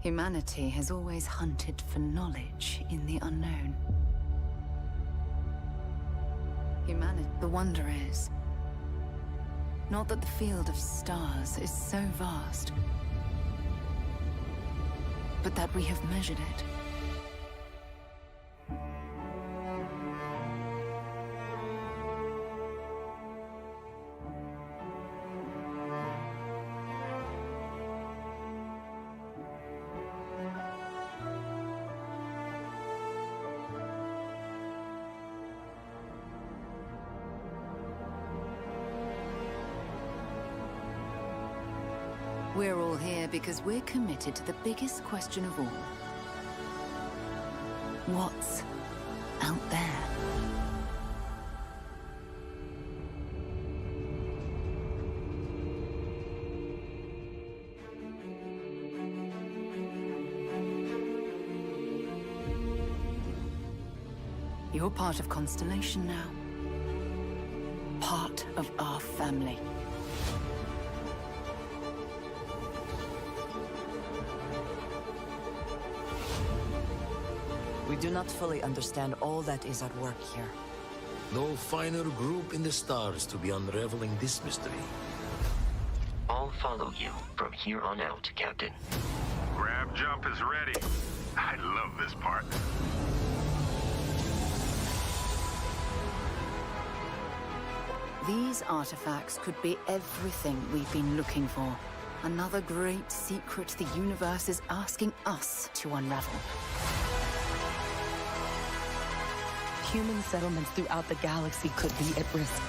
Humanity has always hunted for knowledge in the unknown. The wonder is, not that the field of stars is so vast, but that we have measured it. We're all here because we're committed to the biggest question of all. What's out there? You're part of Constellation now. Part of our family. We do not fully understand all that is at work here. No finer group in the stars to be unraveling this mystery. I'll follow you from here on out, Captain. Grab jump is ready. I love this part. These artifacts could be everything we've been looking for. Another great secret the universe is asking us to unravel. Human settlements throughout the galaxy could be at risk.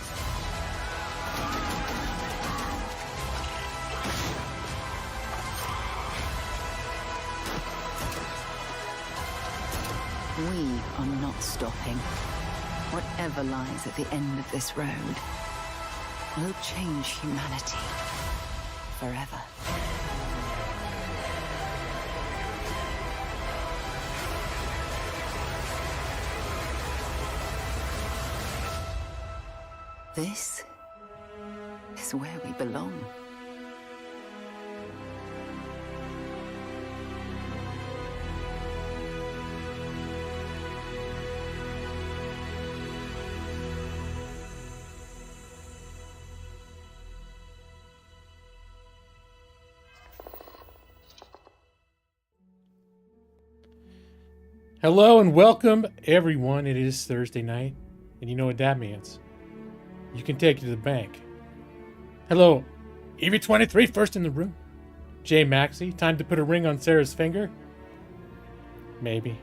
We are not stopping. Whatever lies at the end of this road will change humanity forever. This is where we belong. Hello and welcome, everyone. It is Thursday night, and you know what that means. You can take it to the bank. Hello, EV23, first in the room. Jay Maxey, time to put a ring on Sarah's finger? Maybe. Do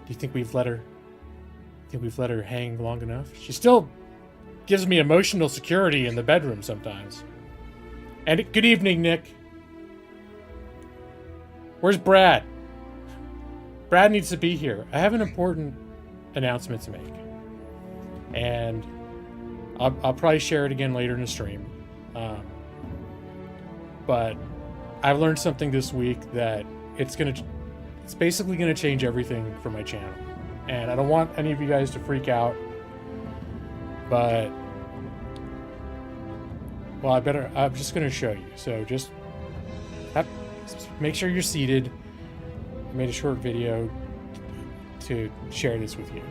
you think we've let her hang long enough? She still gives me emotional security in the bedroom sometimes. And good evening, Nick. Where's Brad? Brad needs to be here. I have an important announcement to make. And I'll probably share it again later in the stream. But I've learned something this week that it's basically gonna change everything for my channel. And I don't want any of you guys to freak out. But well, I'm just gonna show you. So just make sure you're seated. I made a short video to share this with you.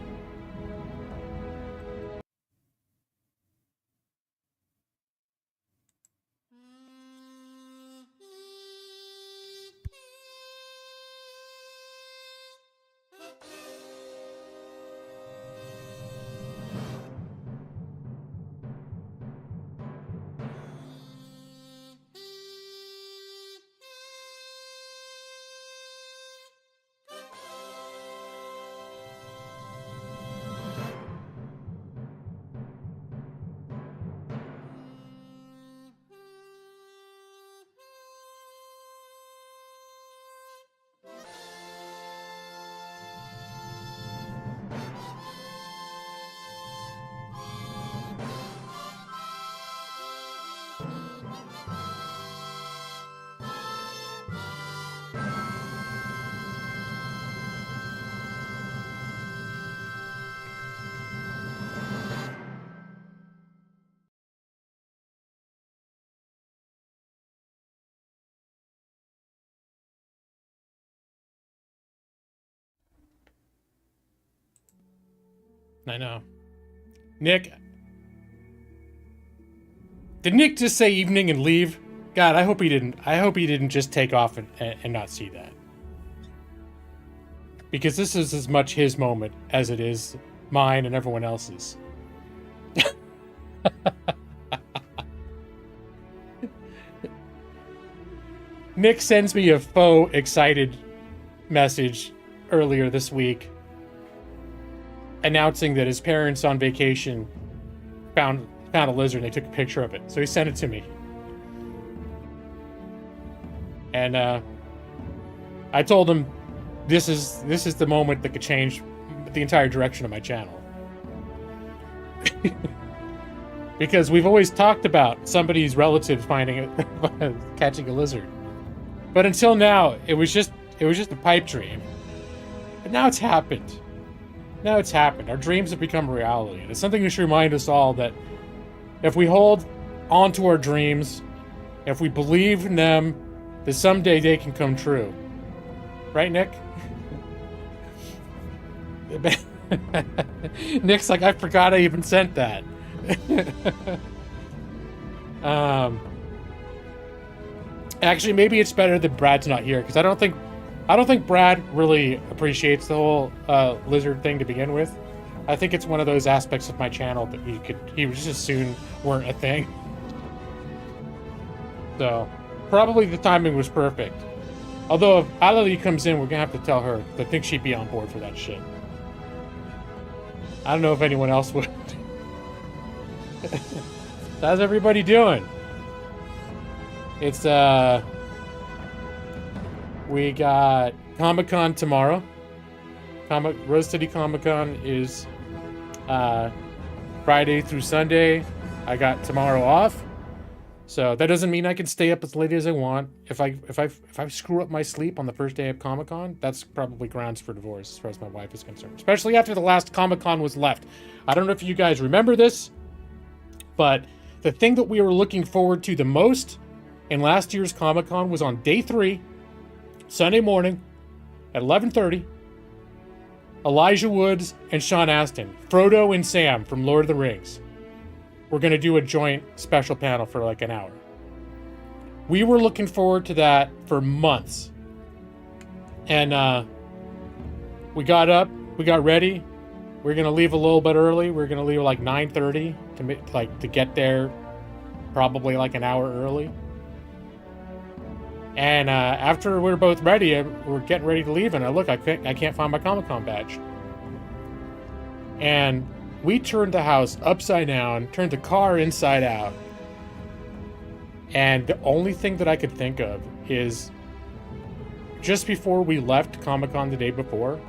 I know. Nick. Did Nick just say evening and leave? God, I hope he didn't. I hope he didn't just take off and not see that. Because this is as much his moment as it is mine and everyone else's. Nick sends me a faux excited message earlier this week announcing that his parents on vacation found a lizard and they took a picture of it. So he sent it to me. And I told him this is the moment that could change the entire direction of my channel. Because we've always talked about somebody's relative catching a lizard. But until now, it was just a pipe dream. But now it's happened. Now it's happened. Our dreams have become reality. And it's something that should remind us all that if we hold on to our dreams, if we believe in them, that someday they can come true. Right, Nick? Nick's like, I forgot I even sent that. Actually, maybe it's better that Brad's not here, because I don't think Brad really appreciates the whole lizard thing to begin with. I think it's one of those aspects of my channel that he would just soon weren't a thing. So probably the timing was perfect. Although if Ali comes in, we're gonna have to tell her. I think she'd be on board for that shit. I don't know if anyone else would. How's everybody doing? It's we got Comic-Con tomorrow. Rose City Comic-Con is Friday through Sunday. I got tomorrow off. So that doesn't mean I can stay up as late as I want. If I screw up my sleep on the first day of Comic-Con, that's probably grounds for divorce as far as my wife is concerned. Especially after the last Comic-Con was left. I don't know if you guys remember this, but the thing that we were looking forward to the most in last year's Comic-Con was on day 3, Sunday morning at 11:30. Elijah Woods and Sean Astin, Frodo and Sam from Lord of the Rings. We're going to do a joint special panel for like an hour. We were looking forward to that for months. And we got up, we got ready. We're going to leave a little bit early. We're going to leave like 9:30 to get there probably like an hour early. And after we're both ready, we're getting ready to leave, and I look, I can't find my Comic-Con badge. And we turned the house upside down, turned the car inside out, and the only thing that I could think of is just before we left Comic-Con the day before,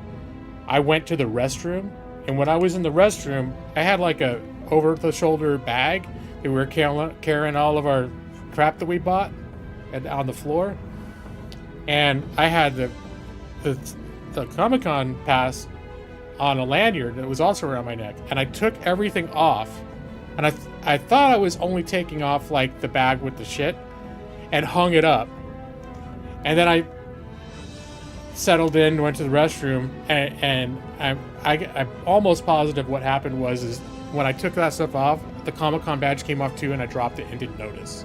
I went to the restroom, and when I was in the restroom, I had like a over-the-shoulder bag that we were carrying all of our crap that we bought on the floor, and I had the Comic-Con pass on a lanyard that was also around my neck, and I took everything off, and I thought I was only taking off like the bag with the shit, and hung it up, and then I settled in, went to the restroom, and I'm almost positive what happened is when I took that stuff off, the Comic-Con badge came off too, and I dropped it and didn't notice.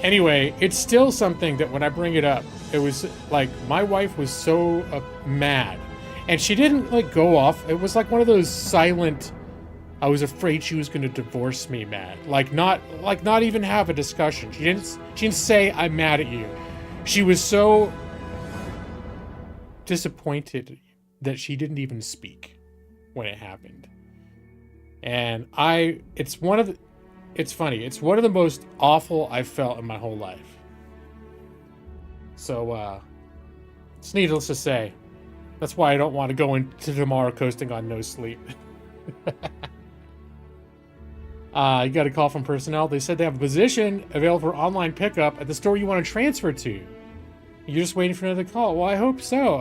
Anyway, it's still something that when I bring it up, it was like my wife was so mad, and she didn't like go off. It was like one of those silent, I was afraid she was going to divorce me mad. Like not even have a discussion. She didn't say I'm mad at you. She was so disappointed that she didn't even speak when it happened. And it's funny. It's one of the most awful I've felt in my whole life. So, it's needless to say. That's why I don't want to go into tomorrow coasting on no sleep. You got a call from personnel. They said they have a position available for online pickup at the store you want to transfer to. You're just waiting for another call. Well, I hope so.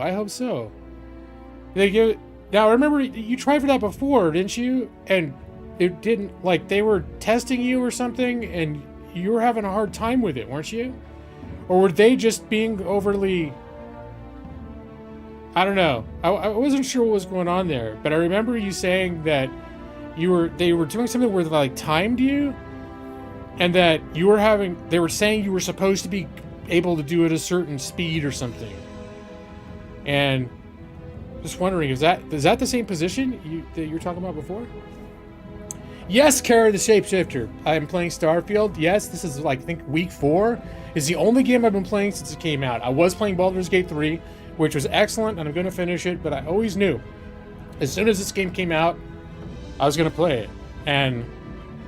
Now, remember, you tried for that before, didn't you? And it didn't, like, they were testing you or something, and you were having a hard time with it, weren't you? Or were they just being overly I don't know. I wasn't sure what was going on there, but I remember you saying that they were doing something where they like timed you, and that they were saying you were supposed to be able to do it at a certain speed or something. And just wondering, is that the same position that you were talking about before? Yes, Kara the Shapeshifter. I'm playing Starfield. Yes, this is like, I think week 4. It's the only game I've been playing since it came out. I was playing Baldur's Gate 3, which was excellent, and I'm going to finish it, but I always knew as soon as this game came out, I was going to play it. And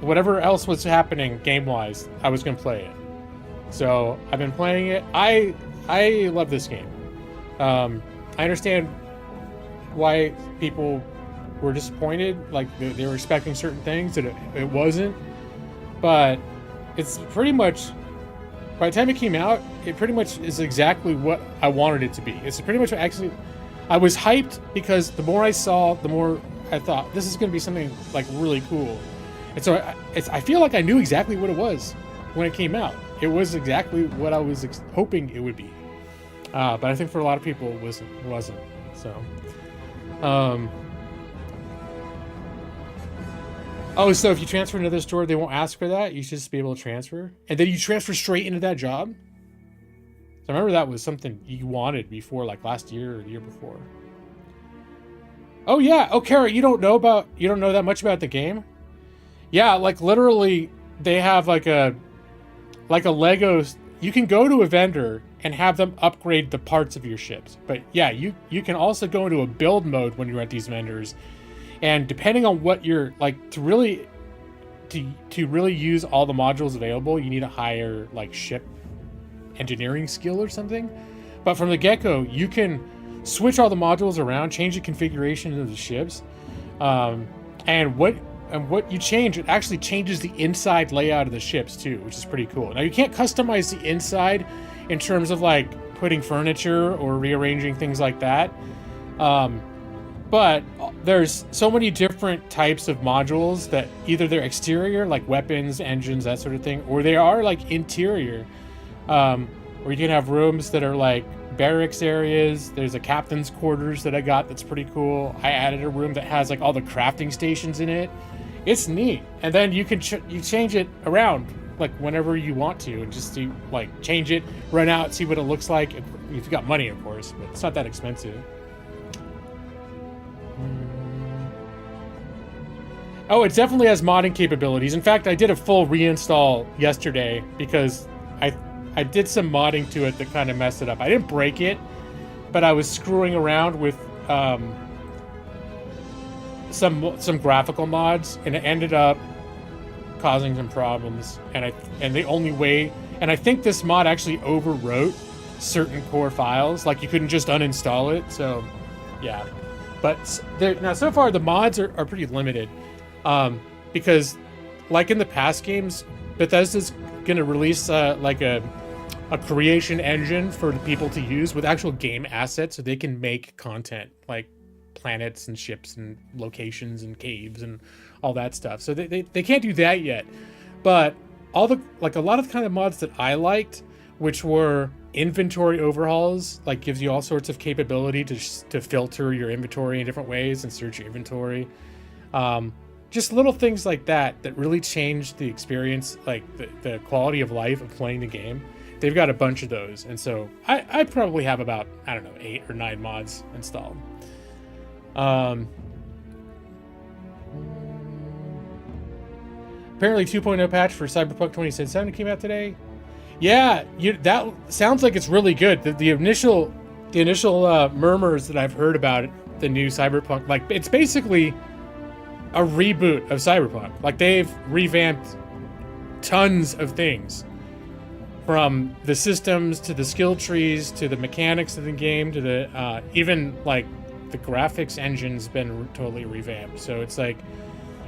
whatever else was happening game-wise, I was going to play it. So I've been playing it. I love this game. I understand why people were disappointed, like they were expecting certain things that it wasn't, but it's pretty much, by the time it came out, it pretty much is exactly what I wanted it to be. It's pretty much, actually, I was hyped because the more I saw, the more I thought this is going to be something like really cool. And so I feel like I knew exactly what it was when it came out. It was exactly what I was hoping it would be. But I think for a lot of people it wasn't. So, oh, so if you transfer to another store, they won't ask for that? You should just be able to transfer? And then you transfer straight into that job? So I remember that was something you wanted before, like last year or the year before. Oh yeah, oh Kara, you don't know that much about the game? Yeah, like literally they have like a Lego, you can go to a vendor and have them upgrade the parts of your ships. But yeah, you can also go into a build mode when you're at these vendors. And depending on what you're like, to really use all the modules available, you need a higher like ship engineering skill or something. But from the get-go, you can switch all the modules around, change the configuration of the ships, and what you change, it actually changes the inside layout of the ships too, which is pretty cool. Now you can't customize the inside in terms of like putting furniture or rearranging things like that. But there's so many different types of modules that either they're exterior, like weapons, engines, that sort of thing, or they are like interior, where you can have rooms that are like barracks areas. There's a captain's quarters that I got that's pretty cool. I added a room that has like all the crafting stations in it. It's neat. And then you can you change it around like whenever you want to, and just do like change it, run out, see what it looks like. If you got money, of course, but it's not that expensive. Oh, it definitely has modding capabilities. In fact, I did a full reinstall yesterday because I did some modding to it that kind of messed it up. I didn't break it, but I was screwing around with some graphical mods, and it ended up causing some problems. And the only way, and I think this mod actually overwrote certain core files. Like you couldn't just uninstall it. So, yeah. But now so far the mods are pretty limited, because like in the past games, Bethesda's gonna release like a creation engine for the people to use with actual game assets, so they can make content like planets and ships and locations and caves and all that stuff. So they can't do that yet, but all the like a lot of the kind of mods that I liked, which were inventory overhauls, like gives you all sorts of capability to filter your inventory in different ways and search your inventory. Just little things like that really change the experience, like the quality of life of playing the game. They've got a bunch of those, and so I probably have about, I don't know, 8 or 9 mods installed. Apparently 2.0 patch for Cyberpunk 2077 came out today. Yeah, that sounds like it's really good. The initial murmurs that I've heard about it, the new Cyberpunk, like it's basically a reboot of Cyberpunk. Like they've revamped tons of things, from the systems to the skill trees to the mechanics of the game to the even like the graphics engine's been totally revamped. So it's like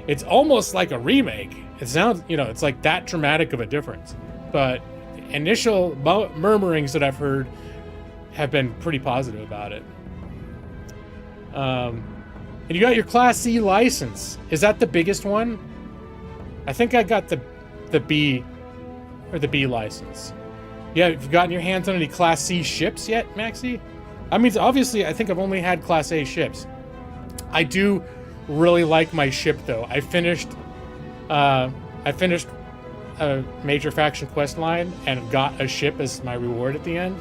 it's almost like a remake. It sounds, it's like that dramatic of a difference. But initial murmurings that I've heard have been pretty positive about it. And you got your Class C license. Is that the biggest one? I think I got the B or the B license. Yeah, have you gotten your hands on any Class C ships yet, Maxie? I mean, obviously, I think I've only had Class A ships. I do really like my ship, though. I finished a major faction quest line and got a ship as my reward at the end.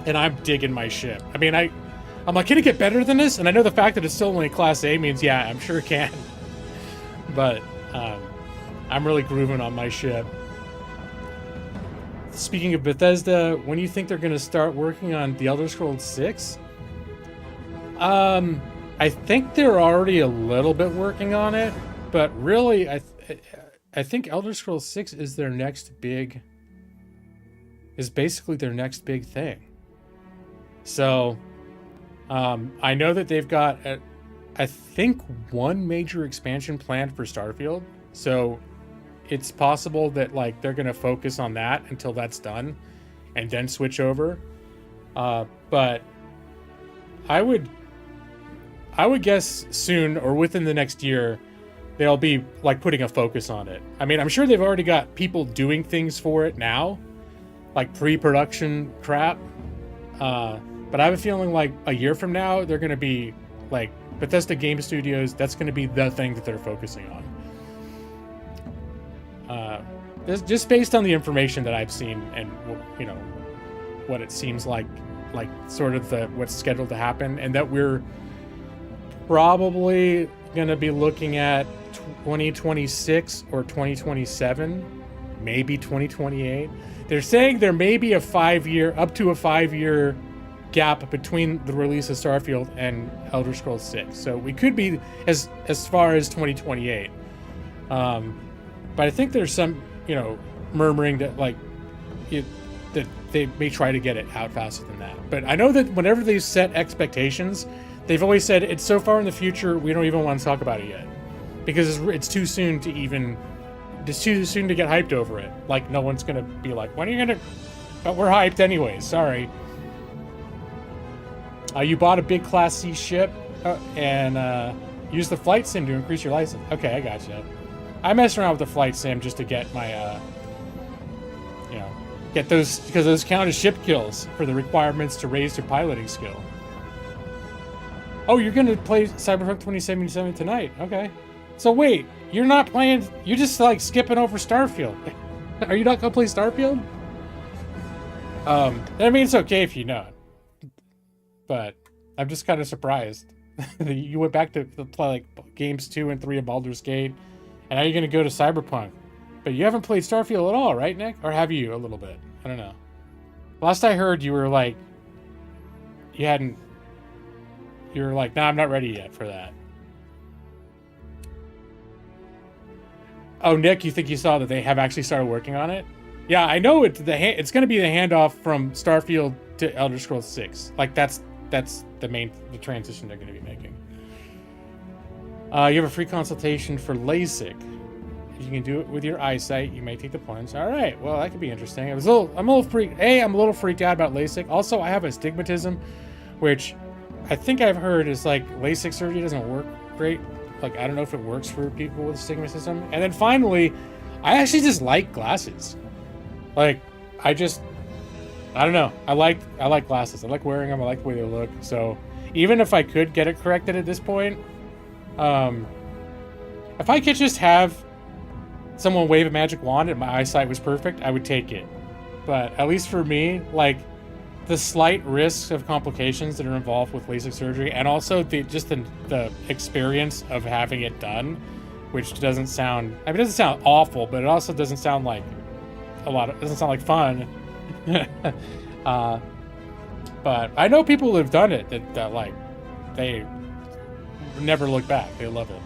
And I'm digging my ship. I mean, I'm like, can it get better than this? And I know the fact that it's still only Class A means, yeah, I'm sure it can. But I'm really grooving on my ship. Speaking of Bethesda, when do you think they're going to start working on The Elder Scrolls 6? I think they're already a little bit working on it, but really, I think Elder Scrolls 6 is basically their next big thing. So, I know that they've got, I think, one major expansion planned for Starfield. So, it's possible that like they're gonna focus on that until that's done, and then switch over. But I would guess soon or within the next year, they'll be like putting a focus on it. I mean, I'm sure they've already got people doing things for it now, like pre-production crap. But I have a feeling like a year from now, they're gonna be like Bethesda Game Studios. That's gonna be the thing that they're focusing on. Just based on the information that I've seen and, you know, what it seems like sort of what's scheduled to happen, and that we're probably going to be looking at 2026 or 2027, maybe 2028. They're saying there may be up to a 5-year gap between the release of Starfield and Elder Scrolls 6. So we could be as far as 2028. But I think there's some, you know, murmuring that that they may try to get it out faster than that. But I know that whenever they set expectations, they've always said it's so far in the future we don't even want to talk about it yet, because it's too soon to get hyped over it. Like, no one's gonna be like, when are you gonna? But we're hyped anyway. Sorry. You bought a big Class C ship and use the flight sim to increase your license. Okay, I gotcha. I mess around with the flight sim just to get my, get those, because those count as ship kills for the requirements to raise your piloting skill. Oh, you're going to play Cyberpunk 2077 tonight. Okay. So wait, you're not playing, you're just like skipping over Starfield. Are you not going to play Starfield? I mean, it's okay if you know. But I'm just kind of surprised. You went back to play like games 2 and 3 of Baldur's Gate. And now you're going to go to Cyberpunk. But you haven't played Starfield at all, right, Nick? Or have you a little bit? I don't know. Last I heard, you were like... You were like, nah, I'm not ready yet for that. Oh, Nick, you think you saw that they have actually started working on it? Yeah, I know it's going to be the handoff from Starfield to Elder Scrolls 6. Like, that's the transition they're going to be making. You have a free consultation for LASIK. If you can do it with your eyesight, you may take the plunge. All right, well, that could be interesting. I'm a little freaked out about LASIK. Also, I have astigmatism, which I think I've heard is like LASIK surgery doesn't work great. Like, I don't know if it works for people with astigmatism. And then finally, I actually just like glasses. Like, I don't know. I like glasses. I like wearing them. I like the way they look. So even if I could get it corrected at this point, if I could just have someone wave a magic wand and my eyesight was perfect, I would take it. But at least for me, like, the slight risks of complications that are involved with LASIK surgery, and also the experience of having it done, which doesn't sound, I mean, it doesn't sound awful, but it also doesn't sound like it doesn't sound like fun. But I know people who have done it that like, they never look back. They love it.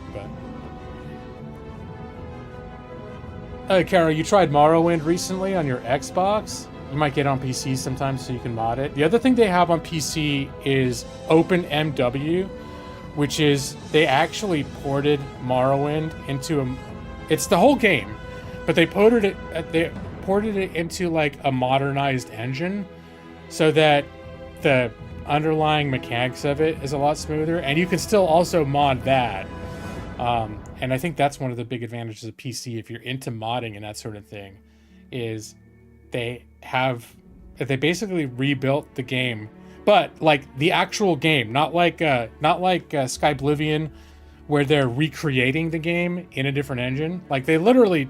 But Carol, you tried Morrowind recently on your Xbox? You might get it on PC sometimes so you can mod it. The other thing they have on PC is OpenMW, which is they actually ported Morrowind into it's the whole game, but they ported it into like a modernized engine so that the underlying mechanics of it is a lot smoother, and you can still also mod that. And I think that's one of the big advantages of PC if you're into modding and that sort of thing, is they basically rebuilt the game, but like the actual game, not like Skyblivion, where they're recreating the game in a different engine. Like they literally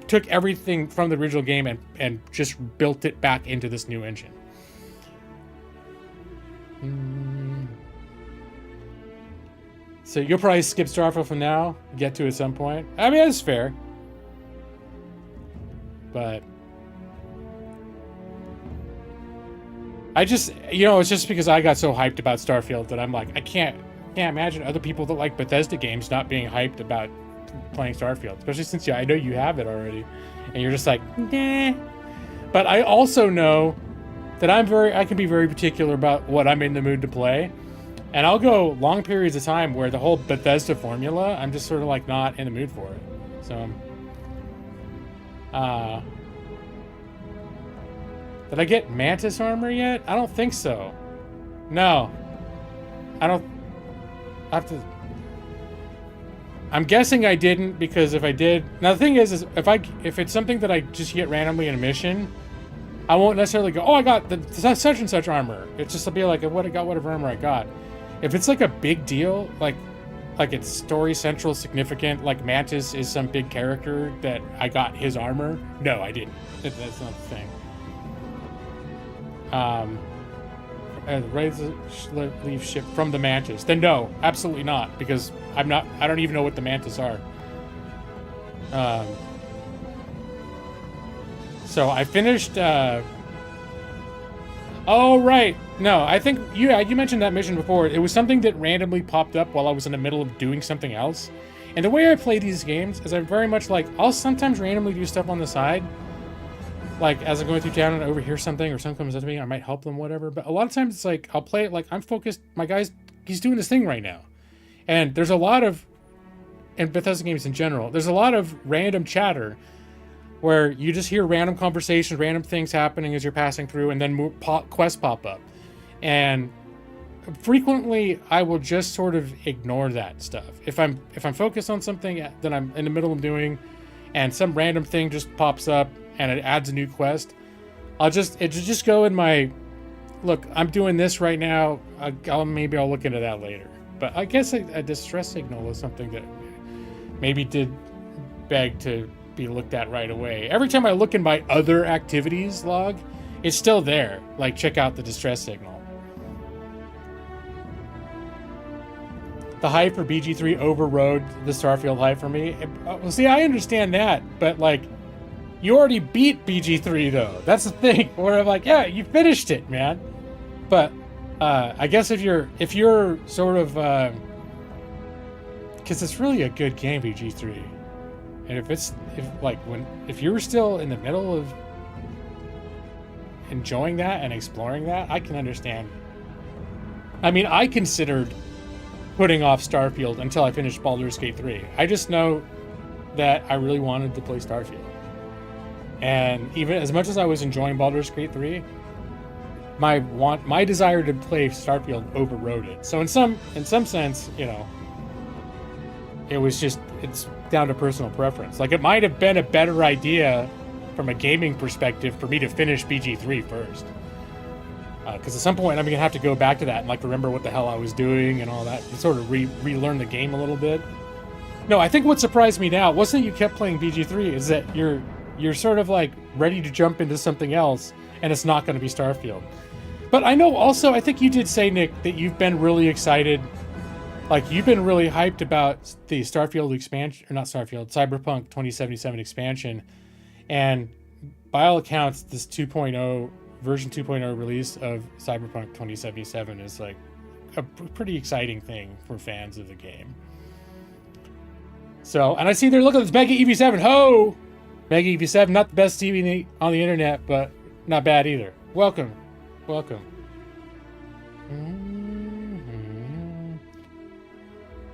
took everything from the original game and just built it back into this new engine. So you'll probably skip Starfield for now, get to it at some point. I mean, that's fair. But I just, it's just because I got so hyped about Starfield that I'm like, I can't imagine other people that like Bethesda games not being hyped about playing Starfield, especially since I know you have it already, and you're just like, nah. But I also know that I can be very particular about what I'm in the mood to play, and I'll go long periods of time where the whole Bethesda formula, I'm just sort of like not in the mood for it. So, did I get Mantis armor yet? I don't think so. No, I don't. I have to. I'm guessing I didn't, because if I did, now the thing is if it's something that I just get randomly in a mission, I won't necessarily go, oh, I got the such and such armor. It's just to be like, what I got, whatever armor I got. If it's like a big deal, like it's story central significant, like Mantis is some big character that I got his armor. No, I didn't. That's not the thing. Ready to leave ship from the Mantis. Then no, absolutely not, because I don't even know what the Mantis are. So I finished, oh, right. No, I think you mentioned that mission before. It was something that randomly popped up while I was in the middle of doing something else. And the way I play these games is I'm very much like, I'll sometimes randomly do stuff on the side. Like, as I'm going through town and I overhear something or someone comes up to me, I might help them, whatever. But a lot of times it's like, I'll play it like I'm focused. My guy's, he's doing this thing right now. And there's a lot of, in Bethesda games in general, there's a lot of random chatter where you just hear random conversations, random things happening as you're passing through, and then quests pop up. And frequently, I will just sort of ignore that stuff. If I'm focused on something that I'm in the middle of doing, and some random thing just pops up and it adds a new quest, it'll just go in my, look, I'm doing this right now. Maybe I'll look into that later. But I guess a distress signal is something that maybe did beg to be looked at right away. Every time I look in my other activities log, it's still there. Like, check out the distress signal. The hype for BG3 overrode the Starfield hype for me. Well, see, I understand that, but like, you already beat BG3 though. That's the thing. Where I'm like, yeah, you finished it, man. But I guess if you're sort of, because it's really a good game, BG3. And if you're still in the middle of enjoying that and exploring that, I can understand. I mean, I considered putting off Starfield until I finished Baldur's Gate 3. I just know that I really wanted to play Starfield. And even as much as I was enjoying Baldur's Gate 3, my desire to play Starfield overrode it. So in some sense, it's down to personal preference. Like, it might have been a better idea from a gaming perspective for me to finish BG3 first. Because at some point I'm going to have to go back to that and remember what the hell I was doing and all that, and sort of relearn the game a little bit. No, I think what surprised me now wasn't that you kept playing BG3, is that you're sort of ready to jump into something else, and it's not going to be Starfield. But I know also, I think you did say, Nick, that you've been really excited. You've been really hyped about the Starfield expansion, or not Starfield, Cyberpunk 2077 expansion. And by all accounts, this version 2.0 release of Cyberpunk 2077 is a pretty exciting thing for fans of the game. So, and I see they're looking at this Mega EV7. Ho! Mega EV7, not the best TV on the internet, but not bad either. Welcome.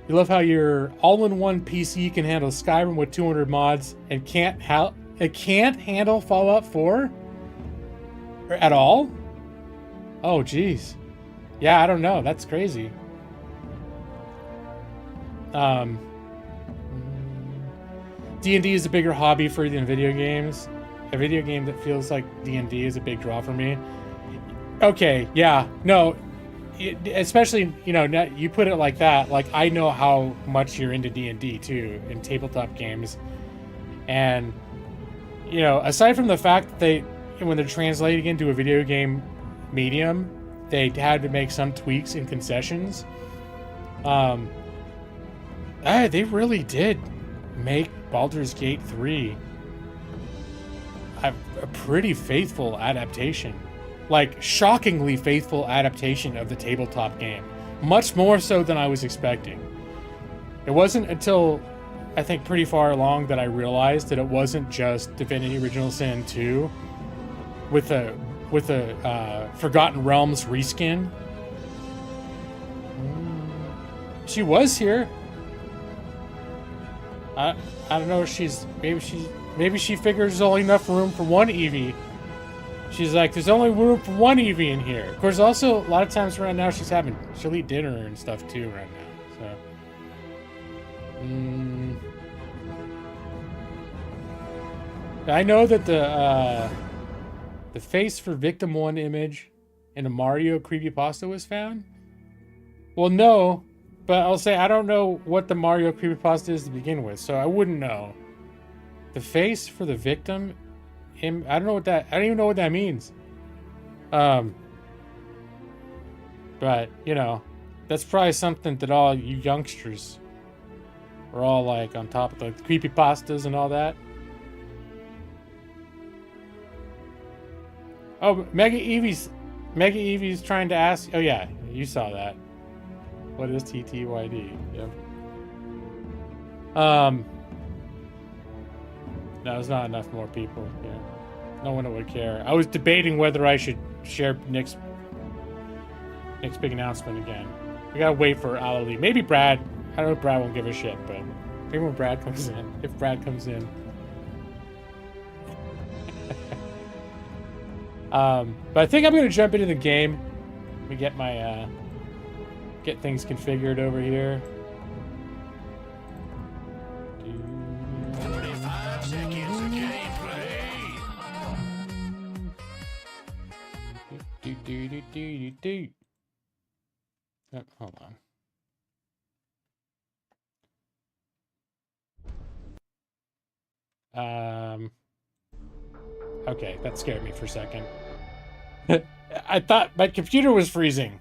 You love how your all-in-one PC can handle Skyrim with 200 mods and it can't handle Fallout 4 at all? Oh, geez. Yeah, I don't know. That's crazy. D&D is a bigger hobby for you than video games. A video game that feels like D&D is a big draw for me. Okay, yeah, no, especially, you know, you put it like that, like, I know how much you're into D&D, too, in tabletop games, and, you know, aside from the fact that when they're translating into a video game medium, they had to make some tweaks and concessions, they really did make Baldur's Gate 3 a pretty faithful adaptation. Like, shockingly faithful adaptation of the tabletop game. Much more so than I was expecting. It wasn't until, I think, pretty far along that I realized that it wasn't just Divinity Original Sin 2 with a Forgotten Realms reskin. She was here. I don't know if maybe she figures there's only enough room for one Eevee. She's like, there's only room for one Eevee in here. Of course, also, a lot of times right now, she'll eat dinner and stuff too right now, so. I know that the face for Victim 1 image in a Mario creepypasta was found. Well, no, but I'll say I don't know what the Mario creepypasta is to begin with, so I wouldn't know. The face for the victim, I don't even know what that means. But, you know, that's probably something that all you youngsters are all like on top of, the creepypastas and all that. Oh, Mega Eevee's trying to ask. Oh yeah, you saw that. What is TTYD? Yep. No, there's not enough more people. Yeah, no one would care. I was debating whether I should share Nick's big announcement again. We gotta wait for Ali. Maybe Brad. I don't know if Brad won't give a shit, but maybe when Brad comes in, if Brad comes in. But I think I'm gonna jump into the game. Let me get my get things configured over here. 45 seconds of gameplay. Oh, hold on. Okay, that scared me for a second. I thought my computer was freezing.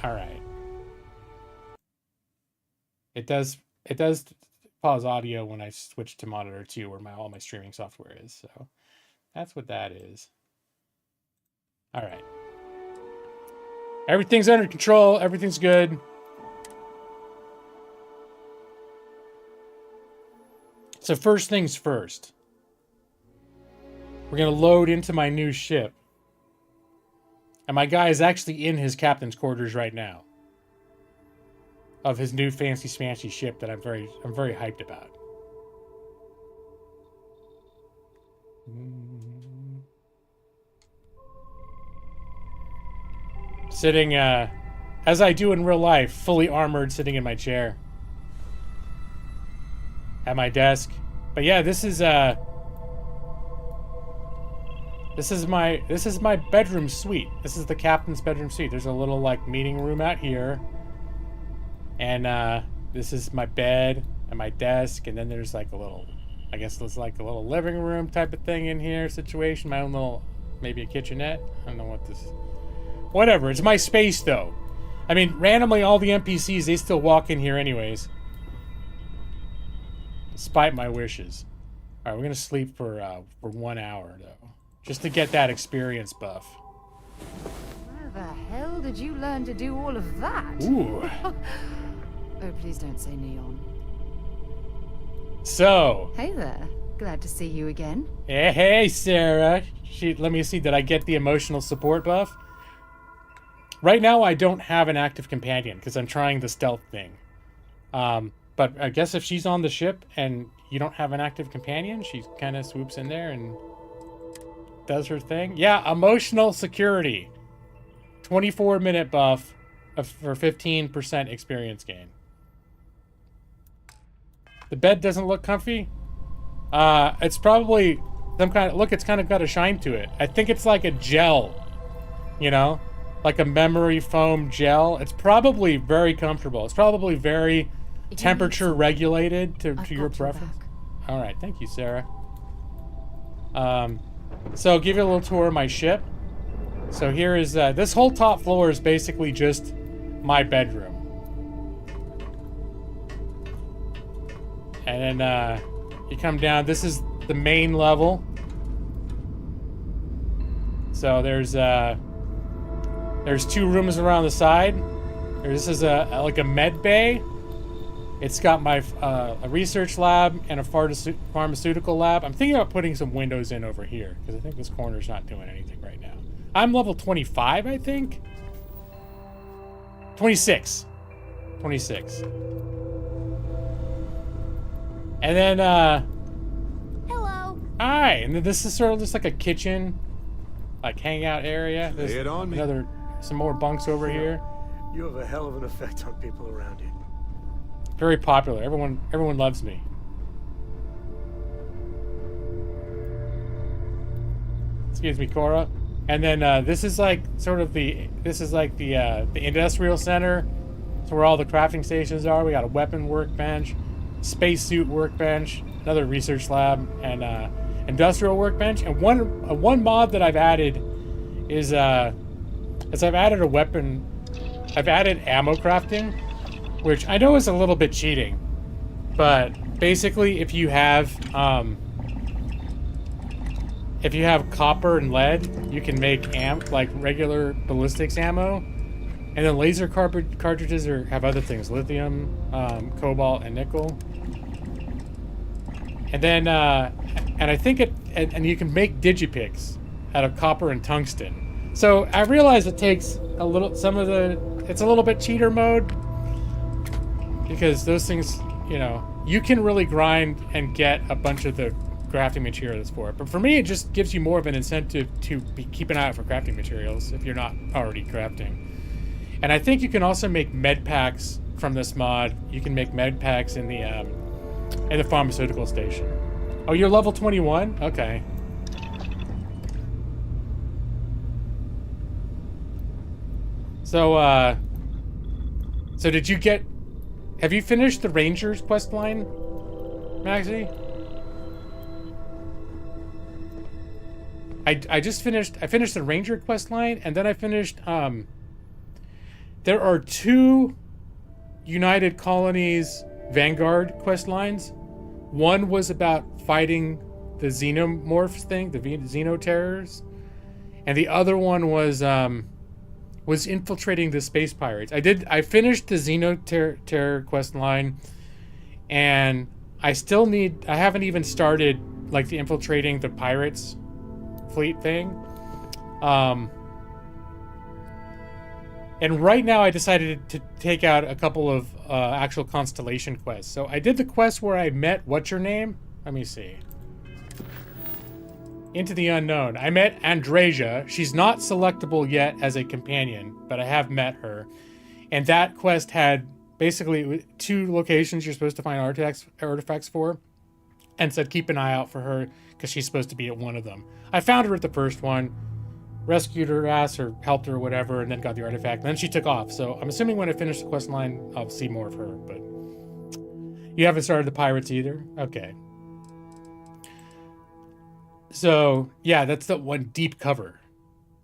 All right. It does pause audio when I switch to monitor 2, where all my streaming software is. So that's what that is. All right. Everything's under control. Everything's good. So first things first. We're going to load into my new ship. And my guy is actually in his captain's quarters right now. Of his new fancy smancy ship that I'm very hyped about. Sitting, as I do in real life, fully armored, sitting in my chair. At my desk. But yeah, this is my bedroom suite. This is the captain's bedroom suite. There's a little like meeting room out here. And this is my bed and my desk, and then there's like a little, I guess there's like a little living room type of thing in here situation. My own little, maybe a kitchenette. I don't know what this, whatever. It's my space though. I mean, randomly all the NPCs, they still walk in here anyways. Despite my wishes. All right, we're gonna sleep for 1 hour though, just to get that experience buff. Where the hell did you learn to do all of that? Ooh. Oh, please don't say Neon. So. Hey there. Glad to see you again. Hey, Sarah. Let me see. Did I get the emotional support buff? Right now, I don't have an active companion because I'm trying the stealth thing. But I guess if she's on the ship and you don't have an active companion, she kind of swoops in there and does her thing. Yeah, emotional security. 24-minute buff for 15% experience gain. The bed doesn't look comfy? It's probably some kind of, look, it's kind of got a shine to it. I think it's like a gel, you know, like a memory foam gel. It's probably very comfortable. It's probably very temperature regulated to your preference. All right, thank you, Sarah. So I'll give you a little tour of my ship. So here is, this whole top floor is basically just my bedroom. And then, you come down, this is the main level. So there's 2 rooms around the side. This is like a med bay. It's got my a research lab and a pharmaceutical lab. I'm thinking about putting some windows in over here because I think this corner's not doing anything right now. I'm level 25, I think. 26. 26. And then, Hello. hi. And then this is sort of just like a kitchen, like hangout area. There's Lay it on me. some more bunks over here. You have a hell of an effect on people around you. Very popular. Everyone loves me. Excuse me, Cora. And then this is like sort of the industrial center. It's where all the crafting stations are. We got a weapon workbench, spacesuit workbench, another research lab, and industrial workbench. And one mod that I've added is I've added a weapon. I've added ammo crafting, which I know is a little bit cheating, but basically if you have copper and lead, you can make like regular ballistics ammo, and then laser cartridges have other things: lithium, cobalt, and nickel. And then and I think and you can make digipicks out of copper and tungsten. So I realize it takes a little it's a little bit cheater mode, because those things, you know, you can really grind and get a bunch of the crafting materials for it. But for me, it just gives you more of an incentive to keep an eye out for crafting materials if you're not already crafting. And I think you can also make med packs from this mod. You can make med packs in the pharmaceutical station. Oh, you're level 21? Okay. So, so did you get... Have you finished the Rangers quest line, Maxie? I finished the Ranger quest line, and then I finished, there are 2 United Colonies Vanguard quest lines. One was about fighting the Xenomorphs thing, the Xenoterrors, and the other one was infiltrating the space pirates. I finished the Xenoterror quest line, and I haven't even started like the infiltrating the pirates fleet thing. And right now I decided to take out a couple of actual Constellation quests. So I did the quest where I met, what's your name? Let me see. Into the Unknown. I met Andreja. She's not selectable yet as a companion, but I have met her. And that quest had basically 2 locations you're supposed to find artifacts for, and said keep an eye out for her because she's supposed to be at one of them. I found her at the first one, rescued her ass or helped her or whatever, and then got the artifact. And then she took off. So I'm assuming when I finish the quest line, I'll see more of her. But you haven't started the pirates either? Okay. So, yeah, that's the one deep cover.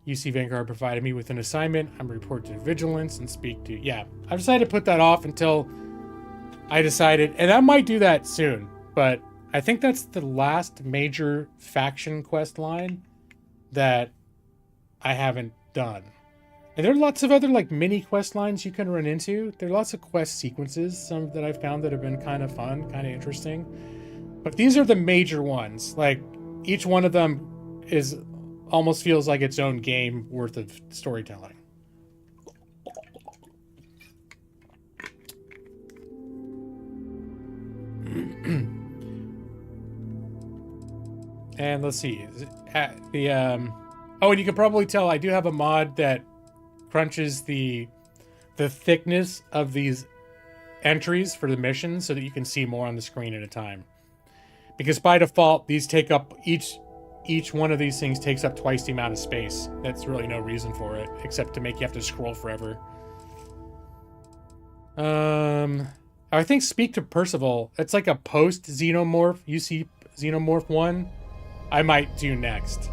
UC Vanguard provided me with an assignment. I'm reported to Vigilance and speak to... Yeah, I've decided to put that off until I decided... And I might do that soon, but I think that's the last major faction quest line that I haven't done. And there are lots of other, like, mini quest lines you can run into. There are lots of quest sequences, some that I've found that have been kind of fun, kind of interesting. But these are the major ones. Like, each one of them almost feels like its own game worth of storytelling. And let's see. Oh, and you can probably tell I do have a mod that crunches the thickness of these entries for the missions so that you can see more on the screen at a time. because by default these take up each one of these things takes up twice the amount of space. That's really no reason for it except to make you have to scroll forever. I think Speak to Percival, it's like a post Xenomorph, UC Xenomorph 1, I might do next.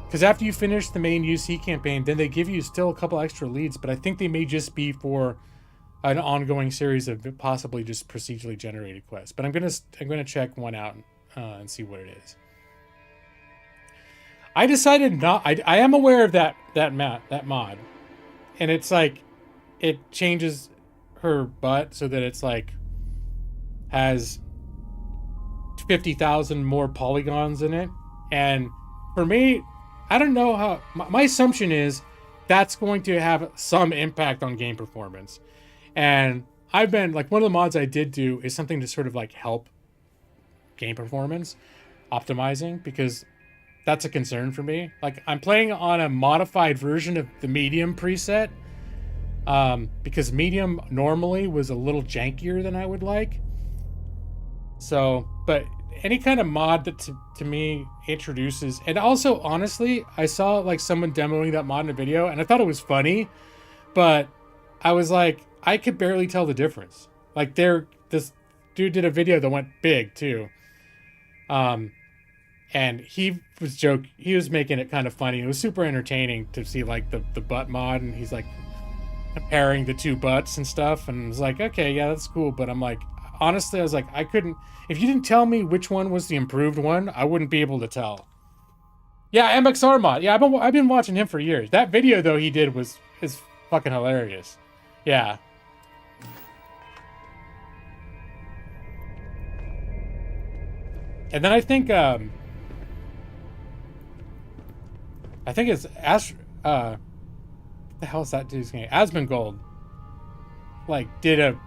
Because after you finish the main UC campaign, then they give you still a couple extra leads, but I think they may just be for an ongoing series of possibly just procedurally generated quests. But I'm gonna check one out and see what it is. I decided not. I am aware of that mod, and it's like it changes her butt so that it's like has 50,000 more polygons in it, and for me, I don't know how. My assumption is that's going to have some impact on game performance, and I've been like, one of the mods I did do is something to sort of like help game performance optimizing, because that's a concern for me. Like, I'm playing on a modified version of the medium preset, because medium normally was a little jankier than I would like. So, but any kind of mod that to me introduces, and also honestly, I saw like someone demoing that mod in a video and I thought it was funny, but I was like, I could barely tell the difference. Like this dude did a video that went big too. And he was making it kind of funny. It was super entertaining to see like the butt mod, and he's like comparing the two butts and stuff, and it was like, okay, yeah, that's cool. But I'm like, honestly, I was like, I couldn't, if you didn't tell me which one was the improved one, I wouldn't be able to tell. Yeah, MXR mod. Yeah, I've been watching him for years. That video though he did is fucking hilarious. Yeah. And then I think it's what the hell is that dude's name? Asmongold, like did a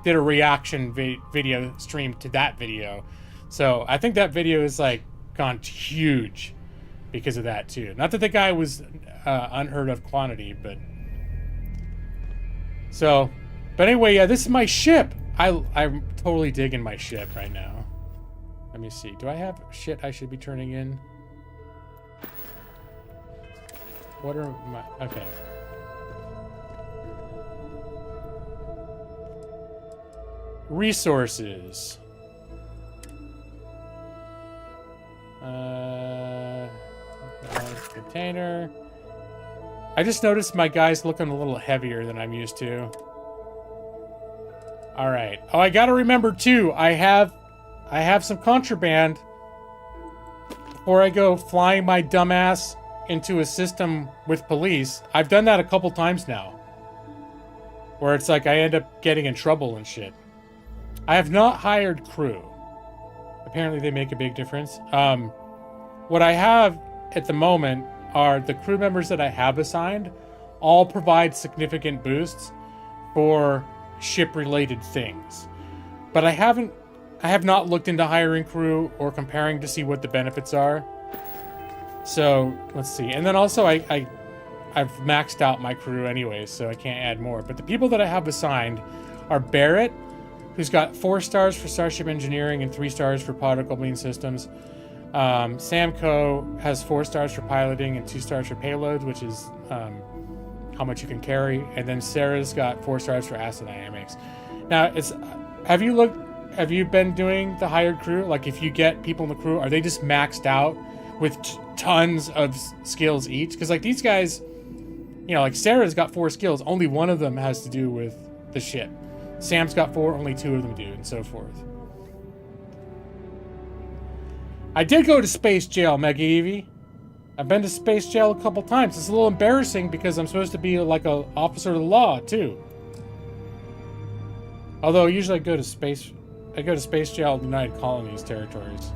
reaction video stream to that video, so I think that video is like gone huge because of that too. Not that the guy was unheard of quantity, but so. But anyway, yeah, this is my ship. I'm totally digging my ship right now. Let me see. Do I have shit I should be turning in? What are my... Okay. Resources. Container. I just noticed my guy's looking a little heavier than I'm used to. Alright. Oh, I gotta remember too, I have some contraband before I go flying my dumbass into a system with police. I've done that a couple times now, where it's like I end up getting in trouble and shit. I have not hired crew. Apparently they make a big difference. What I have at the moment are the crew members that I have assigned all provide significant boosts for ship-related things. But I have not looked into hiring crew or comparing to see what the benefits are. So let's see. And then also I've maxed out my crew anyway, so I can't add more. But the people that I have assigned are Barrett, who's got 4 stars for Starship Engineering and 3 stars for particle beam systems. Sam Coe has 4 stars for piloting and 2 stars for payloads, which is how much you can carry. And then Sarah's got 4 stars for acid dynamics. Now, have you been doing the hired crew? Like, if you get people in the crew, are they just maxed out with tons of skills each? Because like these guys, you know, like Sarah's got 4 skills, only one of them has to do with the ship. Sam's got 4, only 2 of them do, and so forth. I did go to space jail, Mega Evie. I've been to space jail a couple times. It's a little embarrassing because I'm supposed to be like an officer of the law too. Although usually I go to space jail in the United Colonies territories.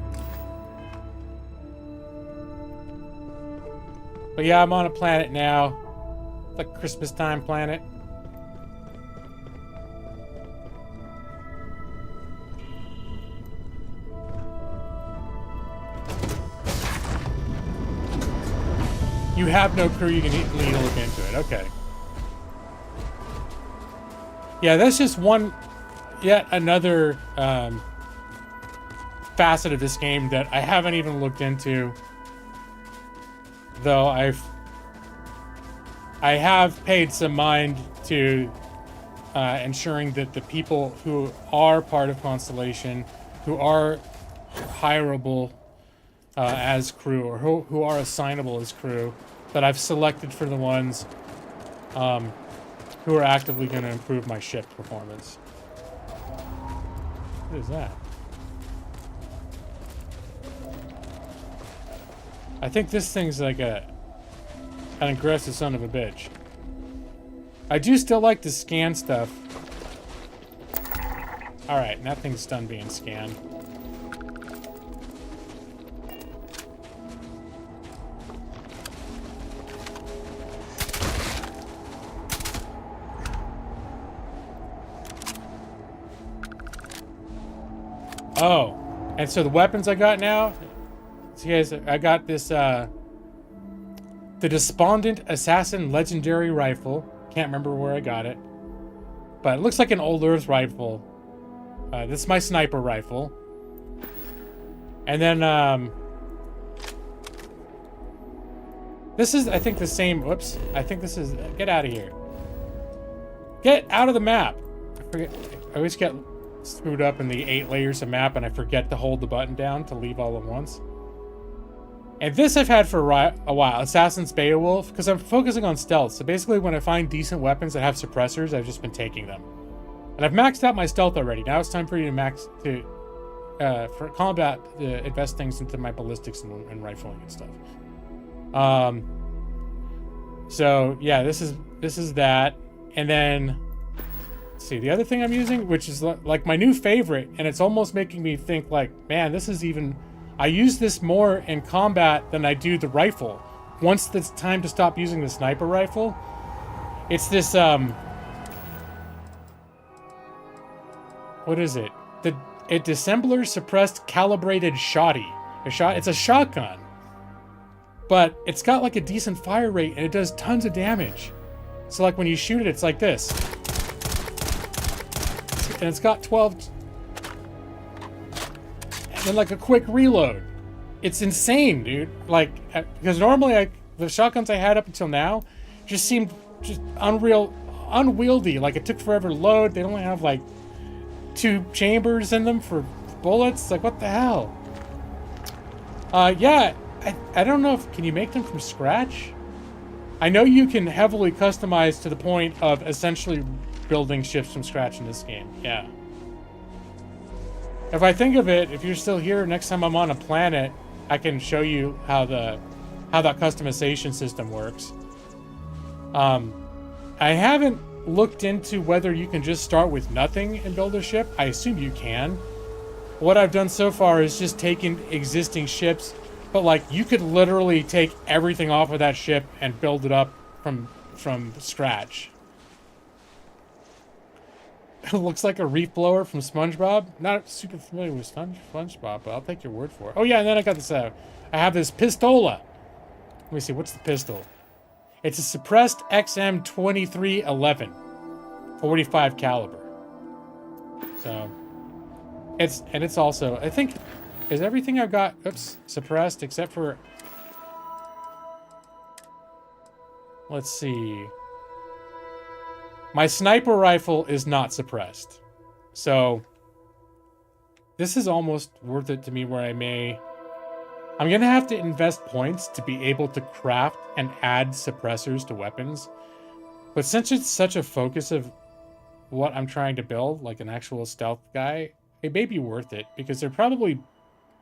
But yeah, I'm on a planet now. Like Christmas time planet. You have no crew, you can need to look into it. Okay. Yeah, that's just yet another facet of this game that I haven't even looked into. Though I have paid some mind to ensuring that the people who are part of Constellation, who are hireable as crew, or who are assignable as crew, that I've selected for the ones who are actively going to improve my ship performance. What is that? I think this thing's like an aggressive son of a bitch. I do still like to scan stuff. Alright, that thing's done being scanned. Oh, and so the weapons I got now, so guys, I got this, the Despondent Assassin Legendary Rifle. Can't remember where I got it, but it looks like an Old Earth rifle. This is my sniper rifle. And then, this is, I think, the same, whoops, I think this is, get out of here. Get out of the map. I forget, I always get screwed up in the 8 layers of map and I forget to hold the button down to leave all at once. And this I've had for a while, Assassin's Beowulf, because I'm focusing on stealth. So basically when I find decent weapons that have suppressors, I've just been taking them. And I've maxed out my stealth already. Now it's time for you to for combat, invest things into my ballistics and rifling and stuff. So yeah, this is that. And then, let's see, the other thing I'm using, which is like my new favorite, and it's almost making me think like, man, this is even, I use this more in combat than I do the rifle. Once it's time to stop using the sniper rifle, it's this, what is it? A dissembler suppressed calibrated shotty. It's a shotgun, but it's got like a decent fire rate and it does tons of damage. So like when you shoot it, it's like this. And it's got 12... And then like a quick reload. It's insane, dude. Like, because normally the shotguns I had up until now just seemed just unwieldy. Like it took forever to load. They only have like 2 chambers in them for bullets. Like, what the hell? Yeah, I don't know if, can you make them from scratch? I know you can heavily customize to the point of essentially building ships from scratch in this game. Yeah. If I think of it, if you're still here, next time I'm on a planet, I can show you how that customization system works. I haven't looked into whether you can just start with nothing and build a ship. I assume you can. What I've done so far is just taken existing ships, but like you could literally take everything off of that ship and build it up from scratch. It looks like a reef blower from SpongeBob. Not super familiar with SpongeBob, but I'll take your word for it. Oh yeah, and then I got this, I have this pistola. Let me see, what's the pistol? It's a suppressed XM2311, 45 caliber. So, it's also, I think, is everything I've got, suppressed except for, let's see. My sniper rifle is not suppressed. So, this is almost worth it to me where I'm going to have to invest points to be able to craft and add suppressors to weapons. But since it's such a focus of what I'm trying to build, like an actual stealth guy, it may be worth it because they're probably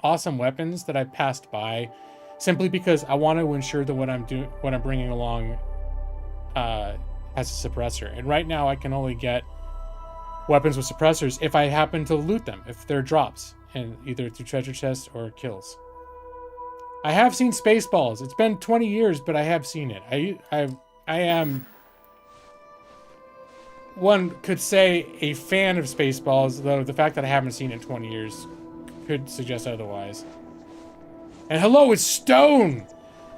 awesome weapons that I passed by simply because I want to ensure that what I'm bringing along has a suppressor. And right now I can only get weapons with suppressors if I happen to loot them, if they're drops, and either through treasure chests or kills. I have seen Spaceballs. It's been 20 years, but I have seen it. I am, one could say, a fan of Spaceballs, though the fact that I haven't seen it in 20 years could suggest otherwise. And hello, it's Stone!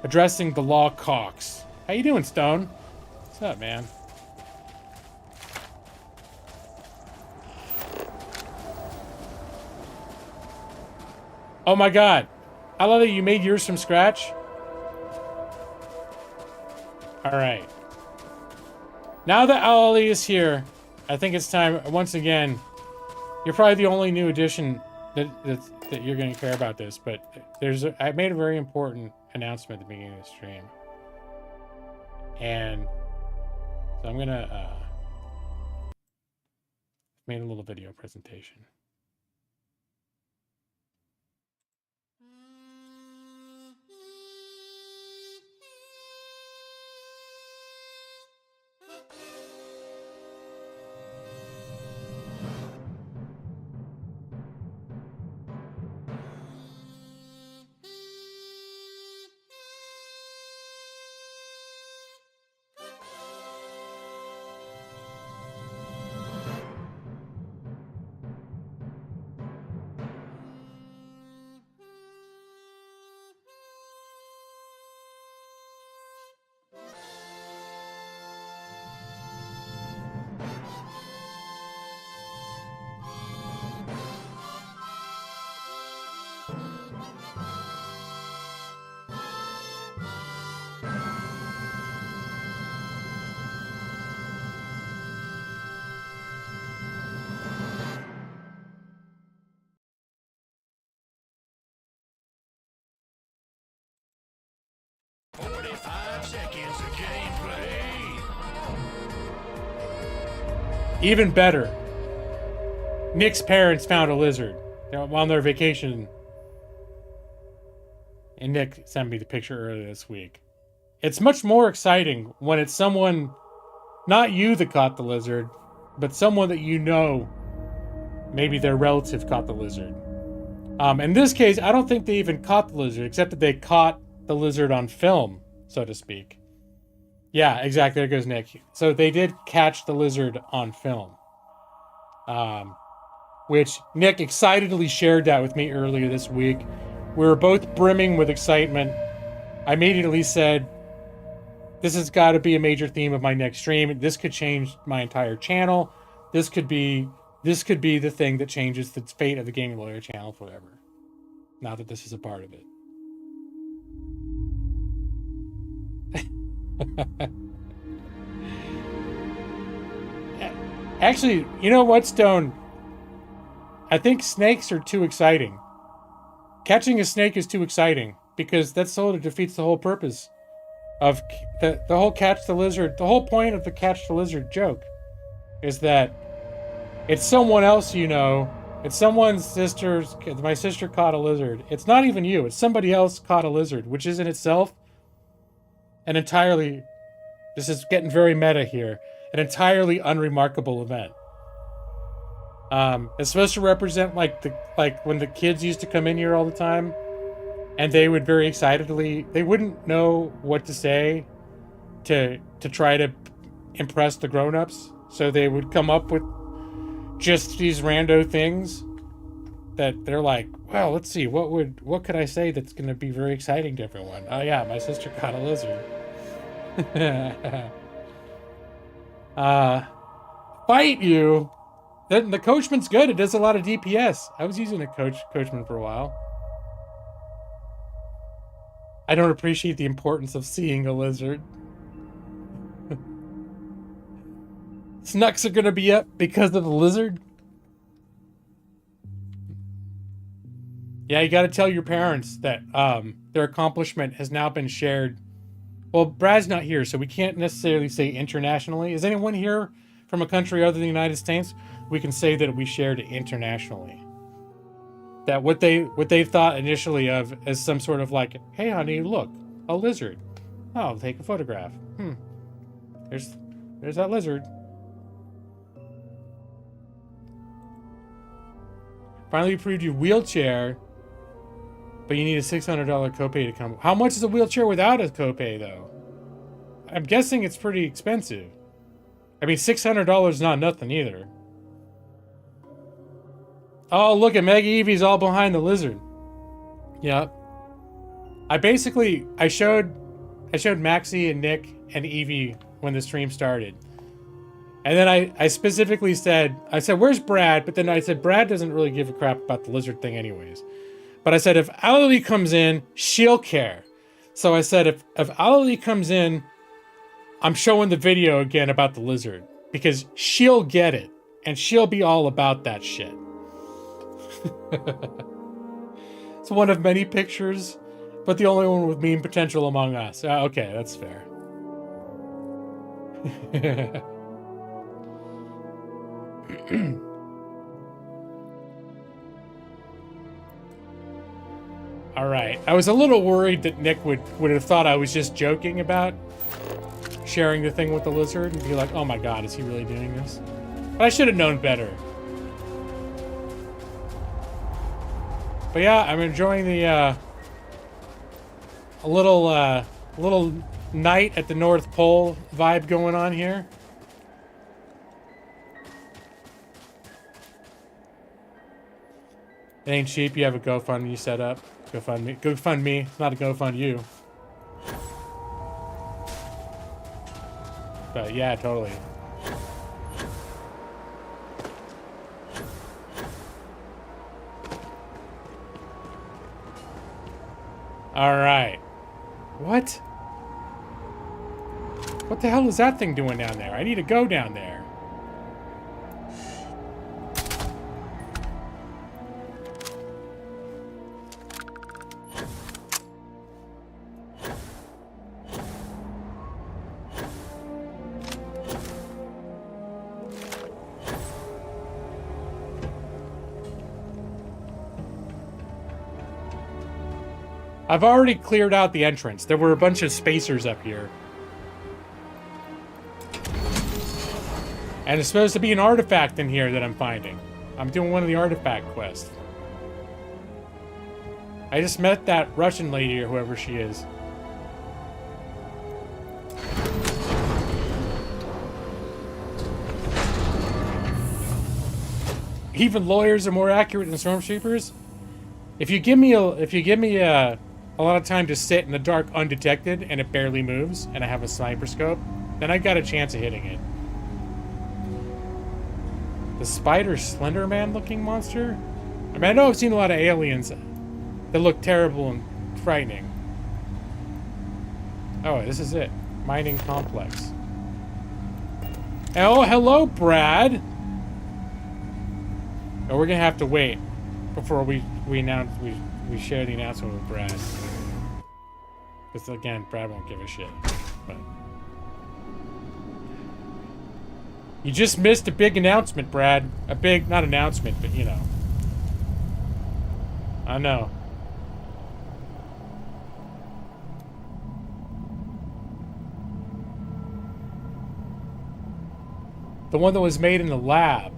Addressing the Law Cox. How you doing, Stone? What's up, man? Oh my god. I love that you made yours from scratch. Alright. Now that Ali is here, I think it's time, once again, you're probably the only new addition that you're going to care about this, but I made a very important announcement at the beginning of the stream. And so I'm going to made a little video presentation. Even better, Nick's parents found a lizard on their vacation. And Nick sent me the picture earlier this week. It's much more exciting when it's someone, not you that caught the lizard, but someone that you know, maybe their relative caught the lizard. In this case, I don't think they even caught the lizard, except that they caught the lizard on film, so to speak. Yeah, exactly. There goes Nick. So they did catch the lizard on film. Which Nick excitedly shared that with me earlier this week. We were both brimming with excitement. I immediately said, this has got to be a major theme of my next stream. This could change my entire channel. This could be the thing that changes the fate of the Gaming Lawyer channel forever. Now that this is a part of it. Actually, you know what, Stone? I think snakes are too exciting. Catching a snake is too exciting because that sort of defeats the whole purpose of the whole catch the lizard. The whole point of the catch the lizard joke is that it's someone else you know. It's someone's sister's. My sister caught a lizard. It's not even you. It's somebody else caught a lizard, which is in itself an entirely, this is getting very meta here, an entirely unremarkable event. It's supposed to represent like when the kids used to come in here all the time, and they would very excitedly, they wouldn't know what to say to try to impress the grown-ups, so they would come up with just these rando things that they're like, well, let's see, what could I say that's going to be very exciting to everyone? Oh yeah, my sister caught a lizard. Fight you. Then the Coachman's good. It does a lot of DPS. I was using a Coachman for a while. I don't appreciate the importance of seeing a lizard. Snucks are gonna be up because of the lizard. Yeah, you gotta tell your parents that their accomplishment has now been shared. Well, Brad's not here, so we can't necessarily say internationally. Is anyone here from a country other than the United States? We can say that we shared it internationally. That what they thought initially of as some sort of like, hey honey, look, a lizard. Oh, I'll take a photograph. There's that lizard. Finally approved your wheelchair, but you need a $600 copay to come. How much is a wheelchair without a copay, though? I'm guessing it's pretty expensive. I mean, $600 is not nothing either. Oh, look at Mega Evie's all behind the lizard. Yeah. I showed Maxie and Nick and Evie when the stream started. And then I specifically said, where's Brad? But then I said, Brad doesn't really give a crap about the lizard thing anyways. But I said, if Alalie comes in, she'll care. So I said, if Alalie comes in, I'm showing the video again about the lizard. Because she'll get it. And she'll be all about that shit. It's one of many pictures, but the only one with meme potential among us. Okay, that's fair. All right. I was a little worried that Nick would have thought I was just joking about sharing the thing with the lizard and be like, oh my god, is he really doing this? But I should have known better. But yeah, I'm enjoying the a little night at the North Pole vibe going on here. It ain't cheap. You have a GoFundMe set up. GoFundMe, not a GoFund you. But yeah, totally. All right. What? What the hell is that thing doing down there? I need to go down there. I've already cleared out the entrance. There were a bunch of spacers up here. And there's supposed to be an artifact in here that I'm finding. I'm doing one of the artifact quests. I just met that Russian lady or whoever she is. Even lawyers are more accurate than stormtroopers. If you give me a lot of time to sit in the dark undetected and it barely moves and I have a sniper scope, then I got a chance of hitting it. The spider Slender Man looking monster? I mean, I know I've seen a lot of aliens that look terrible and frightening. Oh, this is it. Mining complex. Oh, hello, Brad! Oh, we're gonna have to wait before we share the announcement with Brad. Because again, Brad won't give a shit. But you just missed a big announcement, Brad. A big, not announcement, but you know. I know. The one that was made in the lab.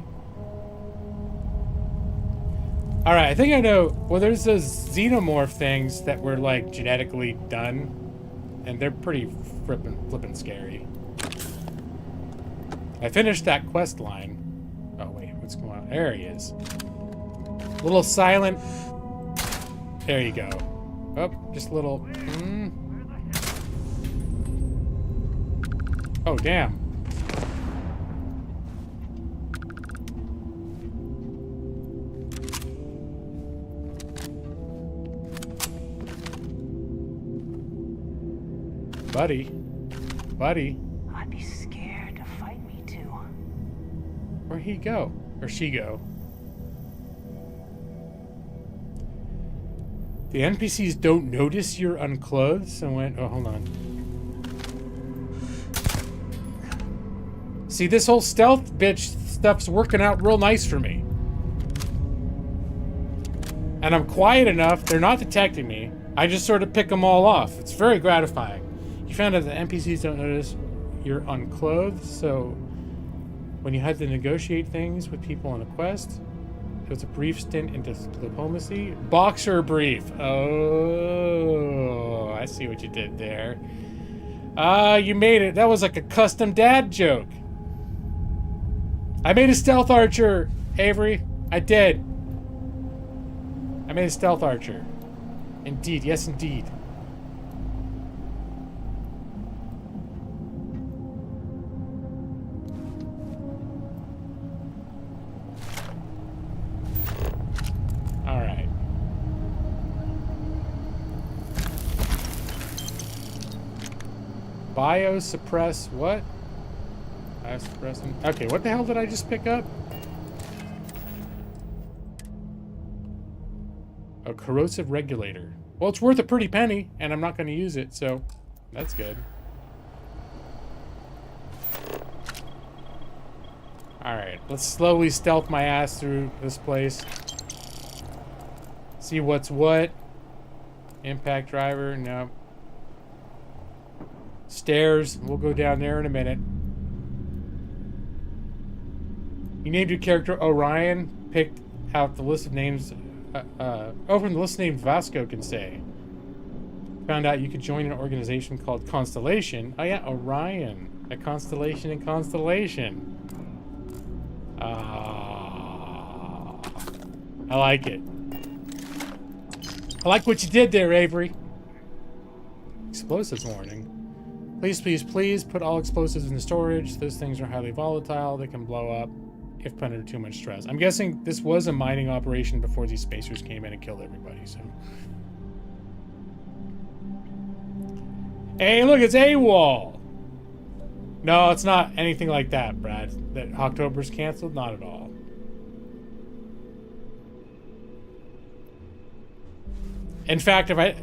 Alright, I think I know. Well, there's those xenomorph things that were, like, genetically done. And they're pretty flippin' scary. I finished that quest line. Oh, wait, what's going on? There he is. Little silent. There you go. Oh, just a little. Oh, damn. Buddy. I'd be scared to fight me too. Where'd he go? Or she go? The NPCs don't notice you're unclothed, so oh, hold on. See, this whole stealth bitch stuff's working out real nice for me. And I'm quiet enough, they're not detecting me. I just sort of pick them all off. It's very gratifying. You found out that NPCs don't notice you're unclothed, so when you had to negotiate things with people on a quest, it was a brief stint into diplomacy. Boxer brief. Oh, I see what you did there. You made it. That was like a custom dad joke. I made a stealth archer, Avery. I did. I made a stealth archer. Indeed. Yes, indeed. Biosuppress what? Biosuppressant. Okay, what the hell did I just pick up? A corrosive regulator. Well, it's worth a pretty penny, and I'm not going to use it, so that's good. Alright, let's slowly stealth my ass through this place. See what's what. Impact driver, no. Stairs, we'll go down there in a minute. You named your character Orion, picked out the list of names, from the list of names Vasco can say. Found out you could join an organization called Constellation. Oh yeah, Orion. A constellation in Constellation. I like it. I like what you did there, Avery. Explosives warning. Please, please, please put all explosives into storage. Those things are highly volatile. They can blow up if put under too much stress. I'm guessing this was a mining operation before these spacers came in and killed everybody, so. Hey, look, it's AWOL. No, it's not anything like that, Brad. That October's canceled? Not at all. In fact, if I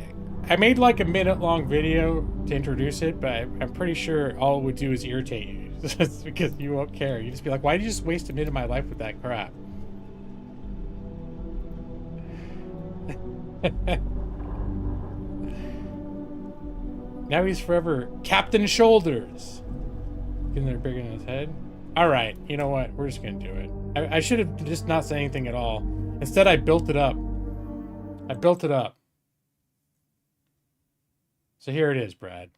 made like a minute-long video to introduce it, but I'm pretty sure all it would do is irritate you. Just because you won't care. You just be like, why did you just waste a minute of my life with that crap? Now he's forever Captain Shoulders. Getting there bigger than his head. Alright, you know what? We're just gonna do it. I should have just not said anything at all. Instead, I built it up. I built it up. So here it is, Brad.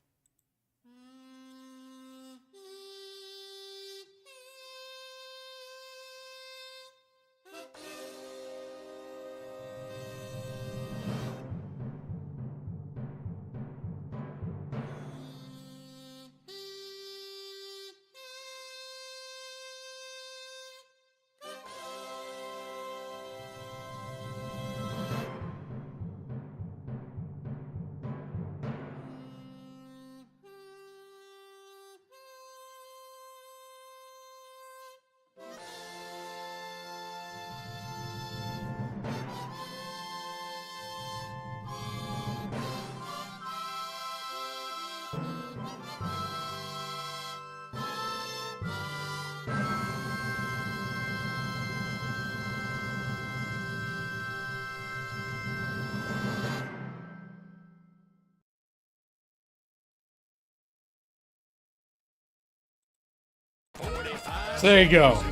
So there you go.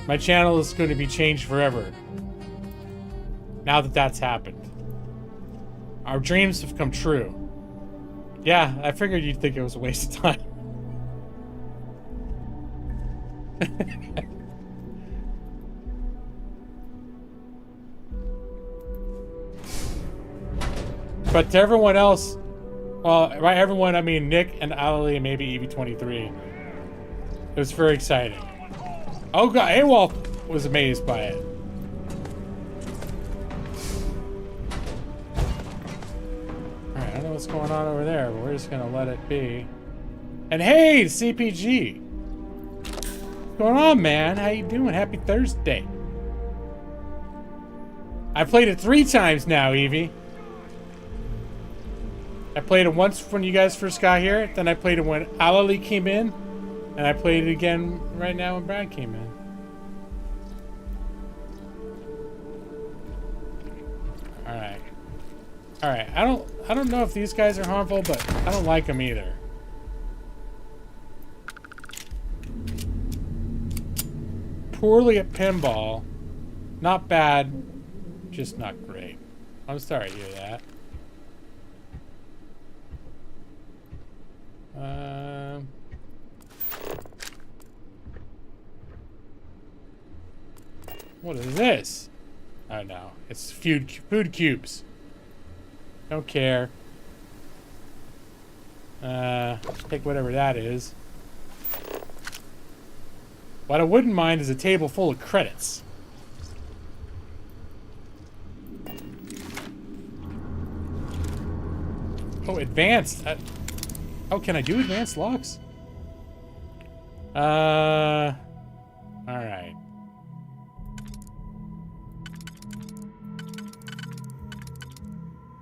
My channel is going to be changed forever. Now that that's happened. Our dreams have come true. Yeah, I figured you'd think it was a waste of time. But to everyone else, well, by everyone, I mean Nick and Ali and maybe EV23. It was very exciting. Oh god, AWOL was amazed by it. Alright, I don't know what's going on over there, but we're just gonna let it be. And hey, CPG! What's going on, man? How you doing? Happy Thursday. I played it 3 times now, Evie. I played it once when you guys first got here, then I played it when Alali came in, and I played it again right now when Brad came in. Alright. Alright, I don't know if these guys are harmful, but I don't like them either. Poorly at pinball. Not bad, just not great. I'm sorry to hear that. What is this? Oh no, it's food cubes. Don't care. Take whatever that is. What I wouldn't mind is a table full of credits. Oh, Oh, advanced. Oh, can I do advanced locks? All right.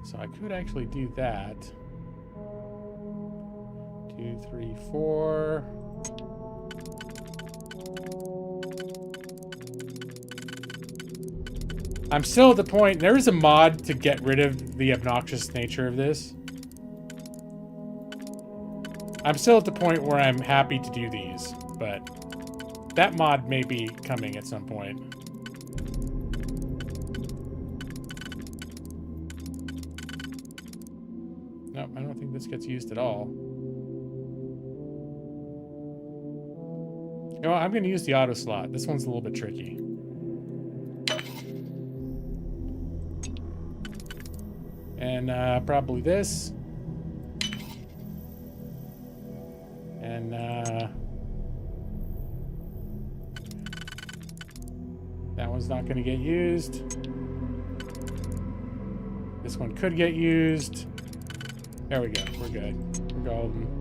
So I could actually do that. 2, 3, 4. I'm still at the point, there is a mod to get rid of the obnoxious nature of this. I'm still at the point where I'm happy to do these, but that mod may be coming at some point. Nope, I don't think this gets used at all. You know what, I'm going to use the auto slot. This one's a little bit tricky. And probably this. And that one's not going to get used. This one could get used. There we go. We're good. We're golden.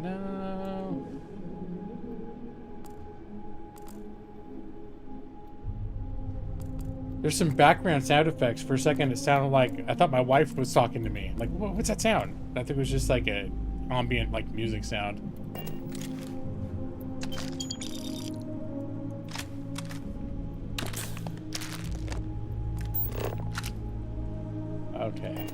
No. There's some background sound effects. For a second, it sounded like I thought my wife was talking to me. Like, what's that sound? I think it was just like a ambient, like, music sound. Okay.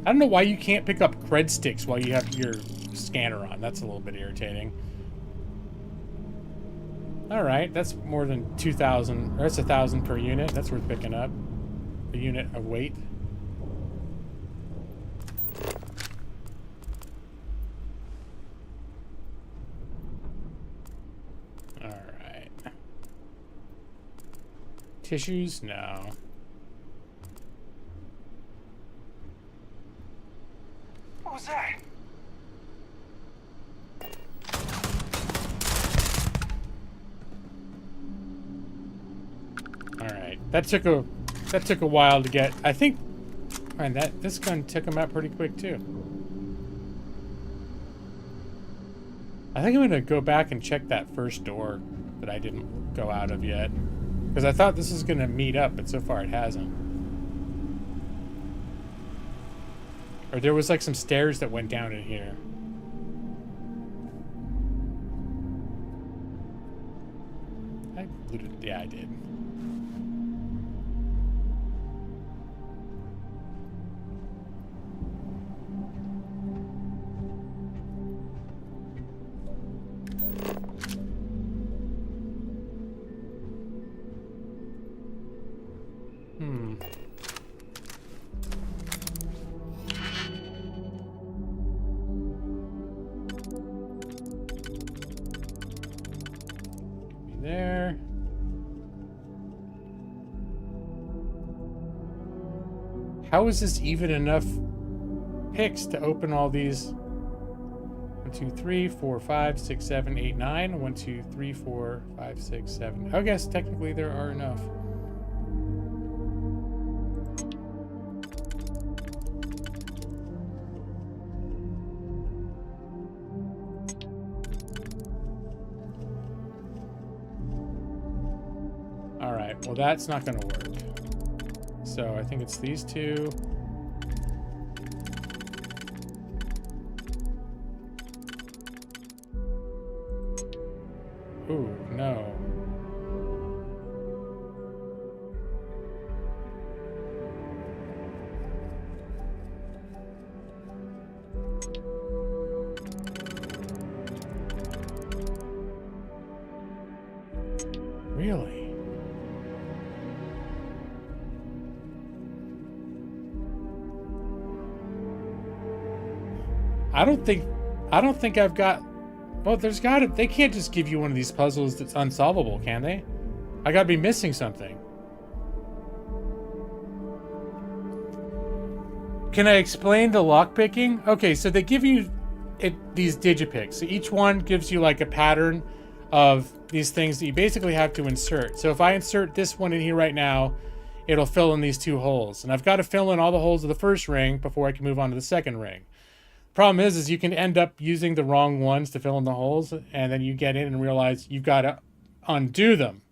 I don't know why you can't pick up cred sticks while you have your scanner on. That's a little bit irritating. All right, that's more than 2,000. Or that's 1,000 per unit. That's worth picking up. A unit of weight. All right. Tissues? No. What was that? Alright. That took a while to get. I think man, this gun took him out pretty quick too. I think I'm gonna go back and check that first door that I didn't go out of yet. Because I thought this was gonna meet up, but so far it hasn't. Or there was like some stairs that went down in here. I looted. Yeah, I did. There. How is this even enough picks to open all these? 1, 2, 3, 4, 5, 6, 7, 8, 9. 1, 2, 3, 4, 5, 6, 7. I guess technically there are enough. Alright, well that's not going to work. So I think it's these two. Ooh, no. Really? I don't think I've got. Well, there's got to. They can't just give you one of these puzzles that's unsolvable, can they? I gotta be missing something. Can I explain the lockpicking? Okay, so they give you these digipicks. So each one gives you like a pattern of these things that you basically have to insert. So if I insert this one in here right now, it'll fill in these 2 holes. And I've got to fill in all the holes of the first ring before I can move on to the second ring. Problem is you can end up using the wrong ones to fill in the holes, and then you get in and realize you've got to undo them.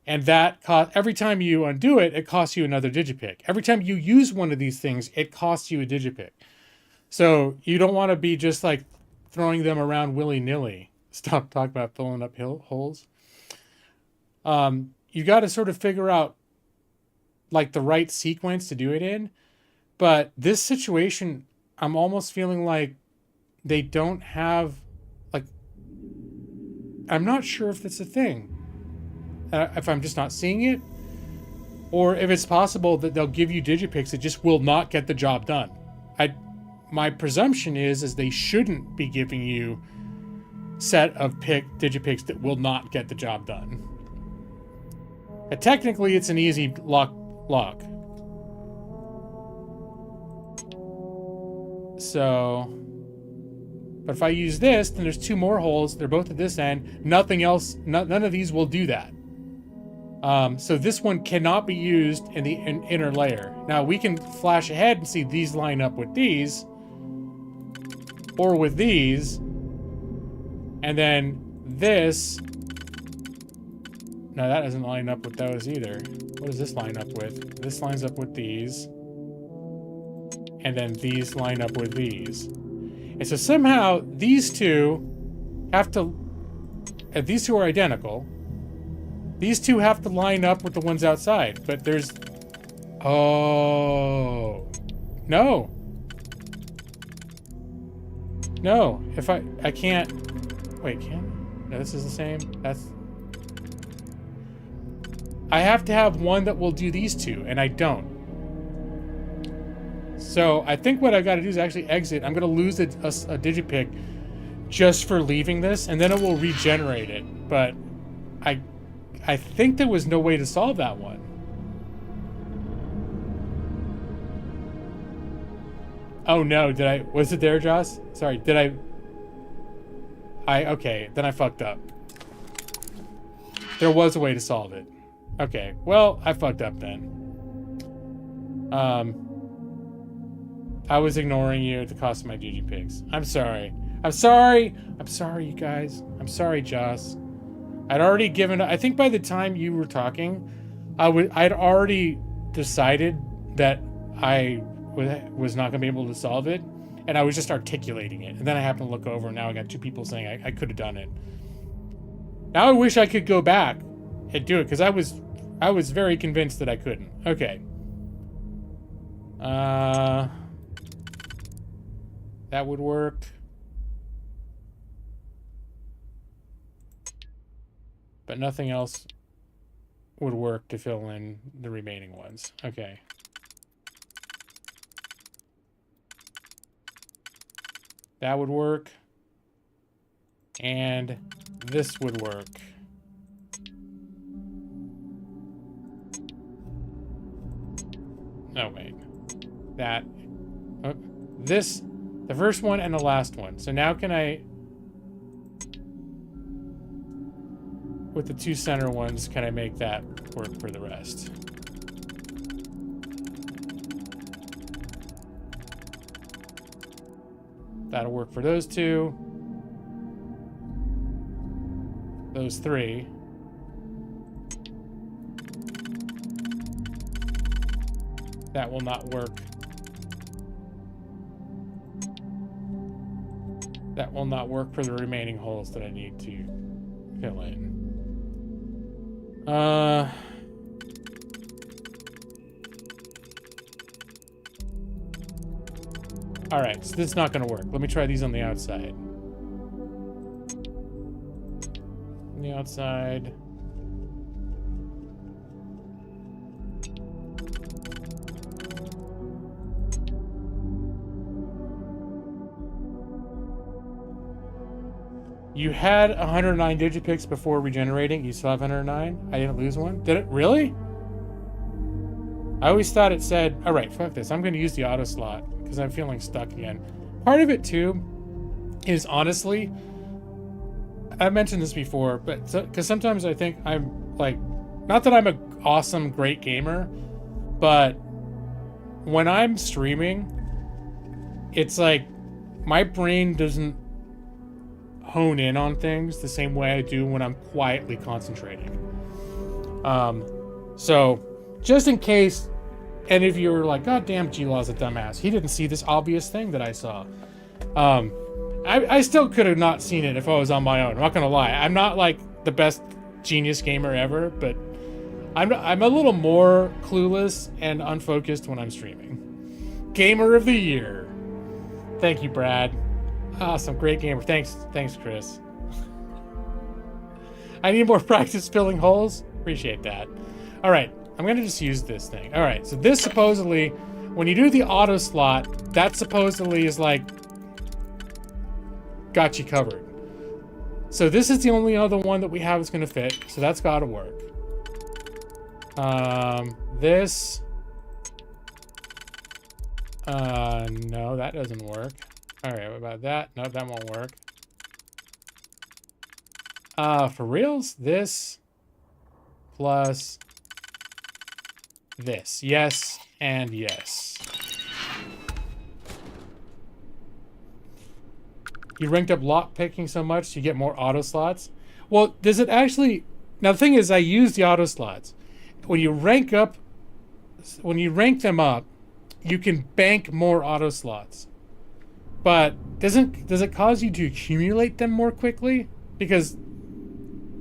And that every time you undo it, it costs you another digipick. Every time you use one of these things, it costs you a digipick. So you don't want to be just like throwing them around willy-nilly. Stop talking about filling up holes. You got to sort of figure out like the right sequence to do it in. But this situation, I'm almost feeling like they don't have, like, I'm not sure if that's a thing. If I'm just not seeing it, or if it's possible that they'll give you digipicks that just will not get the job done. My presumption is they shouldn't be giving you set of digipicks that will not get the job done. Technically, it's an easy lock. So, but if I use this, then there's 2 more holes. They're both at this end. Nothing else. None of these will do that. So this one cannot be used in the inner layer. Now we can flash ahead and see these line up with these, or with these, and then this. No, that doesn't line up with those either. What does this line up with? This lines up with these, and then these line up with these. And so somehow these 2 have to. These 2 are identical. These 2 have to line up with the ones outside, but there's... Oh. No. No. If I can't... Wait, can... No, this is the same. That's... I have to have one that will do these 2, and I don't. So I think what I've got to do is actually exit. I'm going to lose a digipick just for leaving this, and then it will regenerate it. But I think there was no way to solve that one. Oh no, was it there, Joss? Sorry, okay, then I fucked up. There was a way to solve it. Okay, well, I fucked up then. I was ignoring you at the cost of my digipicks. I'm sorry. I'm sorry, you guys. I'm sorry, Joss. I'd already given... I think by the time you were talking, I'd already decided that I was not going to be able to solve it, and I was just articulating it. And then I happened to look over, and now I got 2 people saying I could have done it. Now I wish I could go back and do it, because I was very convinced that I couldn't. Okay. That would work. But nothing else would work to fill in the remaining ones. Okay. That would work. And this would work. No, wait. That. Oh, this. The first one and the last one. So now can I... With the 2 center ones, can I make that work for the rest? That'll work for those 2. Those 3. That will not work. That will not work for the remaining holes that I need to fill in. Alright, so this is not going to work. Let me try these on the outside. On the outside. You had 109 digipicks before regenerating. You still have 109? I didn't lose one? Did it? Really? I always thought it said... Alright, fuck this. I'm going to use the auto slot because I'm feeling stuck again. Part of it, too, is honestly... I've mentioned this before, but... Because sometimes I think I'm, like... Not that I'm an awesome, great gamer, but when I'm streaming, it's like my brain doesn't hone in on things the same way I do when I'm quietly concentrating. So just in case any of you are like, God damn, G-Law's a dumbass. He didn't see this obvious thing that I saw. I still could have not seen it if I was on my own. I'm not gonna lie. I'm not like the best genius gamer ever, but I'm a little more clueless and unfocused when I'm streaming. Gamer of the Year. Thank you, Brad. Awesome, great gamer. Thanks, Chris. I need more practice filling holes. Appreciate that. All right, I'm gonna just use this thing. All right, so this supposedly, when you do the auto slot, that supposedly is like, got you covered. So this is the only other one that we have that's gonna fit, so that's gotta work. This, no, that doesn't work. All right, what about that? No, that won't work. For reals, this plus this. Yes and yes. You ranked up lock picking so much you get more auto slots. Well, does it actually... Now the thing is, I use the auto slots. When you rank them up, you can bank more auto slots. But does it cause you to accumulate them more quickly? Because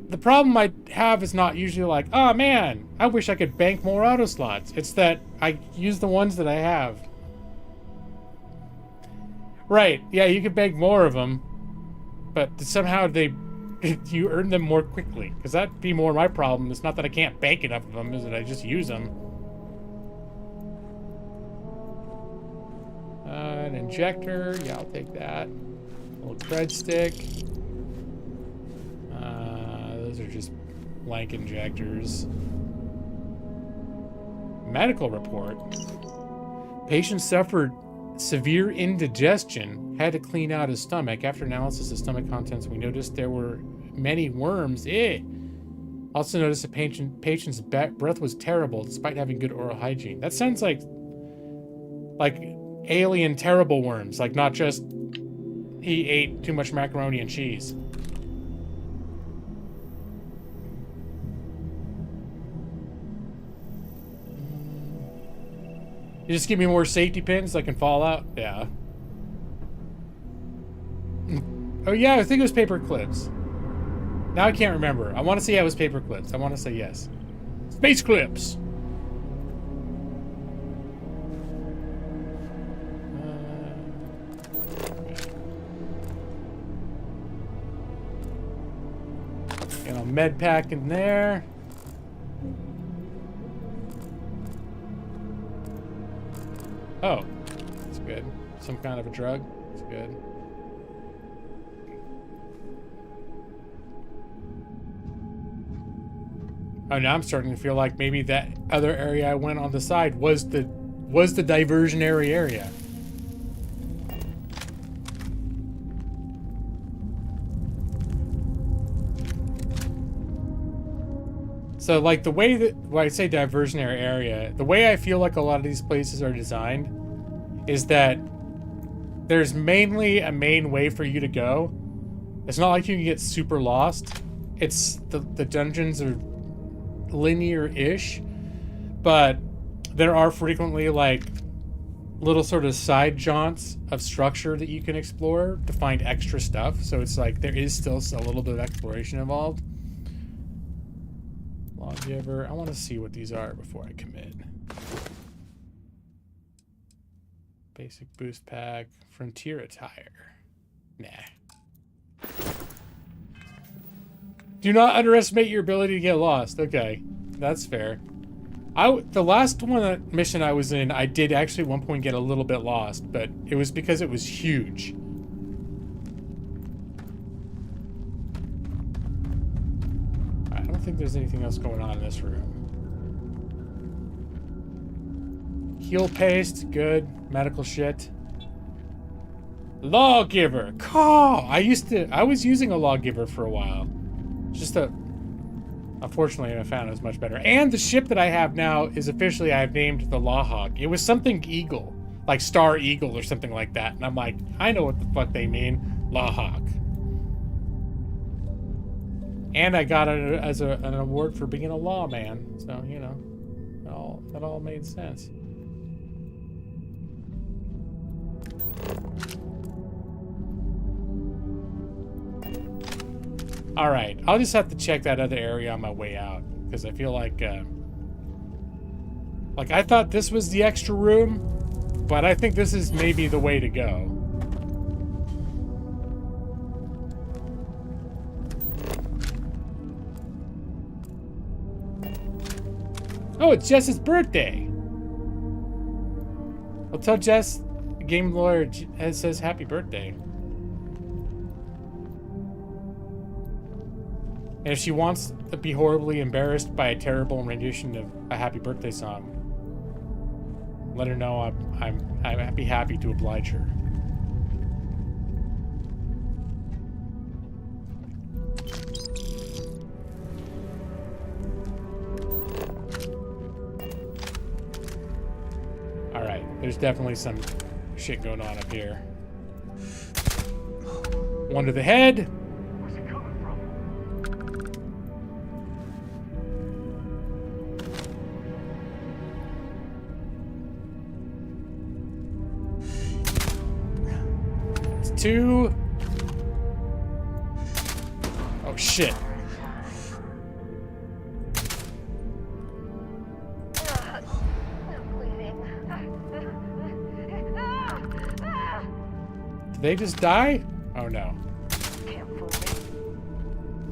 the problem I have is not usually like, oh man, I wish I could bank more auto slots. It's that I use the ones that I have. Right, yeah, you can bank more of them, but somehow you earn them more quickly. Because that'd be more my problem. It's not that I can't bank enough of them, is that I just use them. An injector, yeah, I'll take that. A little cred stick. Those are just blank injectors. Medical report. Patient suffered severe indigestion, had to clean out his stomach. After analysis of stomach contents, we noticed there were many worms. Also noticed the patient's breath was terrible despite having good oral hygiene. That sounds like alien terrible worms, like not just he ate too much macaroni and cheese. You just give me more safety pins so I can fall out? Yeah. Oh yeah, I think it was paper clips. Now I can't remember. I want to say it was paper clips. I want to say yes. Space clips! And a med pack in there. Oh, that's good. Some kind of a drug. That's good. Oh, now I'm starting to feel like maybe that other area I went on the side was the diversionary area. So, like, the way that, when I say diversionary area, the way I feel like a lot of these places are designed is that there's mainly a main way for you to go. It's not like you can get super lost. It's the dungeons are linear-ish, but there are frequently, like, little sort of side jaunts of structure that you can explore to find extra stuff. So it's like there is still a little bit of exploration involved. Lawgiver. I want to see what these are before I commit. Basic boost pack. Frontier attire. Nah. Do not underestimate your ability to get lost. Okay, that's fair. The last mission I was in, I did actually at one point get a little bit lost, but it was because it was huge. think there's anything else going on in this room. Heal paste, good. Medical shit. Lawgiver, call. I was using a lawgiver for a while. Just unfortunately, I found it was much better. And the ship that I have now is officially, I've named the Lawhawk. It was something Eagle, like Star Eagle or something like that. And I'm like, I know what the fuck they mean. Lawhawk. And I got it as an award for being a lawman. So, you know, that all made sense. All right, I'll just have to check that other area on my way out because I feel like I thought this was the extra room, but I think this is maybe the way to go. Oh, it's Jess's birthday. I'll tell Jess, the game lawyer says happy birthday. And if she wants to be horribly embarrassed by a terrible rendition of a happy birthday song, let her know I'd be happy to oblige her. All right, there's definitely some shit going on up here. One to the head. Two. Oh shit. Did they just die? Oh no.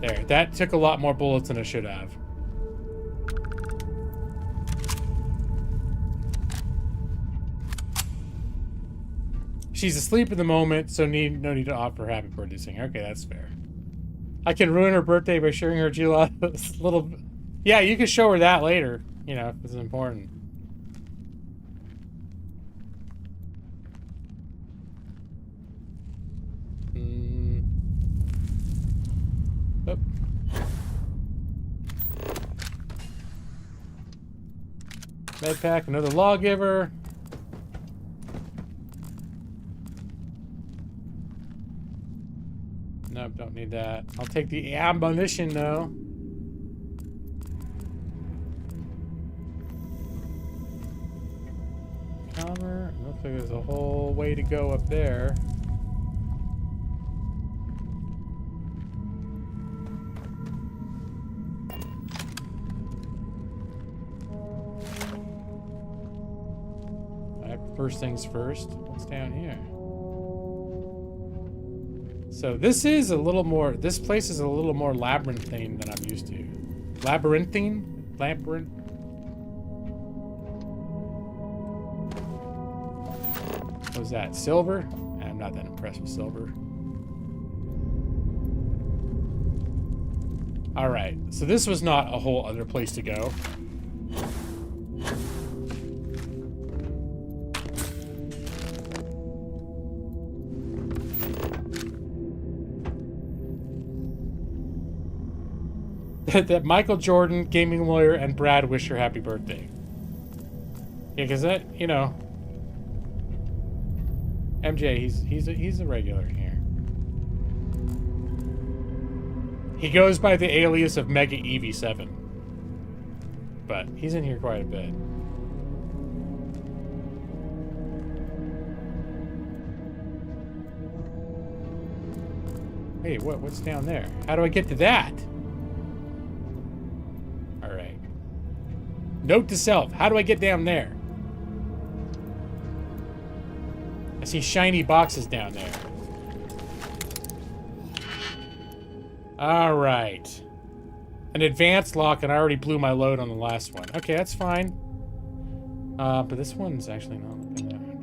There, that took a lot more bullets than it should have. She's asleep at the moment, so no need to offer happy birthday sing. Okay, that's fair. I can ruin her birthday by showing her Gela's little... Yeah, you can show her that later, you know, if it's important. Oh. Med pack, another lawgiver. Nope, don't need that. I'll take the ammunition though. Cover. Looks like there's a whole way to go up there. Alright, first things first. What's down here? So this is a little more, this place is a little more labyrinthine than I'm used to. Labyrinthine? Labyrinth? What was that? Silver? I'm not that impressed with silver. Alright, so this was not a whole other place to go. That Michael Jordan, gaming lawyer, and Brad wish her happy birthday. Yeah, because that, you know, MJ, he's a regular here. He goes by the alias of Mega Eevee 7, but he's in here quite a bit. Hey, what's down there? How do I get to that? Note to self, how do I get down there? I see shiny boxes down there. Alright. An advanced lock, and I already blew my load on the last one. Okay, that's fine. But this one's actually not looking that hard.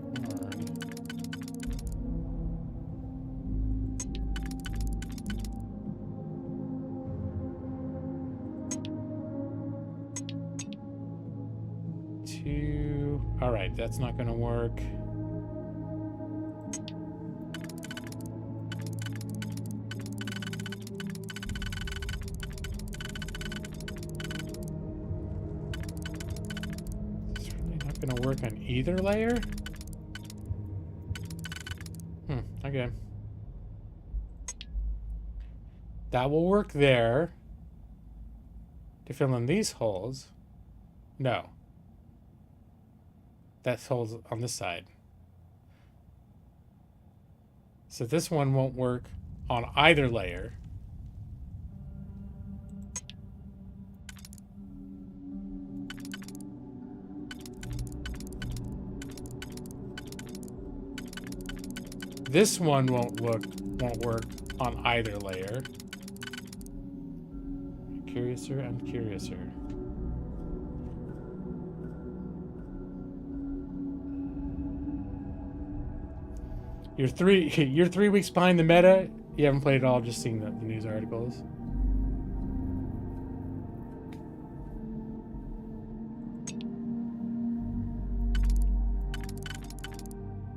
Alright, that's not gonna work. It's really not gonna work on either layer? Okay. That will work there. To fill in these holes. No. That's holes on this side. So this one won't work on either layer. This one won't work on either layer. Curiouser and curiouser. You're 3 weeks behind the meta. You haven't played at all, just seen the news articles.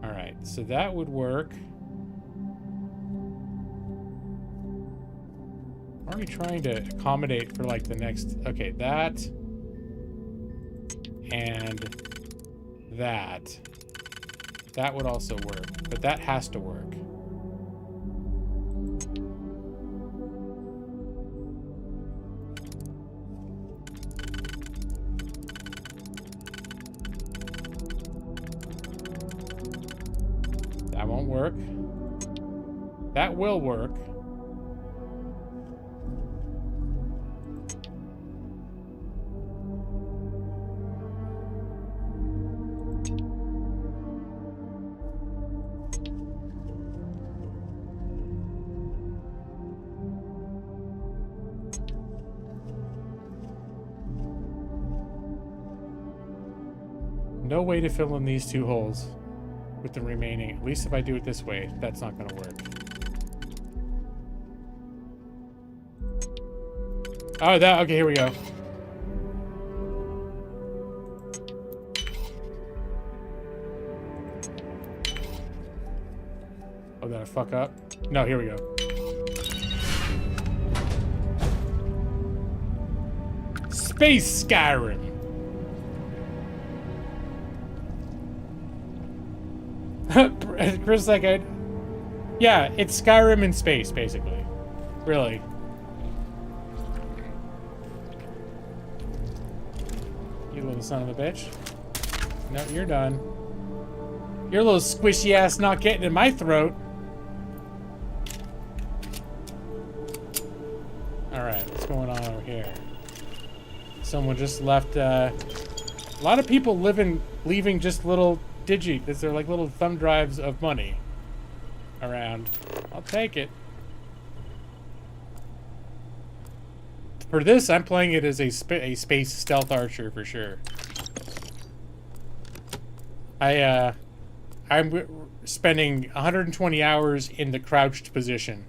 Alright, so that would work. Are we trying to accommodate for like the next... Okay, that. And that. That would also work, but that has to work. That won't work. That will work. No way to fill in these two holes with the remaining. At least if I do it this way, that's not going to work. Oh, that. Okay, here we go. Oh, did I fuck up? No, here we go. Space Skyrim. Chris, like, yeah, it's Skyrim in space, basically. Really. You little son of a bitch. No, you're done. Your little squishy ass not getting in my throat. Alright, what's going on over here? Someone just left, a lot of people leaving just little they're like little thumb drives of money around. I'll take it. For this, I'm playing it as a space stealth archer for sure. I'm spending 120 hours in the crouched position.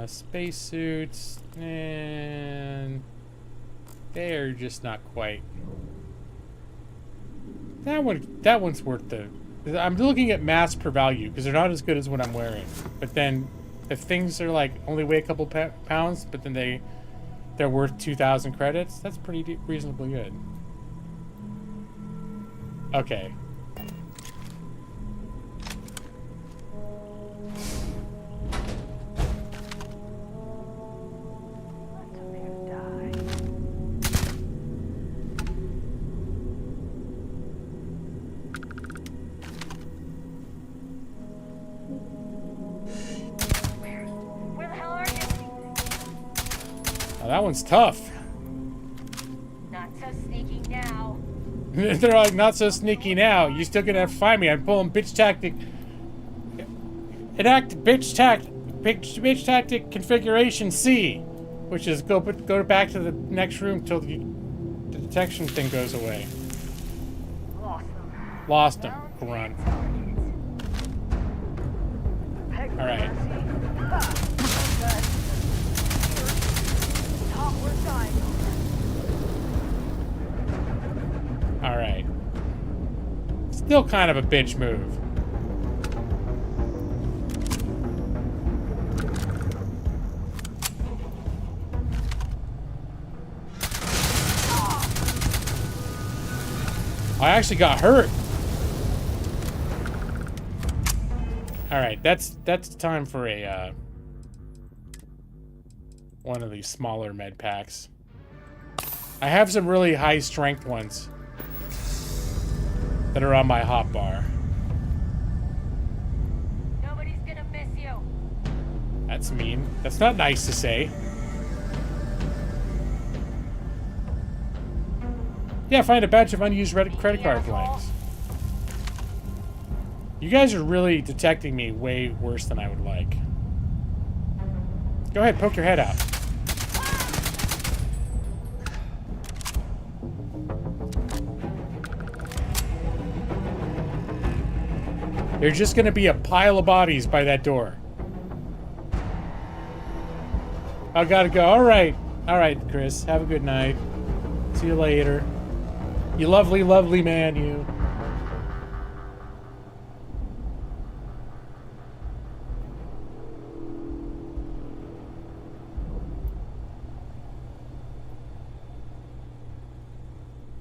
Spacesuits, and they're just not quite. That one's worth the. I'm looking at mass per value because they're not as good as what I'm wearing. But then, if things are like only weigh a couple pounds, but then they're worth 2,000 credits, that's pretty reasonably good. Okay. That one's tough. Not so sneaky now. They're like, not so sneaky now. You still gonna have to find me. I'm pulling bitch tactic. Enact bitch tactic configuration C, which is go back to the next room till the detection thing goes away. Lost them. Run. All right. Still kind of a bitch move. I actually got hurt. All right, that's time for a one of these smaller med packs. I have some really high strength ones that are on my hotbar. Nobody's gonna miss you. That's mean. That's not nice to say. Yeah, find a batch of unused credit card blanks. You guys are really detecting me way worse than I would like. Go ahead, poke your head out. There's just gonna be a pile of bodies by that door. I gotta go. All right, Chris. Have a good night. See you later. You lovely, lovely man, you.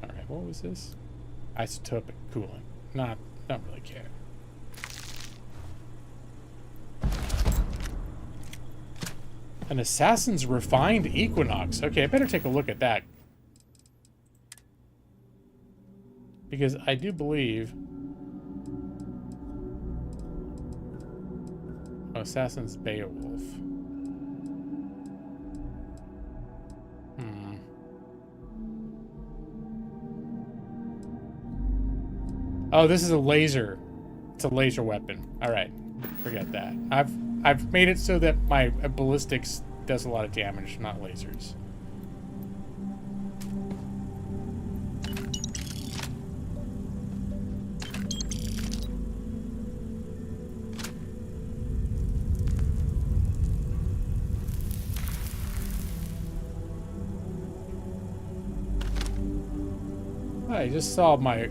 All right, what was this? Isotopic coolant. Don't really care. An assassin's refined equinox. Okay, I better take a look at that. Because I do believe... Oh, assassin's Beowulf. Oh, this is a laser. It's a laser weapon. Alright, forget that. I've made it so that my ballistics does a lot of damage, not lasers. I just saw my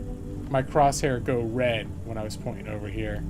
crosshair go red when I was pointing over here.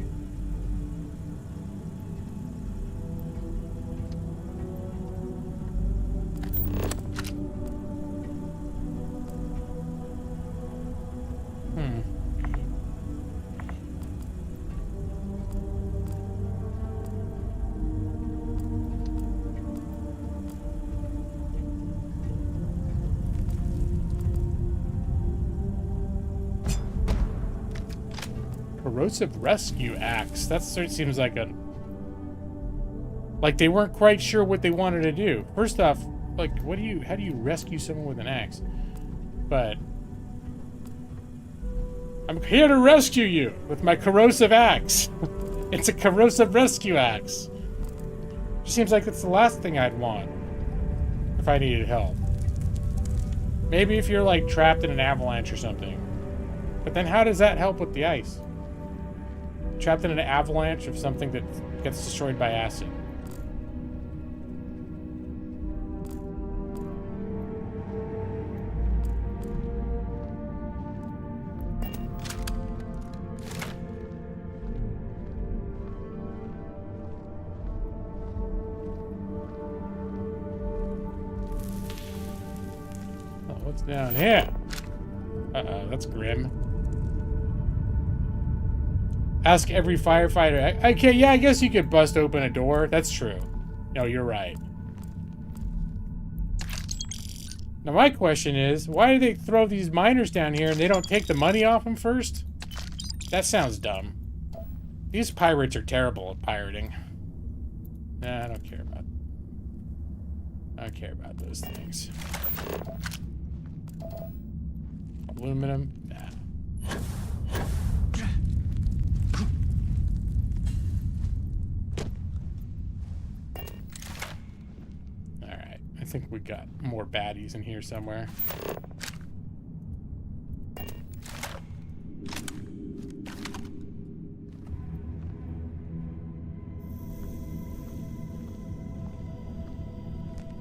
Corrosive rescue axe. That seems like a... Like they weren't quite sure what they wanted to do. First off, like, how do you rescue someone with an axe? But... I'm here to rescue you with my corrosive axe. It's a corrosive rescue axe. It seems like it's the last thing I'd want if I needed help. Maybe if you're like trapped in an avalanche or something. But then how does that help with the ice? Trapped in an avalanche of something that gets destroyed by acid. Oh, what's down here? Uh-oh, that's grim. Ask every firefighter. Okay, yeah, I guess you could bust open a door. That's true. No, you're right. Now my question is, why do they throw these miners down here and they don't take the money off them first? That sounds dumb. These pirates are terrible at pirating. Nah, I don't care about those things. Aluminum? Nah. I think we got more baddies in here somewhere.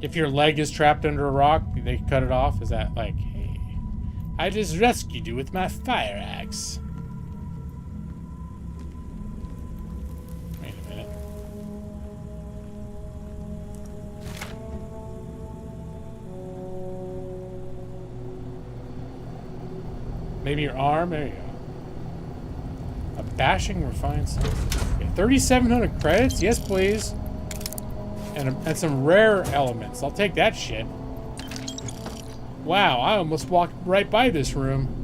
If your leg is trapped under a rock, they cut it off? Is that like, hey, I just rescued you with my fire axe. Maybe your arm. There you go. A bashing refined sauce. Okay, 3,700 credits. Yes, please. And some rare elements. I'll take that shit. Wow, I almost walked right by this room.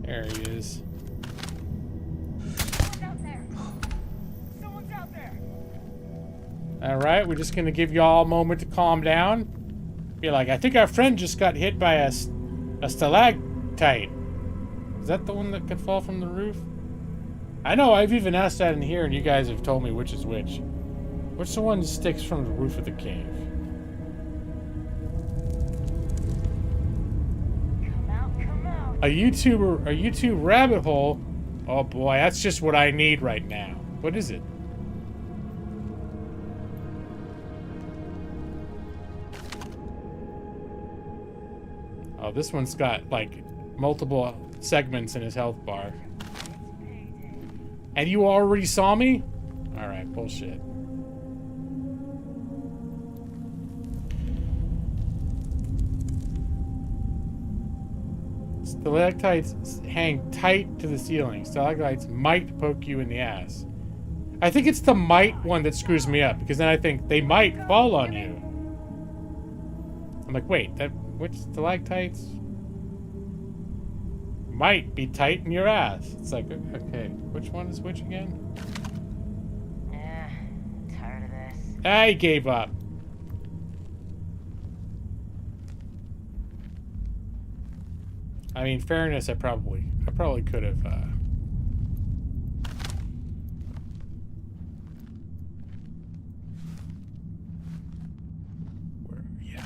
There he is. Alright, we're just gonna give you all a moment to calm down. Be like, I think our friend just got hit by a stalactite. Is that the one that could fall from the roof? I know, I've even asked that in here and you guys have told me which is which. Which the one that sticks from the roof of the cave? A YouTube rabbit hole? Oh boy, that's just what I need right now. What is it? Oh, this one's got, like, multiple segments in his health bar. And you already saw me? Alright, bullshit. Stalactites hang tight to the ceiling. Stalactites might poke you in the ass. I think it's the might one that screws me up, because then I think they might fall on you. I'm like, wait, which stalactites might be tight in your ass? It's like, okay, which one is which again? Tired of this. I gave up. I mean, fairness, I probably could have, yeah.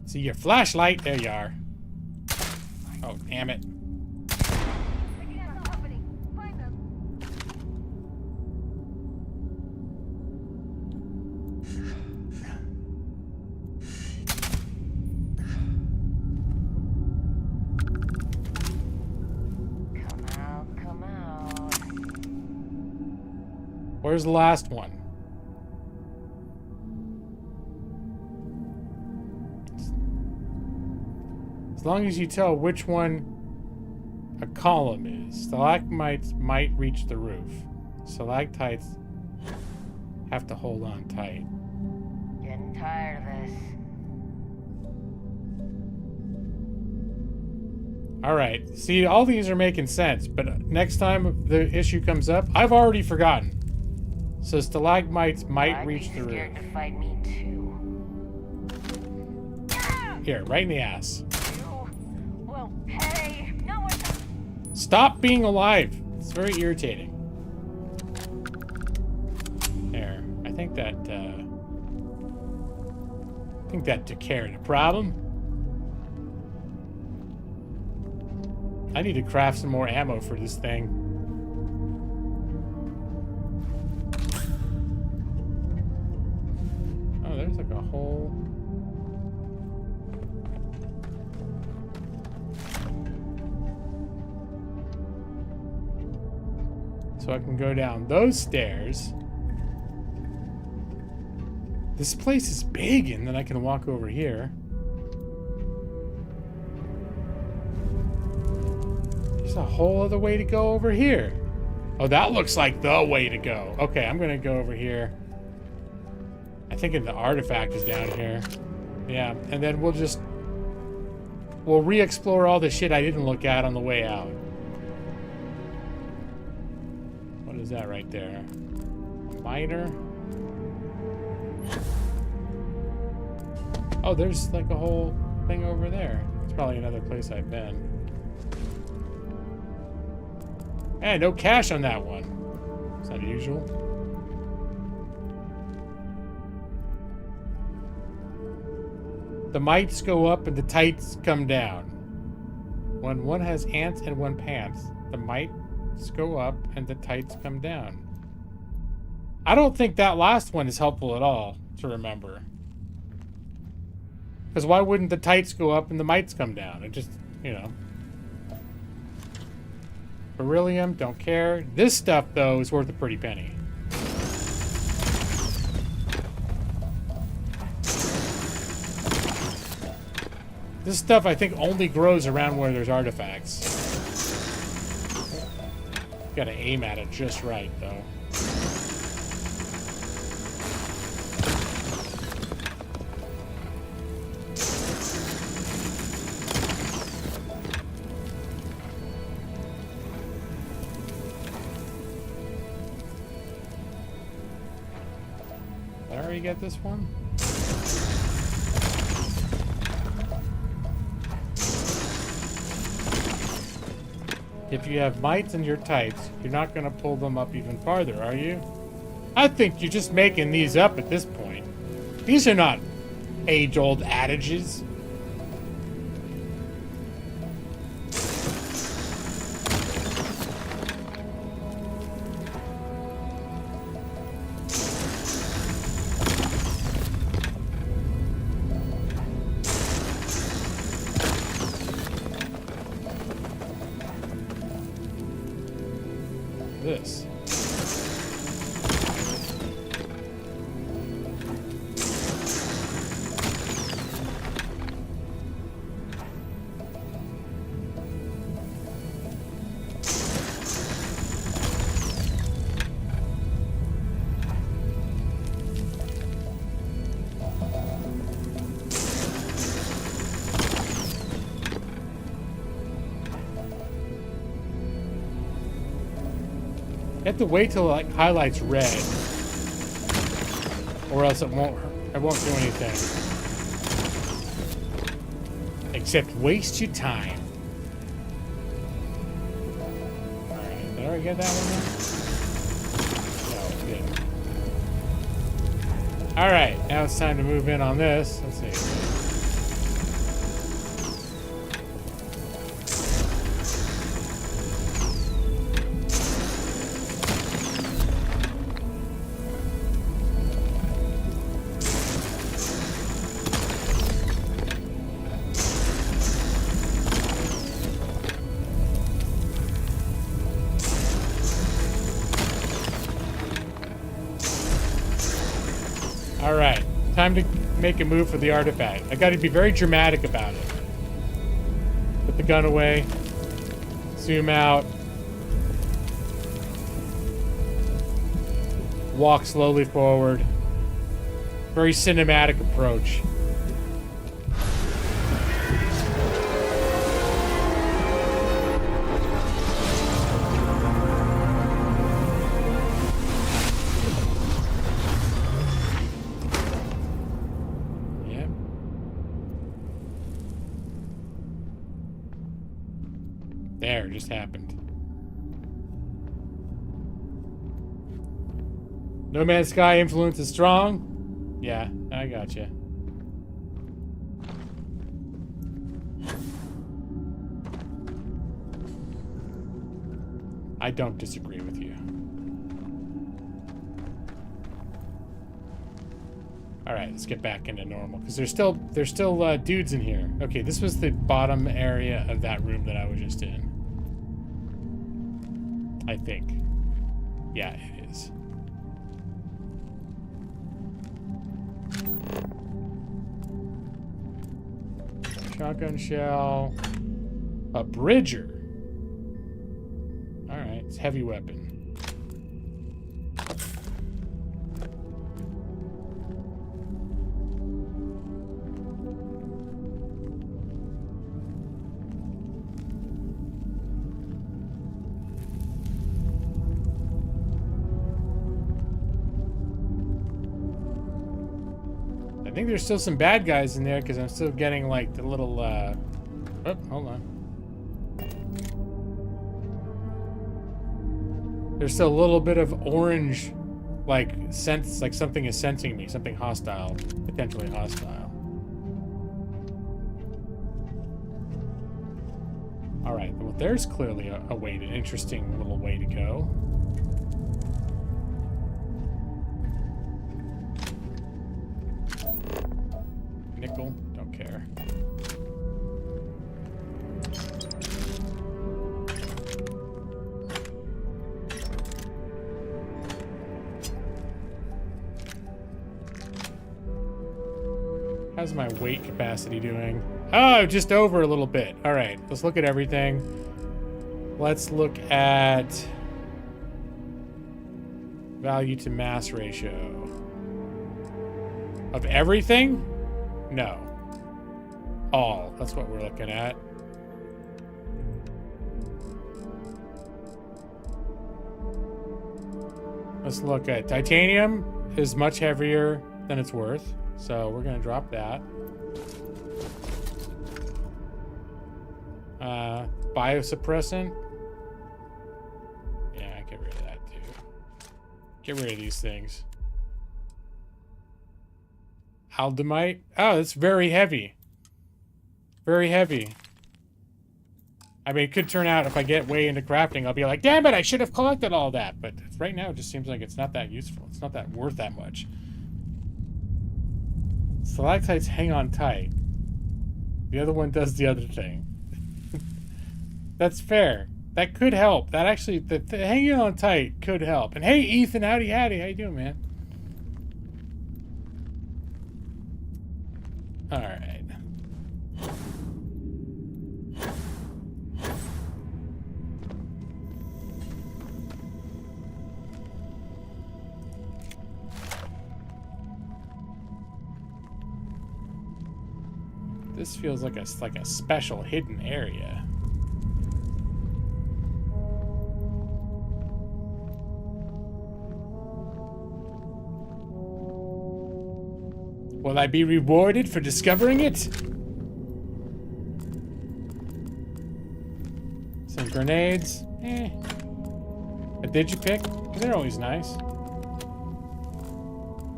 See your flashlight? There you are. Oh, damn it. Where's the last one? As long as you tell which one a column is. Stalagmites might reach the roof. Stalactites have to hold on tight. Getting tired of this. Alright, see, all these are making sense, but next time the issue comes up, I've already forgotten. So stalagmites might reach the roof. Scared to fight me too. Here, right in the ass. Well, hey, no one. Stop being alive. It's very irritating. There. I think that took care of the problem. I need to craft some more ammo for this thing. Oh, there's like a whole... So I can go down those stairs. This place is big, and then I can walk over here. There's a whole other way to go over here. Oh, that looks like the way to go. Okay, I'm gonna go over here. I think the artifact is down here. Yeah, and then we'll re-explore all the shit I didn't look at on the way out. What is that right there? Miner? Oh, there's like a whole thing over there. It's probably another place I've been. Hey, no cash on that one. It's unusual. The mites go up and the tights come down. When one has ants and one pants, the mites go up and the tights come down. I don't think that last one is helpful at all to remember. Because why wouldn't the tights go up and the mites come down? It just, you know. Beryllium, don't care. This stuff, though, is worth a pretty penny. This stuff, I think, only grows around where there's artifacts. Gotta aim at it just right, though. Did I already get this one? If you have mites in your tights, you're not going to pull them up even farther, are you? I think you're just making these up at this point. These are not age-old adages. This. You have to wait till it like highlights red, or else it won't do anything except waste your time. All right, did I already get that one? No, it didn't. All right, now it's time to move in on this. Let's see. All right, time to make a move for the artifact. I got to be very dramatic about it. Put the gun away. Zoom out. Walk slowly forward. Very cinematic approach. There, it just happened. No Man's Sky influence is strong? Yeah, I gotcha. I don't disagree with you. Alright, let's get back into normal. Because there's still dudes in here. Okay, this was the bottom area of that room that I was just in. I think. Yeah, it is. Shotgun shell. A bridger. Alright, it's heavy weapon. I think there's still some bad guys in there because I'm still getting like the little oh, hold on. There's still a little bit of orange like sense, like something is sensing me, something hostile, potentially hostile. All right, well there's clearly a way to, an interesting little way to go. Nickel, don't care. How's my weight capacity doing? Oh, just over a little bit. All right, let's look at everything. Let's look at value to mass ratio. Of everything? No. All. That's what we're looking at. Let's look at titanium is much heavier than it's worth. So we're gonna drop that. Biosuppressant. Yeah, get rid of that too. Get rid of these things. Aldemite. Oh, that's very heavy. Very heavy. I mean, it could turn out if I get way into crafting, I'll be like, damn it, I should have collected all that. But right now, it just seems like it's not that useful. It's not that worth that much. Stalactites hang on tight. The other one does the other thing. That's fair. That could help. That actually, the hanging on tight could help. And hey, Ethan, howdy, howdy. How you doing, man? All right. This feels like a special hidden area. Will I be rewarded for discovering it? Some grenades. A Digipick. They're always nice.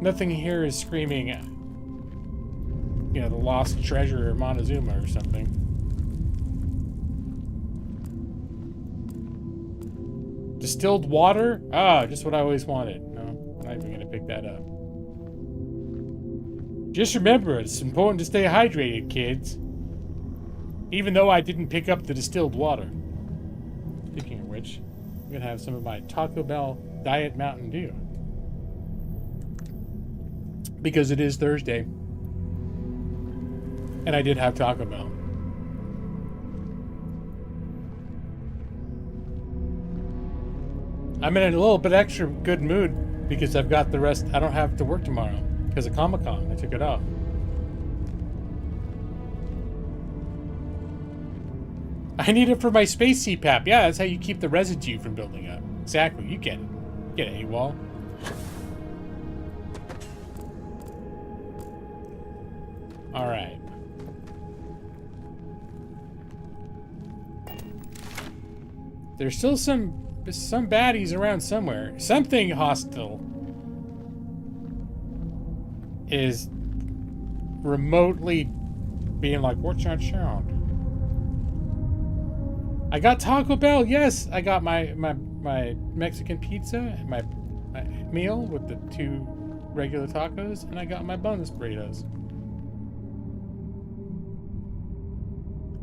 Nothing here is screaming, you know, the lost treasure of Montezuma or something. Distilled water? Ah, just what I always wanted. No, I'm not even gonna pick that up. Just remember, it's important to stay hydrated, kids. Even though I didn't pick up the distilled water. Speaking of which, I'm gonna have some of my Taco Bell Diet Mountain Dew. Because it is Thursday. And I did have Taco Bell. I'm in a little bit extra good mood because I've got the rest. I don't have to work tomorrow because of Comic-Con. I took it off. I need it for my space CPAP. Yeah, that's how you keep the residue from building up. Exactly. You get it. Get it, AWOL. All right. There's still some baddies around somewhere. Something hostile is remotely being like, what's that sound? I got Taco Bell. Yes, I got my Mexican pizza, my meal with the 2 regular tacos, and I got my bonus burritos.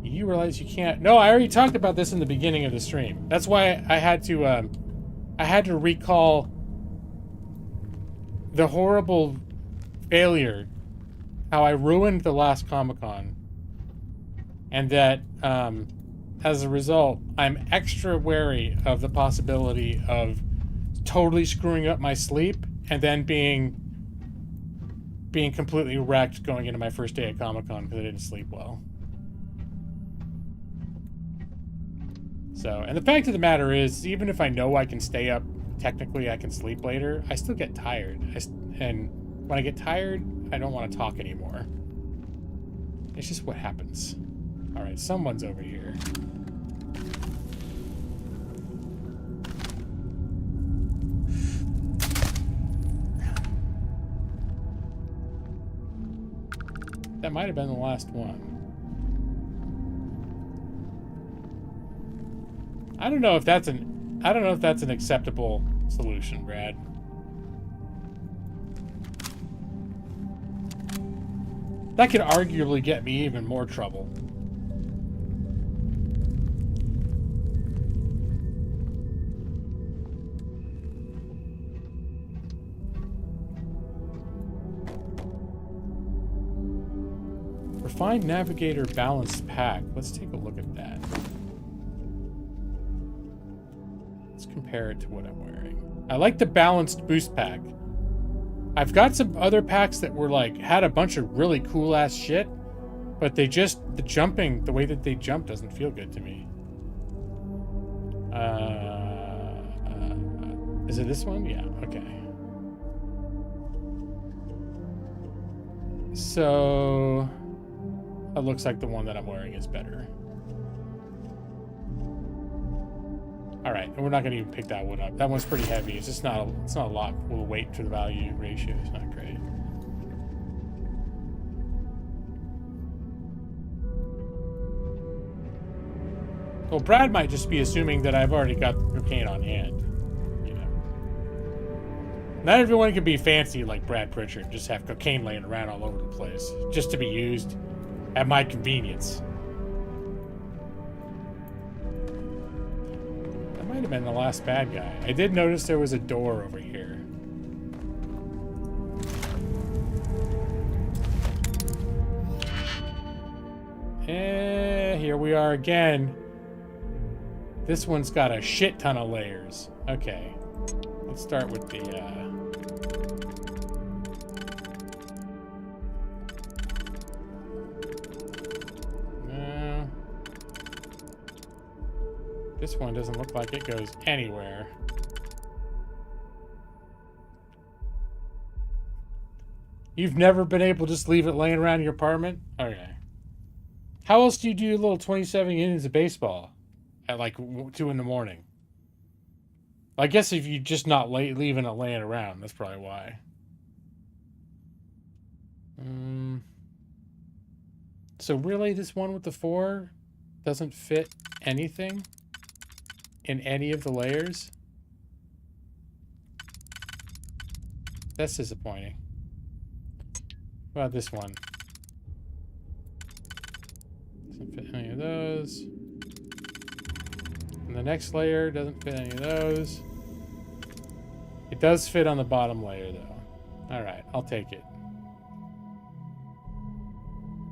You realize you can't... No, I already talked about this in the beginning of the stream. That's why I had to recall the horrible failure, how I ruined the last Comic-Con, and that as a result, I'm extra wary of the possibility of totally screwing up my sleep and then being completely wrecked going into my first day at Comic-Con because I didn't sleep well. So, and the fact of the matter is, even if I know I can stay up, technically I can sleep later, I still get tired. And when I get tired, I don't want to talk anymore. It's just what happens. All right, someone's over here. That might have been the last one. I don't know if that's an acceptable solution, Brad. That could arguably get me even more trouble. Find Navigator Balanced Pack. Let's take a look at that. Let's compare it to what I'm wearing. I like the Balanced Boost Pack. I've got some other packs that were like, had a bunch of really cool ass shit, but they just, the jumping, the way that they jump doesn't feel good to me. Is it this one? Yeah, okay. So, it looks like the one that I'm wearing is better. All right, and we're not going to even pick that one up. That one's pretty heavy. It's just not. It's not a lot. Well, weight to the value ratio is not great. Well, Brad might just be assuming that I've already got the cocaine on hand. You know, not everyone can be fancy like Brad Pritchard and just have cocaine laying around all over the place, just to be used at my convenience. Might have been the last bad guy. I did notice there was a door over here. Here we are again. This one's got a shit ton of layers. Okay. Let's start with the, this one doesn't look like it goes anywhere. You've never been able to just leave it laying around your apartment? Okay. How else do you do a little 27 innings of baseball at like 2 in the morning? I guess if you're just not leaving it laying around, that's probably why. So really, this one with the 4 doesn't fit anything in any of the layers? That's disappointing. What about this one? Doesn't fit any of those. And the next layer doesn't fit any of those. It does fit on the bottom layer, though. Alright, I'll take it.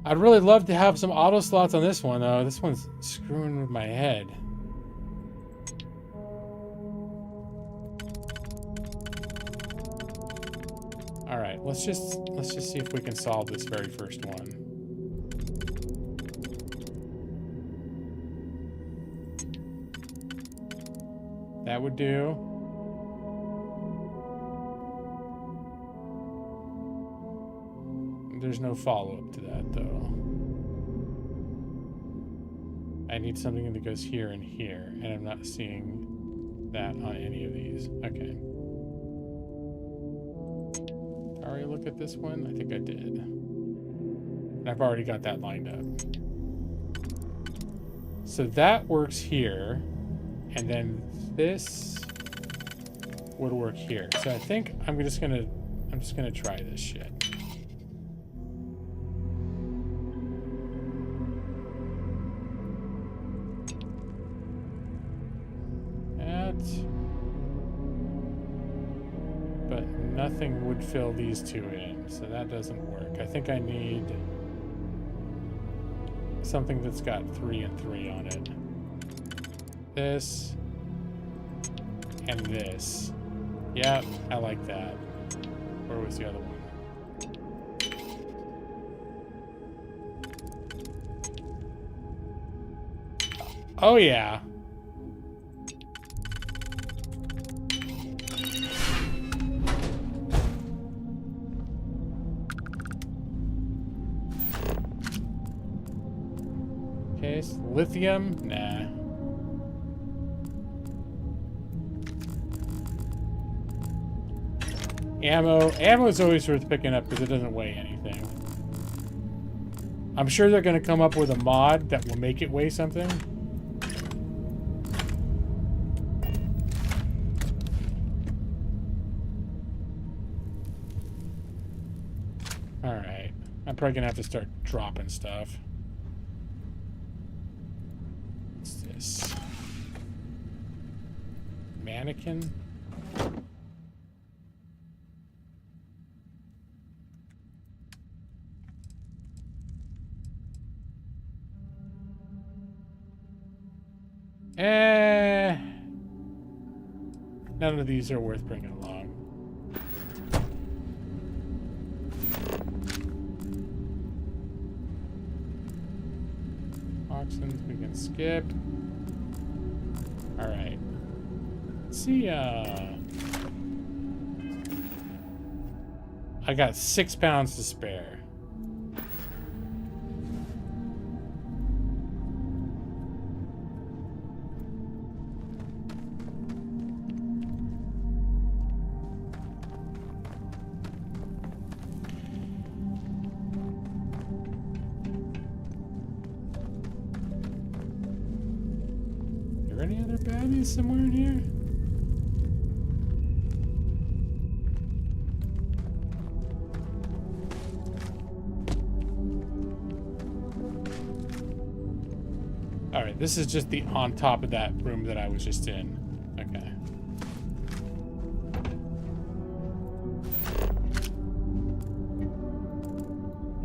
I'd really love to have some auto slots on this one, though. This one's screwing with my head. Alright, let's just see if we can solve this very first one. That would do. There's no follow-up to that, though. I need something that goes here and here, and I'm not seeing that on any of these. Okay. Already look at this one? I think I did. And I've already got that lined up. So that works here, and then this would work here. So I think I'm just gonna try this shit. But nothing would fill these two in, so that doesn't work. I think I need something that's got 3 and 3 on it. This and this. Yep, I like that. Where was the other one? Oh yeah. Okay, so lithium? Nah. Ammo. Ammo is always worth picking up because it doesn't weigh anything. I'm sure they're going to come up with a mod that will make it weigh something. Alright. I'm probably going to have to start dropping stuff. What's this? Mannequin? None of these are worth bringing along. Auctions we can skip. All right. Let's see. I got 6 pounds to spare. Are there any other baddies somewhere in here? Alright, this is just the on top of that room that I was just in. Okay.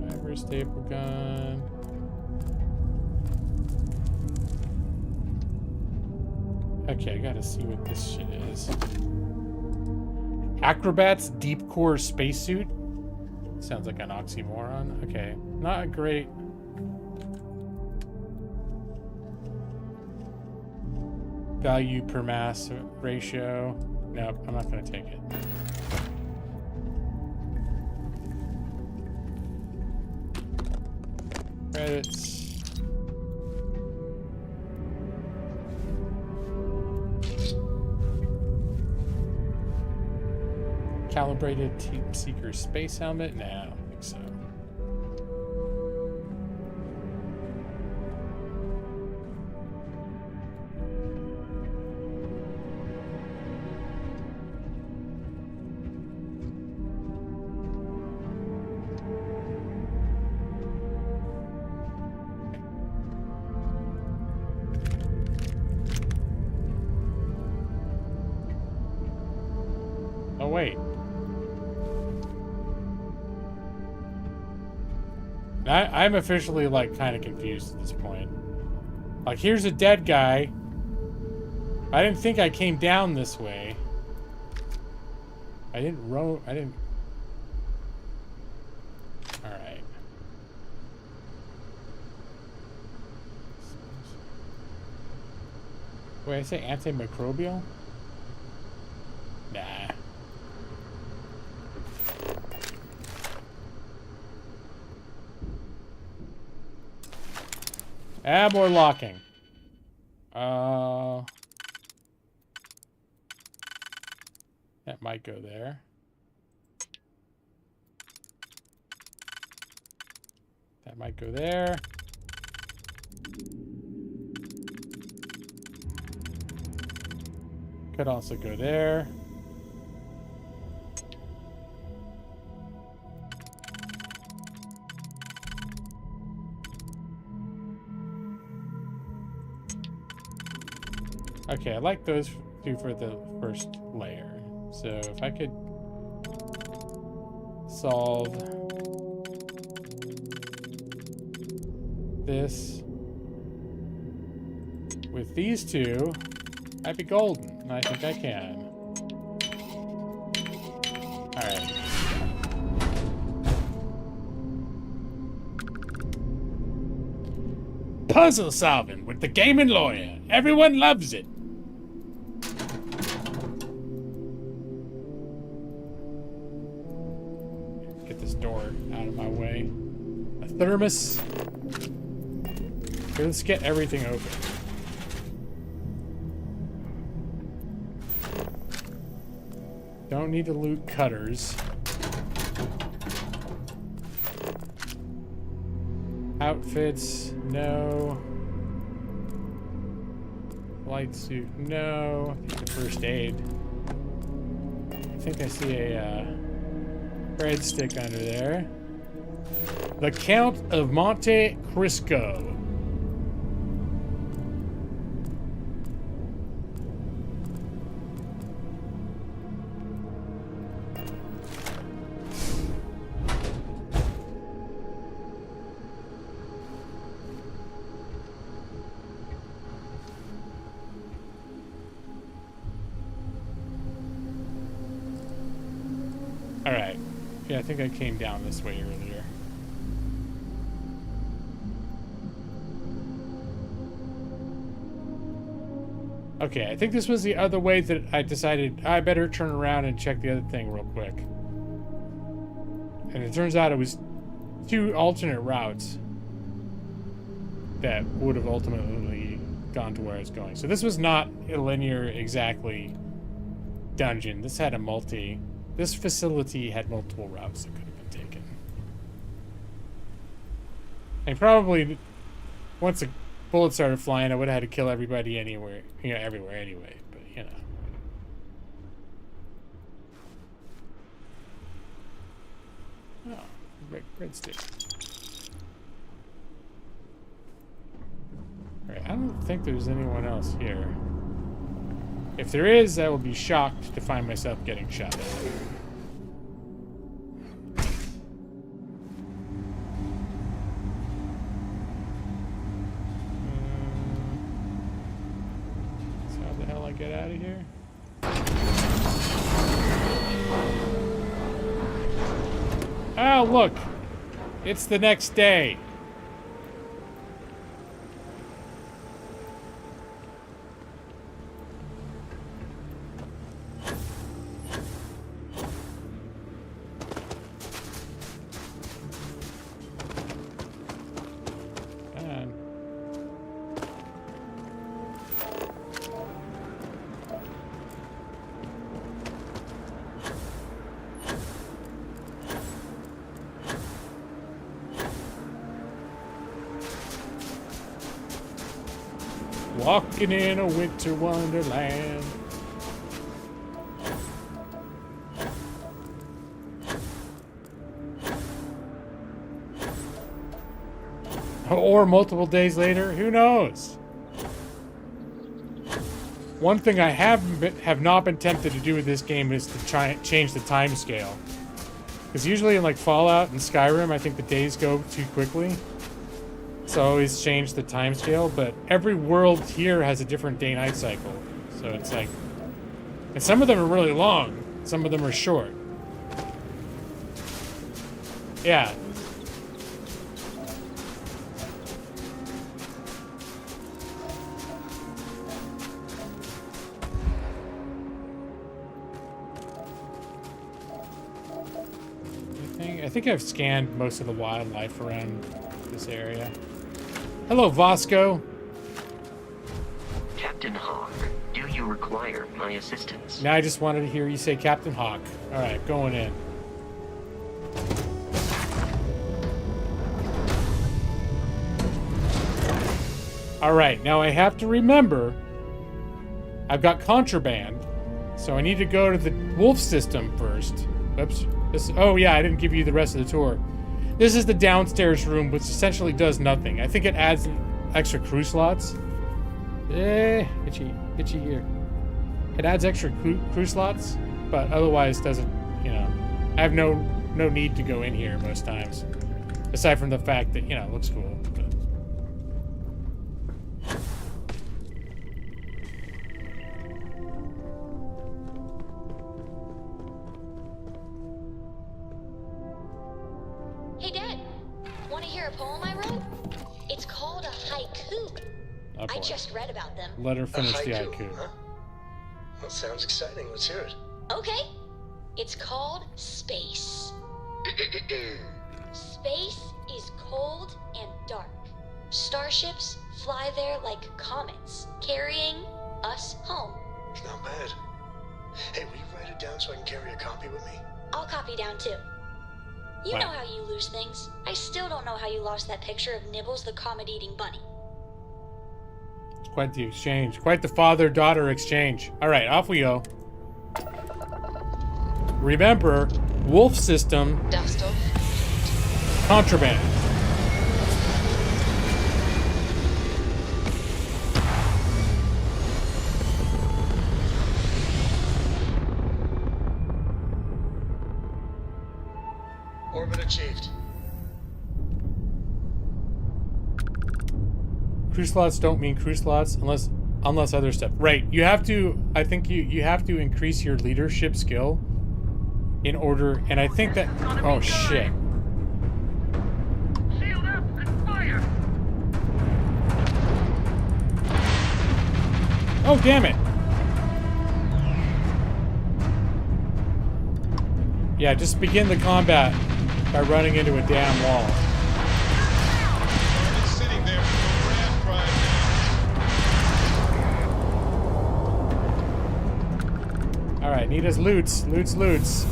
Driver staple gun. Okay, I gotta see what this shit is. Acrobat's deep core spacesuit? Sounds like an oxymoron. Okay, not great. Value per mass ratio. Nope, I'm not gonna take it. Credits. Calibrated Team Seeker space helmet? Nah, I don't think so. Oh, wait. I'm officially, like, kind of confused at this point. Like, here's a dead guy. I didn't think I came down this way. I didn't. Alright. Wait, I say antimicrobial? Nah. Ah, more locking. That might go there. That might go there. Could also go there. Okay, I like those two for the first layer. So if I could solve this with these two, I'd be golden. And I think I can. Alright. Puzzle solving with the gaming lawyer. Everyone loves it. Get this door out of my way. A thermos. Okay, let's get everything open. Don't need to loot cutters. Outfits, no. Light suit, no. First aid. I think I see a breadstick under there. The Count of Monte Cristo. Alright. Yeah, I think I came down this way earlier. Okay, I think this was the other way that I decided I better turn around and check the other thing real quick. And it turns out it was 2 alternate routes that would have ultimately gone to where I was going. So this was not a linear exactly dungeon. This had a this facility had multiple routes that could have been taken. And probably once the bullets started flying, I would have had to kill everybody anywhere, everywhere anyway, but Oh, breadstick. Alright, I don't think there's anyone else here. If there is, I will be shocked to find myself getting shot at. So how the hell I get out of here? Oh, look! It's the next day. Walking in a winter wonderland. Or multiple days later, who knows? One thing I have not been tempted to do with this game is to try and change the time scale. Because usually in like Fallout and Skyrim, I think the days go too quickly. So I always change the time scale, but every world here has a different day-night cycle. So it's like, and some of them are really long, some of them are short. Yeah. I think I've scanned most of the wildlife around this area. Hello, Vasco. Captain Hawk, do you require my assistance? Now I just wanted to hear you say Captain Hawk. Alright, going in. Alright, now I have to remember I've got contraband, so I need to go to the wolf system first. Oops. Oh yeah, I didn't give you the rest of the tour. This is the downstairs room, which essentially does nothing. I think it adds extra crew slots. Itchy here. It adds extra crew slots, but otherwise doesn't, I have no need to go in here most times. Aside from the fact that, it looks cool. But. Hey, Dad. Want to hear a poem I wrote? It's called a haiku. Oh, I just read about them. Let her finish the haiku. Huh? That sounds exciting. Let's hear it. Okay. It's called Space. Space is cold and dark. Starships fly there like comets, carrying us home. Not bad. Hey, will you write it down so I can carry a copy with me? I'll copy down too. You Wow. know how you lose things. I still don't know how you lost that picture of Nibbles the comet-eating bunny. It's quite the exchange. Quite the father-daughter exchange. Alright, off we go. Remember, wolf system, Dust off. contraband. Orbit achieved. Crew slots don't mean crew slots unless other stuff. Right. You have to, I think you have to increase your leadership skill in order, and I think that... Oh, shit. Shield up and fire! Oh, damn it. Yeah, just begin the combat by running into a damn wall. It's sitting there with no ramp right now. Alright, need his loots. Loots.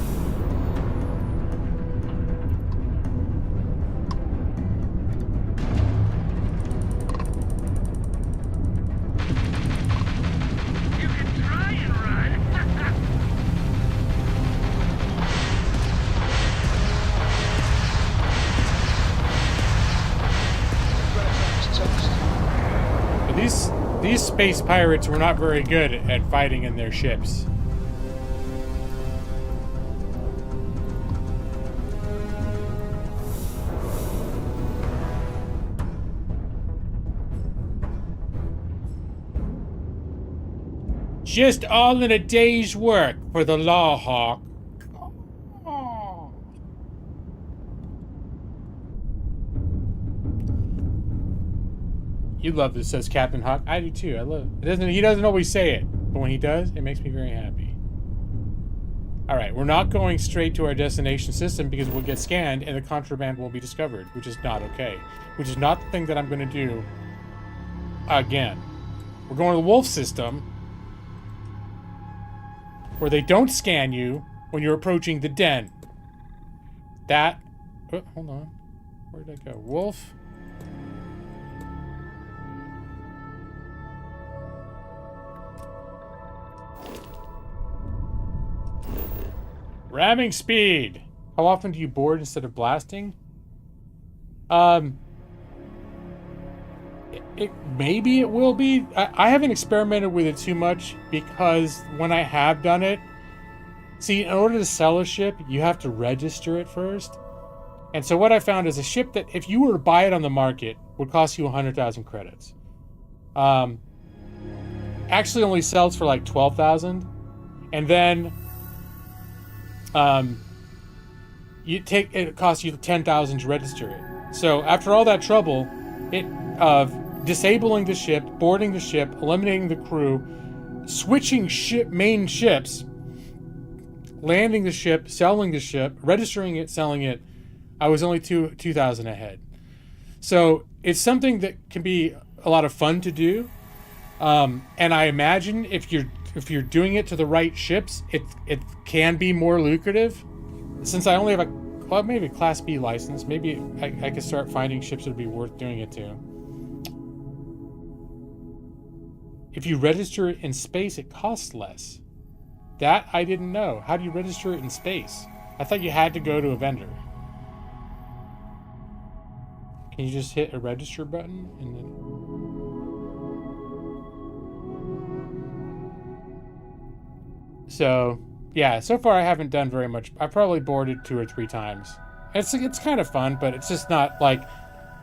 You can try and run. But these space pirates were not very good at fighting in their ships. Just all in a day's work for the Law Hawk. You love this, says Captain Hawk. I do too. I love it. He doesn't always say it, but when he does, it makes me very happy. Alright, we're not going straight to our destination system because we'll get scanned and the contraband will be discovered, which is not okay. Which is not the thing that I'm going to do again. We're going to the Wolf system, where they don't scan you when you're approaching the den. That... Oh, hold on. Where did I go? Wolf... Ramming speed. How often do you board instead of blasting? Maybe it will be. I haven't experimented with it too much because when I have done it, see, in order to sell a ship, you have to register it first. And so what I found is a ship that, if you were to buy it on the market, would cost you 100,000 credits. Actually only sells for like 12,000. And then it costs you 10,000 to register it. So after all that trouble, of disabling the ship, boarding the ship, eliminating the crew, switching main ships, landing the ship, selling the ship, registering it, selling it, I was only 2,000 ahead. So it's something that can be a lot of fun to do. And I imagine if you're doing it to the right ships, it can be more lucrative. Since I only have maybe a Class B license, maybe I could start finding ships that would be worth doing it to. If you register it in space, it costs less. That I didn't know. How do you register it in space? I thought you had to go to a vendor. Can you just hit a register button and then... So, yeah, so far I haven't done very much. I probably boarded 2 or 3 times. It's kind of fun, but it's just not like...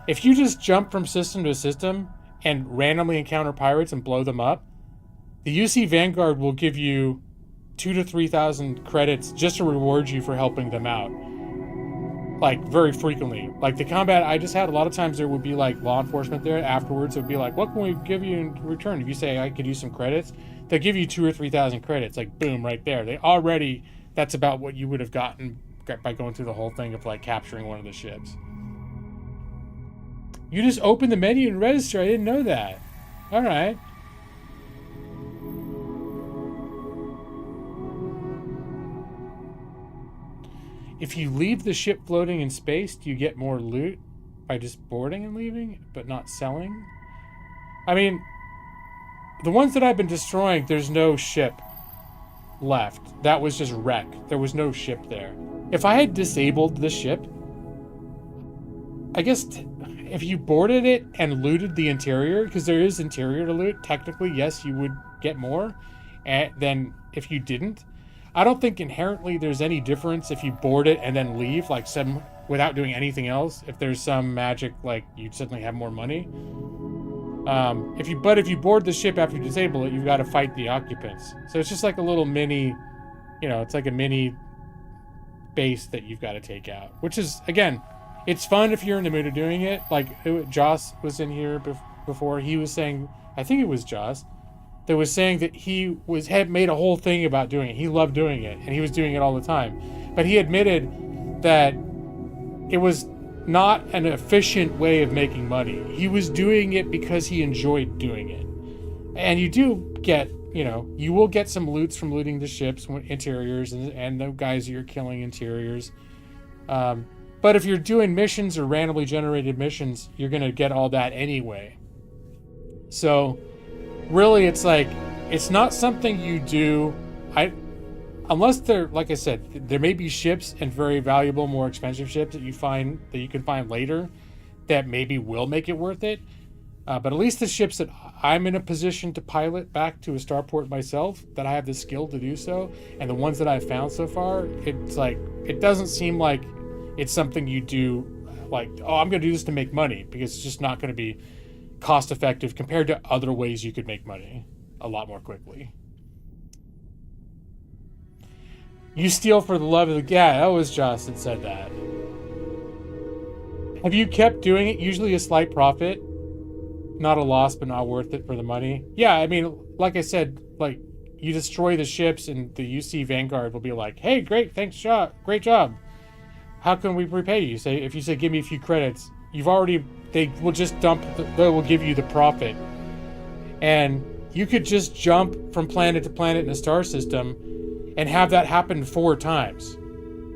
If you just jump from system to system and randomly encounter pirates and blow them up, the UC Vanguard will give you 2,000 to 3,000 credits just to reward you for helping them out. Like, very frequently. Like, the combat I just had, a lot of times there would be, like, law enforcement there. Afterwards, it would be like, what can we give you in return? If you say, I could use some credits, they'll give you 2,000 or 3,000 credits. Like, boom, right there. That's about what you would have gotten by going through the whole thing of, like, capturing one of the ships. You just open the menu and register. I didn't know that. All right. If you leave the ship floating in space, do you get more loot by just boarding and leaving, but not selling? I mean, the ones that I've been destroying, there's no ship left. That was just wreck. There was no ship there. If I had disabled the ship, I guess if you boarded it and looted the interior, because there is interior to loot, technically, yes, you would get more than if you didn't. I don't think inherently there's any difference if you board it and then leave, like without doing anything else. If there's some magic, like you suddenly have more money. If you board the ship after you disable it, you've got to fight the occupants. So it's just like a little mini, it's like a mini base that you've got to take out, which is, again, it's fun if you're in the mood of doing it. Like, Joss was in here before. He was saying, I think it was Joss, that was saying that he had made a whole thing about doing it. He loved doing it, and he was doing it all the time. But he admitted that it was not an efficient way of making money. He was doing it because he enjoyed doing it. And you do get, you will get some loots from looting the ships, interiors, and the guys you're killing interiors. But if you're doing missions or randomly generated missions, you're going to get all that anyway. So really, it's like, it's not something you do, unless they're, like I said, there may be ships and very valuable, more expensive ships that you can find later that maybe will make it worth it. But at least the ships that I'm in a position to pilot back to a starport myself, that I have the skill to do so, and the ones that I've found so far, it's like, it doesn't seem like it's something you do like, oh, I'm going to do this to make money, because it's just not going to be cost effective compared to other ways you could make money a lot more quickly. You steal for the love of the... Yeah, that was Joss that said that. Have you kept doing it? Usually a slight profit. Not a loss, but not worth it for the money. Yeah, I mean, like I said, like, you destroy the ships and the UC Vanguard will be like, hey, great, thanks, great job. How can we repay you? If you say, give me a few credits, they will just they will give you the profit. And you could just jump from planet to planet in a star system and have that happen 4 times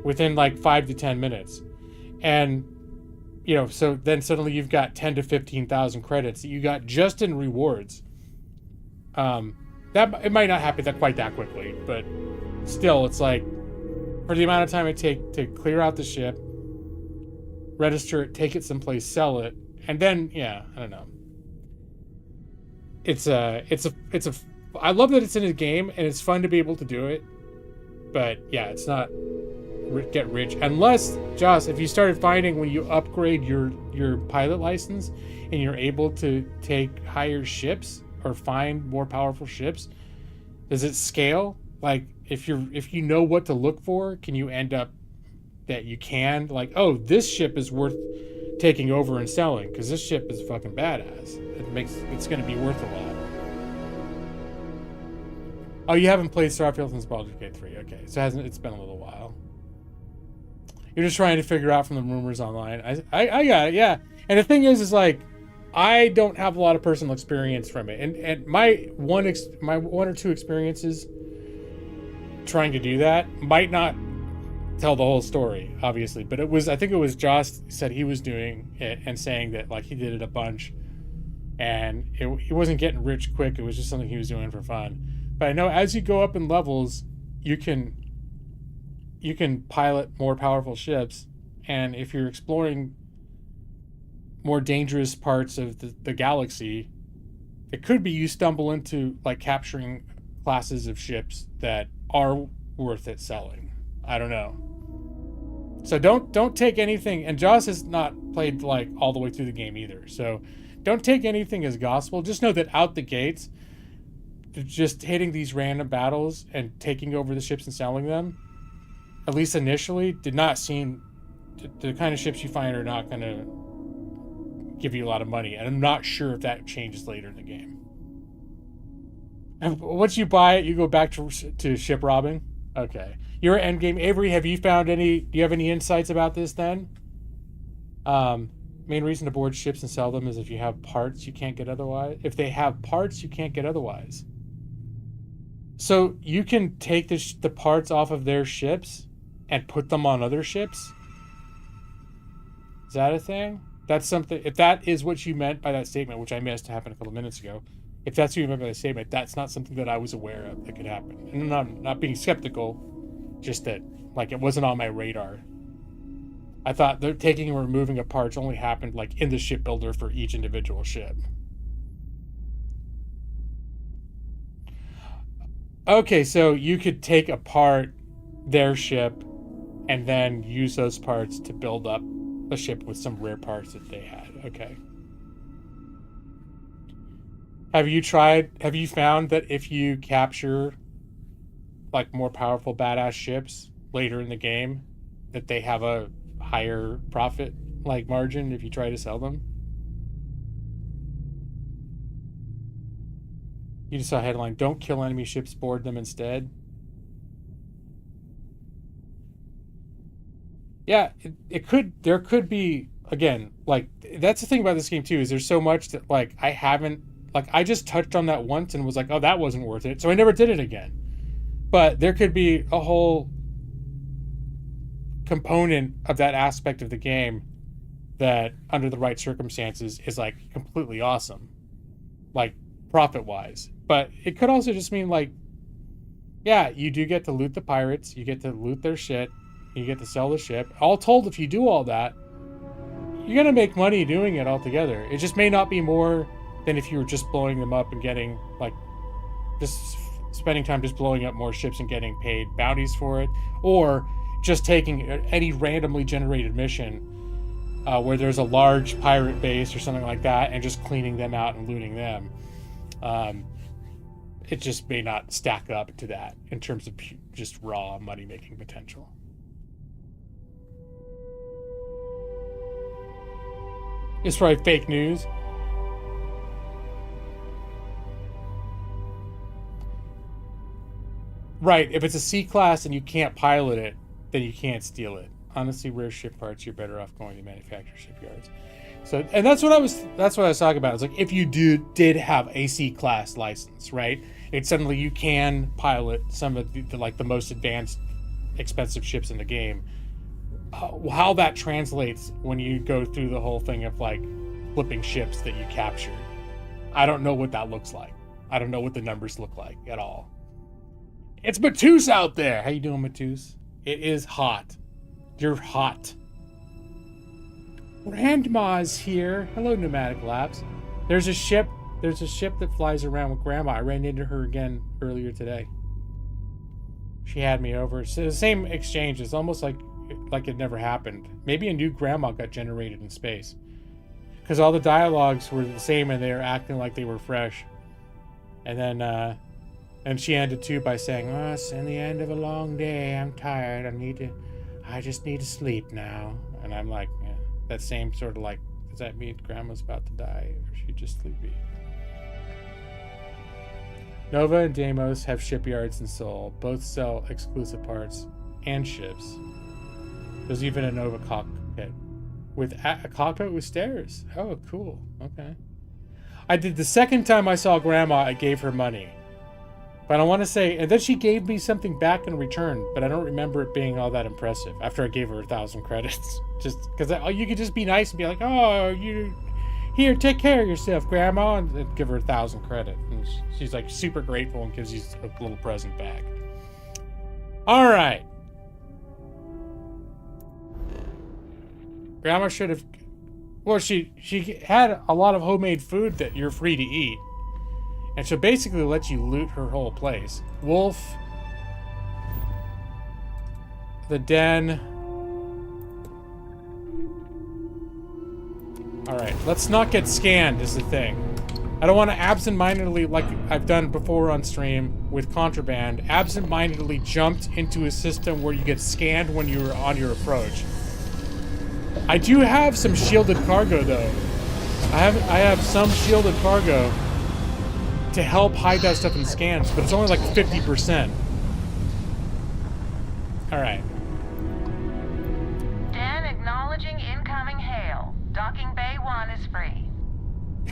within like 5 to 10 minutes. And, so then suddenly you've got 10 to 15,000 credits that you got just in rewards. That it might not happen quite that quickly, but still, it's like, for the amount of time it takes to clear out the ship, register it, take it someplace, sell it, and then, I don't know. I love that it's in a game and it's fun to be able to do it, but yeah, it's not get rich unless, Joss, if you started finding when you upgrade your pilot license and you're able to take higher ships or find more powerful ships, does it scale? Like, if you know what to look for, can you end up that you can, like, oh, this ship is worth taking over and selling because this ship is fucking badass. It's going to be worth a lot. Oh, you haven't played Starfield since Baldur's Gate 3. Okay, so it's been a little while. You're just trying to figure out from the rumors online. I got it, yeah. And the thing is like, I don't have a lot of personal experience from it, and my one or two experiences trying to do that might not tell the whole story, obviously, but I think it was Joss said he was doing it and saying that like he did it a bunch, and he wasn't getting rich quick. It was just something he was doing for fun. But I know as you go up in levels, you can pilot more powerful ships, and if you're exploring more dangerous parts of the galaxy, it could be you stumble into like capturing classes of ships that are worth it selling. I don't know. So don't take anything, and Joss has not played like all the way through the game either, so don't take anything as gospel. Just know that out the gates, just hitting these random battles and taking over the ships and selling them, at least initially, did not seem the kind of ships you find are not going to give you a lot of money, and I'm not sure if that changes later in the game. And once you buy it, you go back to ship robbing. Okay, you're at endgame. Avery, have you found any? Do you have any insights about this? Then, main reason to board ships and sell them is if you have parts you can't get otherwise. If they have parts you can't get otherwise. So you can take the parts off of their ships and put them on other ships. Is that a thing? That's something. If that is what you meant by that statement, which I missed happened a couple minutes ago, if that's what you meant by that statement, that's not something that I was aware of that could happen. And I'm not being skeptical, just that like it wasn't on my radar. I thought the taking and removing of parts only happened like in the shipbuilder for each individual ship. Okay, so you could take apart their ship and then use those parts to build up a ship with some rare parts that they had. Okay. Have you found that if you capture like more powerful badass ships later in the game, that they have a higher profit like margin if you try to sell them. You just saw a headline, don't kill enemy ships, board them instead. Yeah, there could be, again, like, that's the thing about this game too, is there's so much that, like, I just touched on that once and was like, oh, that wasn't worth it, so I never did it again. But there could be a whole component of that aspect of the game that, under the right circumstances, is, like, completely awesome. Like, profit-wise. But it could also just mean, like, yeah, you do get to loot the pirates, you get to loot their shit, you get to sell the ship. All told, if you do all that, you're going to make money doing it altogether. It just may not be more than if you were just blowing them up and getting, like, just spending time just blowing up more ships and getting paid bounties for it. Or just taking any randomly generated mission where there's a large pirate base or something like that and just cleaning them out and looting them. It just may not stack up to that in terms of just raw money-making potential. It's probably fake news. Right, if it's a C-class and you can't pilot it, then you can't steal it. Honestly, rare ship parts, you're better off going to manufacturer shipyards. So, and that's what I was talking about. It's like, if you did have a C-class license, right? It's suddenly you can pilot some of the most advanced, expensive ships in the game. How that translates when you go through the whole thing of, like, flipping ships that you captured, I don't know what that looks like. I don't know what the numbers look like at all. It's Matus out there. How you doing, Matus? It is hot. You're hot. Grandma's here. Hello, Pneumatic Labs. There's a ship that flies around with Grandma. I ran into her again earlier today. She had me over. So the same exchange. It's almost like it never happened. Maybe a new Grandma got generated in space. Because all the dialogues were the same and they were acting like they were fresh. And then, and she ended too by saying, "Oh, it's in the end of a long day. I'm tired. I just need to sleep now." And I'm like, yeah, that same sort of like, does that mean Grandma's about to die or is she just sleepy? Nova and Deimos have shipyards in Seoul. Both sell exclusive parts and ships. There's even a Nova cockpit with a cockpit with stairs. Oh, cool. Okay. I did the second time I saw Grandma, I gave her money. But I want to say, and then she gave me something back in return, but I don't remember it being all that impressive after I gave her 1,000 credits. Just because you could just be nice and be like, "Oh, here, take care of yourself, Grandma," and give her 1,000 credit. And she's like super grateful and gives you a little present back. All right. Grandma should have, well, she had a lot of homemade food that you're free to eat. And so basically lets you loot her whole place. Wolf. The den. Alright, let's not get scanned is the thing. I don't want to absent-mindedly, like I've done before on stream with Contraband, absent-mindedly jumped into a system where you get scanned when you're on your approach. I do have some shielded cargo though. I have some shielded cargo to help hide that stuff in scans, but it's only like 50%. Alright. Den acknowledging incoming hail. Docking Bay 1 is free.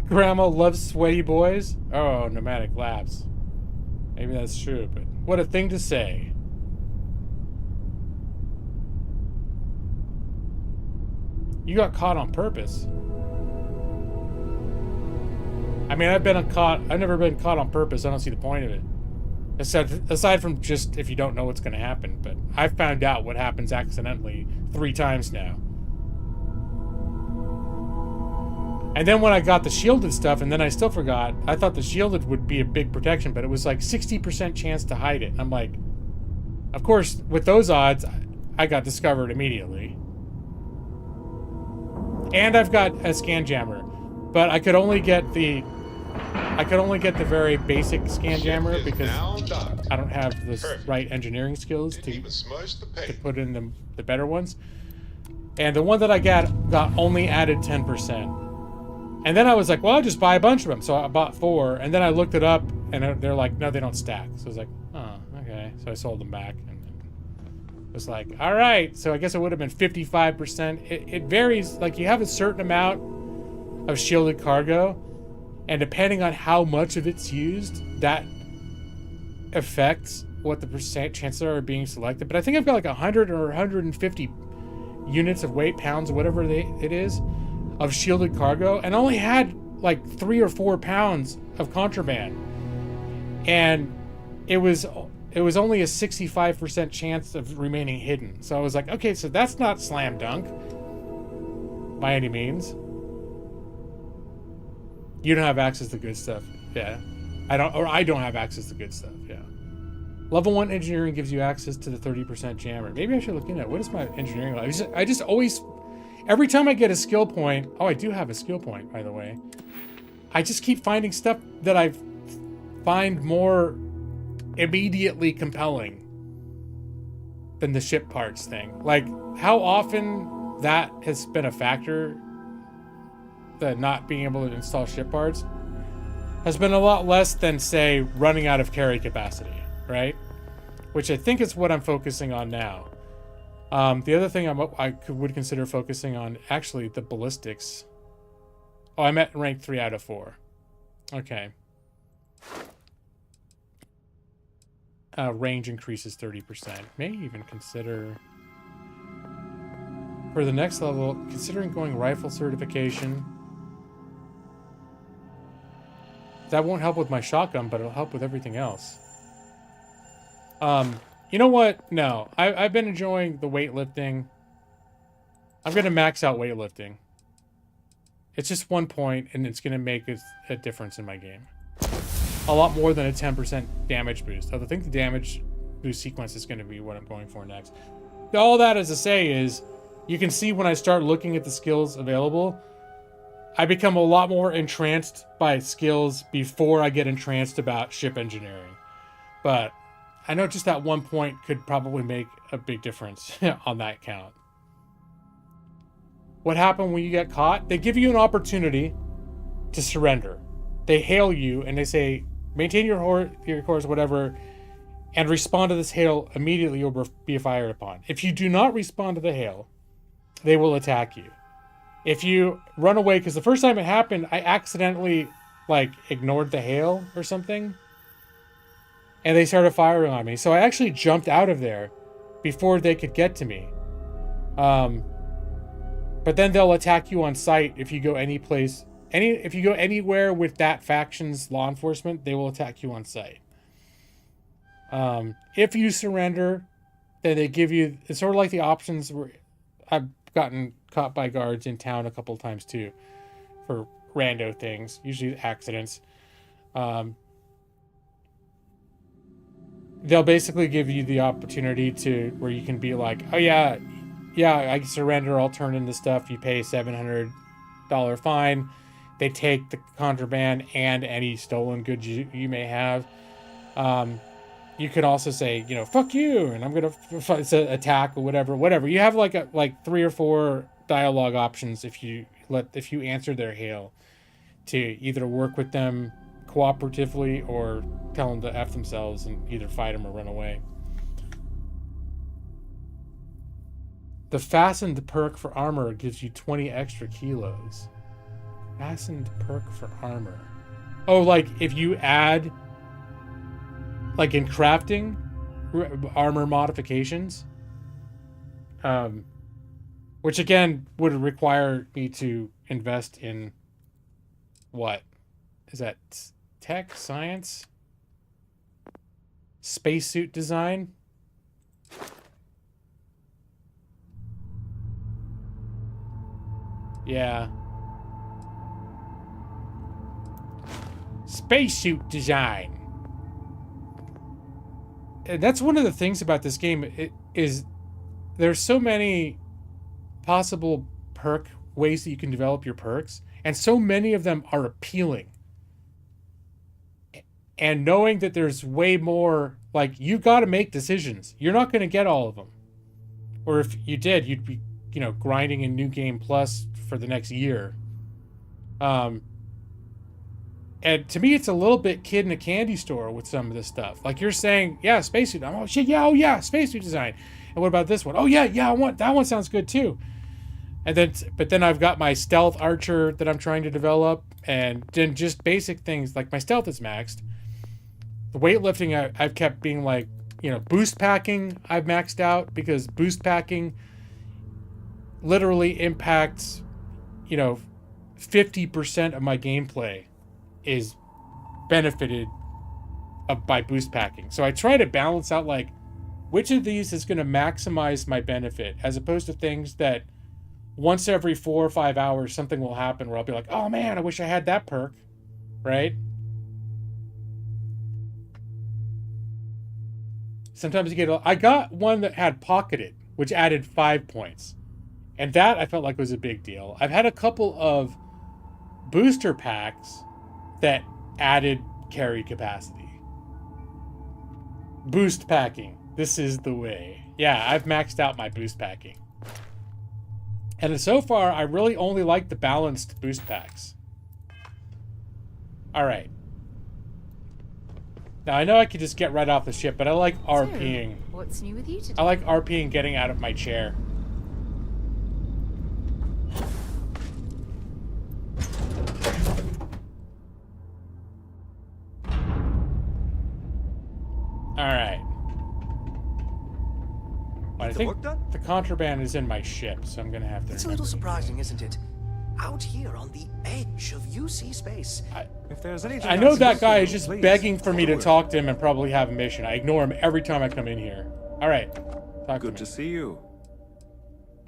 Grandma loves sweaty boys? Oh, Pneumatic Labs. Maybe that's true, but what a thing to say. You got caught on purpose. I mean, I've never been caught on purpose. I don't see the point of it. Aside from just if you don't know what's going to happen. But I've found out what happens accidentally 3 times now. And then when I got the shielded stuff, and then I still forgot, I thought the shielded would be a big protection, but it was like 60% chance to hide it. I'm like, of course, with those odds, I got discovered immediately. And I've got a scan jammer, but I could only get the I could only get the very basic scan jammer because I don't have the right engineering skills to put in the better ones. And the one that I got only added 10%. And then I was like, well, I'll just buy a bunch of them. So I bought 4, and then I looked it up, and they're like, no, they don't stack. So I was like, oh, okay. So I sold them back, and it was like, all right. So I guess it would have been 55%. It varies. Like, you have a certain amount of shielded cargo, and depending on how much of it's used, that affects what the percent chances are of being selected. But I think I've got like 100 or 150 units of weight, pounds, whatever it is, of shielded cargo, and only had like 3 or 4 pounds of contraband, and it was only a 65% chance of remaining hidden. So I was like, okay, so that's not slam dunk by any means. You don't have access to good stuff. Yeah, I don't have access to good stuff. Yeah. Level 1 engineering gives you access to the 30% jammer. Maybe I should look into it. What is my engineering level? I just always, every time I get a skill point, oh, I do have a skill point, by the way. I just keep finding stuff that I find more immediately compelling than the ship parts thing. Like, how often that has been a factor, the not being able to install ship parts, has been a lot less than, say, running out of carry capacity. Right, which I think is what I'm focusing on now. The other thing I would consider focusing on, actually, the ballistics. Oh, I'm at rank 3 out of 4. Okay. Range increases 30%. May even consider, for the next level, considering going rifle certification. That won't help with my shotgun, but it'll help with everything else. You know what? No, I've been enjoying the weightlifting. I'm gonna max out weightlifting. It's just 1 point, and it's gonna make a difference in my game. A lot more than a 10% damage boost. I think the damage boost sequence is gonna be what I'm going for next. All that is to say is, you can see when I start looking at the skills available, I become a lot more entranced by skills before I get entranced about ship engineering. But I know just that 1 point could probably make a big difference on that count. What happened when you get caught? They give you an opportunity to surrender. They hail you and they say, maintain your course, whatever, and respond to this hail immediately or be fired upon. If you do not respond to the hail, they will attack you. If you run away, because the first time it happened, I accidentally ignored the hail or something, and they started firing on me. So I actually jumped out of there before they could get to me. But then they'll attack you on sight if you go if you go anywhere with that faction's law enforcement, they will attack you on sight. If you surrender, then they give you, it's sort of like the options where I've gotten caught by guards in town a couple of times too, for rando things, usually accidents. They'll basically give you the opportunity to where you can be like, oh yeah, I surrender, I'll turn in the stuff. You pay $700 fine. They take the contraband and any stolen goods you may have. You could also say, fuck you, and I'm gonna attack or whatever. You have like 3 or 4 dialogue options if you answer their hail, to either work with them cooperatively or tell them to F themselves and either fight them or run away. The fastened perk for armor gives you 20 extra kilos. Fastened perk for armor. Oh, like if you add, like in crafting, armor modifications, which again would require me to invest in, what is that? Tech, science, spacesuit design. Yeah. Spacesuit design. And that's one of the things about this game, is there's so many possible ways that you can develop your perks, and so many of them are appealing and knowing that there's way more, like, you've got to make decisions. You're not going to get all of them. Or if you did, you'd be, you know, grinding in New Game Plus for the next year. And to me, it's a little bit kid in a candy store with some of this stuff. Like, you're saying, yeah, spacesuit. Oh, shit, yeah, oh, yeah, spacesuit design. And what about this one? Oh, yeah, I want, that one sounds good, too. And then, but then I've got my stealth archer that I'm trying to develop. And then just basic things, like my stealth is maxed. The weightlifting, I've kept being like, you know, boost packing, I've maxed out. Because boost packing literally impacts, you know, 50% of my gameplay is benefited by boost packing. So I try to balance out, like, which of these is going to maximize my benefit, as opposed to things that once every 4 or 5 hours something will happen where I'll be like, oh man, I wish I had that perk, right? Sometimes you get I got one that had pocketed, which added 5 points, and that I felt like was a big deal. I've had a couple of booster packs that added carry capacity. Boost packing. This is the way. Yeah, I've maxed out my boost packing. And so far, I really only like the balanced boost packs. Alright. Now, I know I could just get right off the ship, but I like RPing. So, what's new with you today? I like RPing getting out of my chair. Alright. I think the contraband is in my ship, so I'm gonna have to... It's a little surprising, isn't it? Out here on the edge of UC space. If there's anything I know that guy is just begging for me to talk to him and probably have a mission. I ignore him every time I come in here. Alright. Good to see you.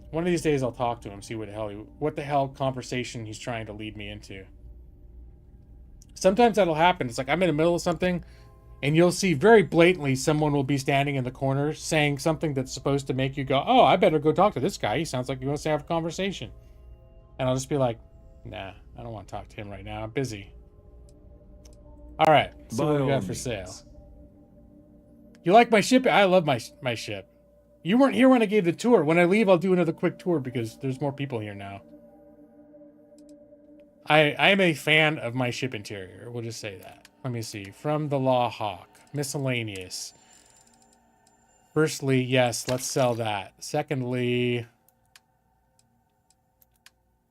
One of these days I'll talk to him, see what the hell conversation he's trying to lead me into. Sometimes that'll happen. It's like I'm in the middle of something, and you'll see very blatantly someone will be standing in the corner saying something that's supposed to make you go, oh, I better go talk to this guy. He sounds like he wants to have a conversation. And I'll just be like, nah, I don't want to talk to him right now. I'm busy. All right, so what we got for sale? You like my ship? I love my ship. You weren't here when I gave the tour. When I leave, I'll do another quick tour because there's more people here now. I am a fan of my ship interior. We'll just say that. Let me see. From the Law Hawk. Miscellaneous. Firstly, yes, let's sell that. Secondly,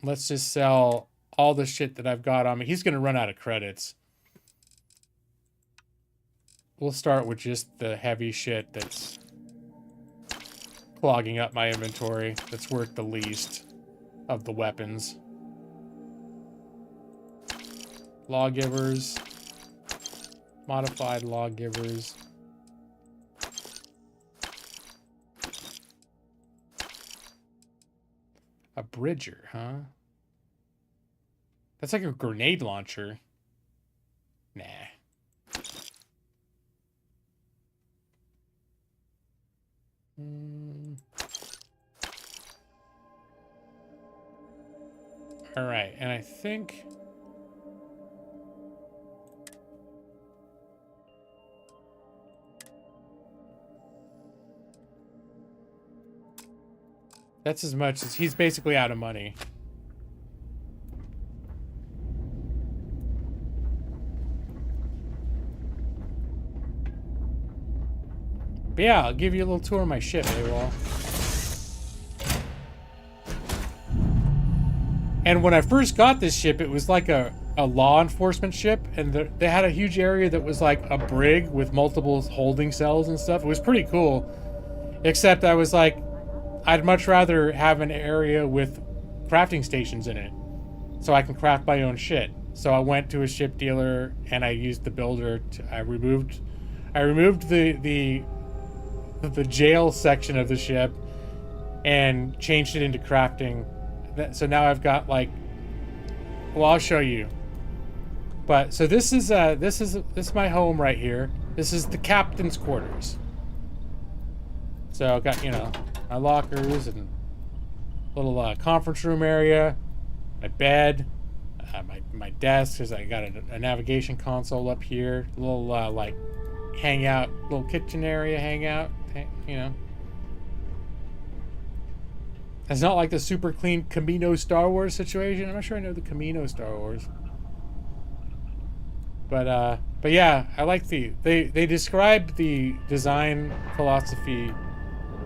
let's just sell all the shit that I've got on me. He's going to run out of credits. We'll start with just the heavy shit that's clogging up my inventory. That's worth the least of the weapons. Lawgivers. Modified lawgivers. A bridger, huh? That's like a grenade launcher. Nah. All right, and I think... that's as much as he's basically out of money. But yeah, I'll give you a little tour of my ship, AWOL. And when I first got this ship, it was like a law enforcement ship, and they had a huge area that was like a brig with multiple holding cells and stuff. It was pretty cool. Except I was like, I'd much rather have an area with crafting stations in it so I can craft my own shit. So I went to a ship dealer and I used the builder I removed the jail section of the ship and changed it into crafting. So now I've got like, well, I'll show you. But so this is my home right here. This is the captain's quarters. So I've got, you know, my lockers and little conference room area, my bed, my desk. Cause I got a navigation console up here. A little like hangout, little kitchen area hangout. You know. It's not like the super clean Camino Star Wars situation. I'm not sure I know the Camino Star Wars. But yeah, I like they described the design philosophy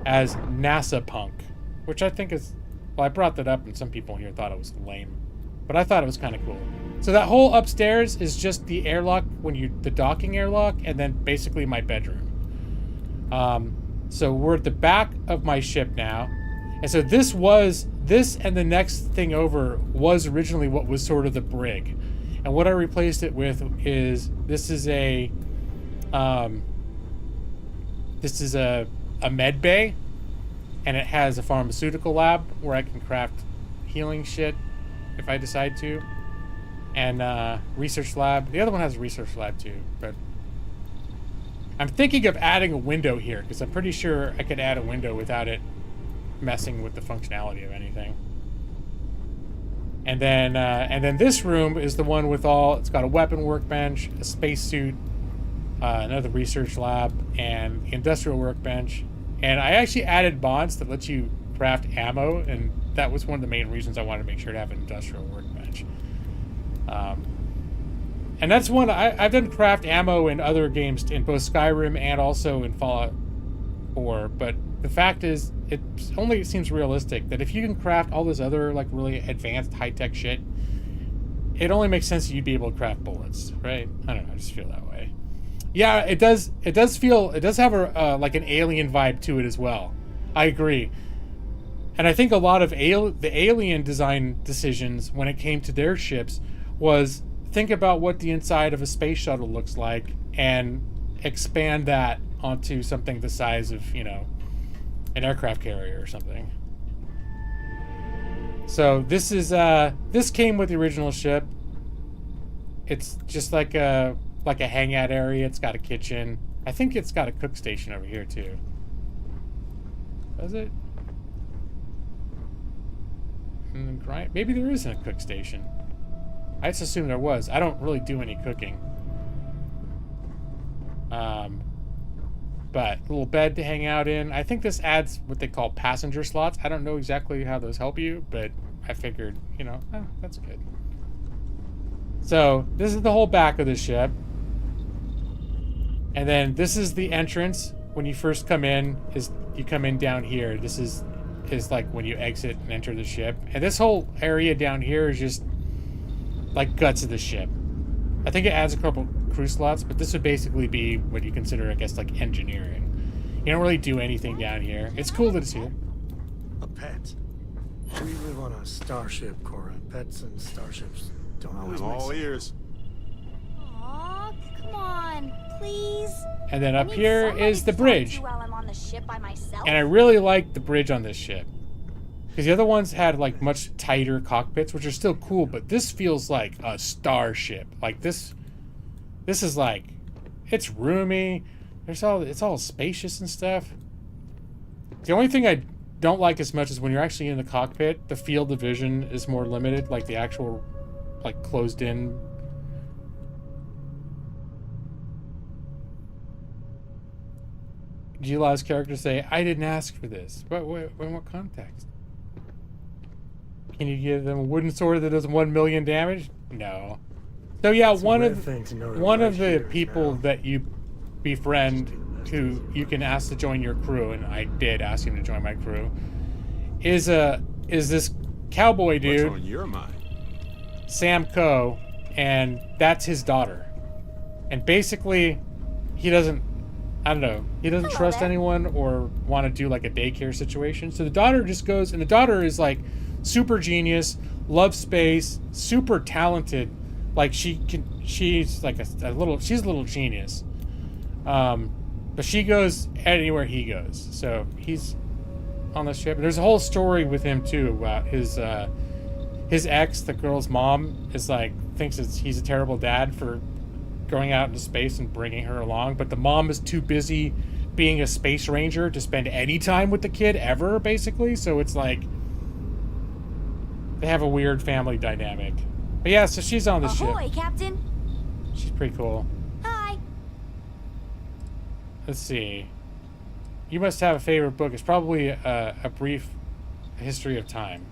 as NASA punk, which I think is, well, I brought that up and some people here thought it was lame, but I thought it was kind of cool. So that whole upstairs is just the airlock the docking airlock, and then basically my bedroom. So we're at the back of my ship now. And so this and the next thing over was originally what was sort of the brig. And what I replaced it with is this is a med bay, and it has a pharmaceutical lab where I can craft healing shit if I decide to, and research lab. The other one has a research lab too, but I'm thinking of adding a window here because I'm pretty sure I could add a window without it messing with the functionality of anything. And then this room is the one with it's got a weapon workbench, a spacesuit, another research lab, and industrial workbench. And I actually added mods that let you craft ammo, and that was one of the main reasons I wanted to make sure to have an industrial workbench. And that's one I've done craft ammo in other games, in both Skyrim and also in Fallout 4, but the fact is, it only seems realistic that if you can craft all this other like really advanced high-tech shit, it only makes sense that you'd be able to craft bullets, right? I don't know, I just feel that way. Yeah, it does have a like an alien vibe to it as well. I agree. And I think a lot of the alien design decisions when it came to their ships was think about what the inside of a space shuttle looks like and expand that onto something the size of, you know, an aircraft carrier or something. So this is this came with the original ship. It's just like a hangout area. It's got a kitchen. I think it's got a cook station over here too. Does it? Maybe there isn't a cook station. I just assumed there was. I don't really do any cooking. But a little bed to hang out in. I think this adds what they call passenger slots. I don't know exactly how those help you, but I figured, you know, that's good. So this is the whole back of the ship. And then this is the entrance. When you first come in, you come in down here. This is like when you exit and enter the ship. And this whole area down here is just like guts of the ship. I think it adds a couple crew slots, but this would basically be what you consider, I guess, like engineering. You don't really do anything down here. It's cool that it's here. A pet. We live on a starship, Cora. Pets and starships don't always make sense. All ears. Aw, come on, please. And then up here is the bridge. While I'm on the ship by myself. And I really like the bridge on this ship. Because the other ones had like much tighter cockpits, which are still cool, but this feels like a starship. Like this is like, it's roomy. It's all spacious and stuff. The only thing I don't like as much is when you're actually in the cockpit, the field of vision is more limited, like the actual, like closed in. Gila's character say, "I didn't ask for this." But in what context? Can you give them a wooden sword that does 1 million damage? No. So yeah, one of the people that you befriend, who you can ask to join your crew, and I did ask him to join my crew, is this cowboy dude. What's on your mind? Sam Coe, and that's his daughter. And basically, he doesn't, I don't know, he doesn't trust anyone or want to do like a daycare situation. So the daughter just goes, and the daughter is like super genius, loves space, super talented. Like she's like a little genius. But she goes anywhere he goes. So he's on the ship. There's a whole story with him too about his ex, the girl's mom, is like thinks he's a terrible dad for going out into space and bringing her along, but the mom is too busy being a space ranger to spend any time with the kid ever, basically. So it's like they have a weird family dynamic. But yeah, so she's on the ship. Ahoy, Captain. She's pretty cool. Hi. Let's see. You must have a favorite book. It's probably a brief history of time.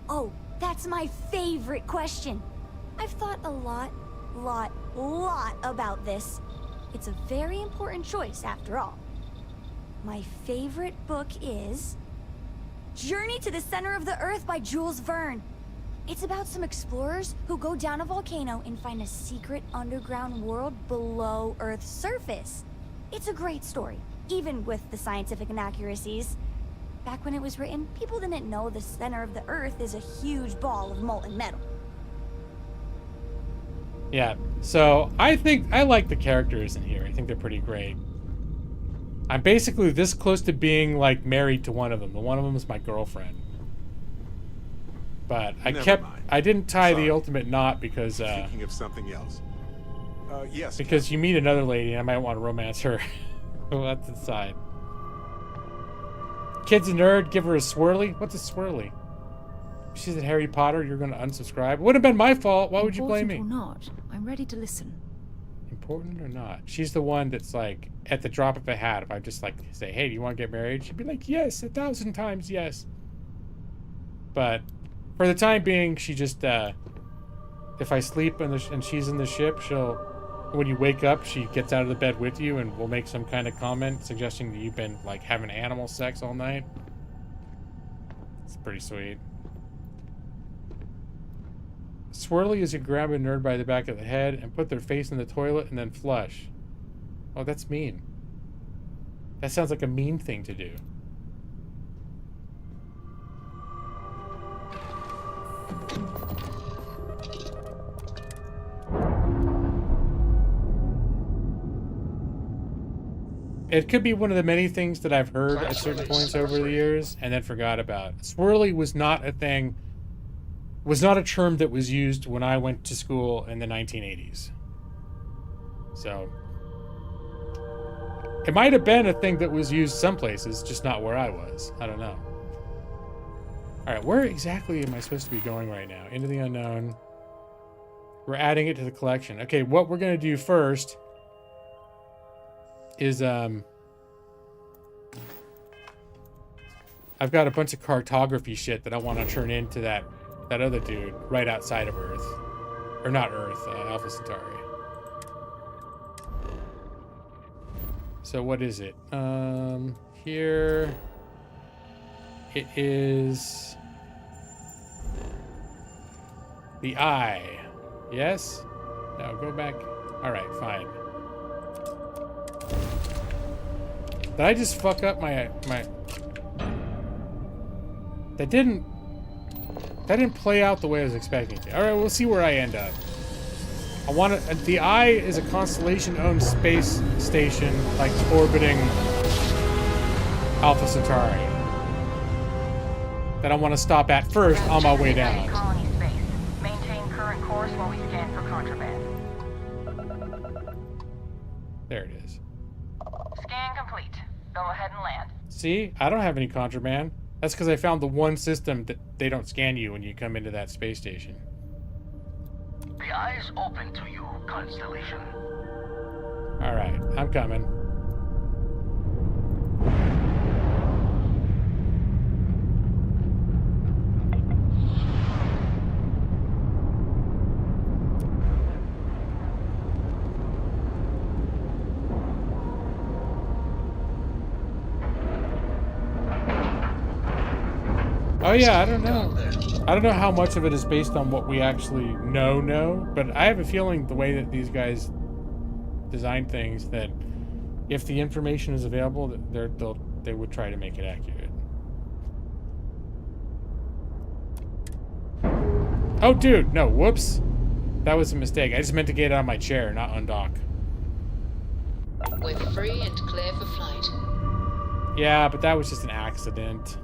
Oh, that's my favorite question. I've thought a lot about this. It's a very important choice, after all. My favorite book is Journey to the Center of the Earth by Jules Verne. It's about some explorers who go down a volcano and find a secret underground world below Earth's surface. It's a great story, even with the scientific inaccuracies. Back when it was written, people didn't know the center of the Earth is a huge ball of molten metal. Yeah, so I think I like the characters in here. I think they're pretty great. I'm basically this close to being like married to one of them. The one of them is my girlfriend. But I didn't tie the ultimate knot because Thinking of something else. Yes. because you meet another lady and I might want to romance her. Well, that's the side. Kid's a nerd, give her a swirly. What's a swirly? She's at Harry Potter, you're gonna unsubscribe. Would have been my fault. Why would you blame me? Important or not, I'm ready to listen. Important or not? She's the one that's like, at the drop of a hat, if I just like say, hey, do you want to get married? She'd be like, yes, 1,000 times yes. But for the time being, she just, if I sleep and she's in the ship, when you wake up, she gets out of the bed with you and will make some kind of comment suggesting that you've been like having animal sex all night. It's pretty sweet. Swirly is you grab a nerd by the back of the head and put their face in the toilet and then flush. Oh, that's mean. That sounds like a mean thing to do. It could be one of the many things that I've heard at certain points over the years and then forgot about. Swirly was not a thing, was not a term that was used when I went to school in the 1980s. So, it might have been a thing that was used some places, just not where I was. I don't know. Alright, where exactly am I supposed to be going right now? Into the unknown. We're adding it to the collection. Okay, what we're going to do first is I've got a bunch of cartography shit that I want to turn into that other dude right outside of Earth, or not Earth, Alpha Centauri. So what is it? Here it is the eye. Yes? No, go back. All right, fine. Did I just fuck up my... That didn't play out the way I was expecting it to. Alright, we'll see where I end up. I want to... The Eye is a Constellation-owned space station, like, orbiting Alpha Centauri. That I want to stop at first on my way down. Colony space. Maintain current course while we scan for contraband. There it is. Scan complete. Go ahead and land. See? I don't have any contraband. That's because I found the one system that they don't scan you when you come into that space station. The eye's open to you, Constellation. Alright, I'm coming. Oh yeah, I don't know. I don't know how much of it is based on what we actually know, but I have a feeling the way that these guys design things, that if the information is available, they would try to make it accurate. Oh, dude, no, whoops. That was a mistake. I just meant to get out of my chair, not undock. We're free and clear for flight. Yeah, but that was just an accident.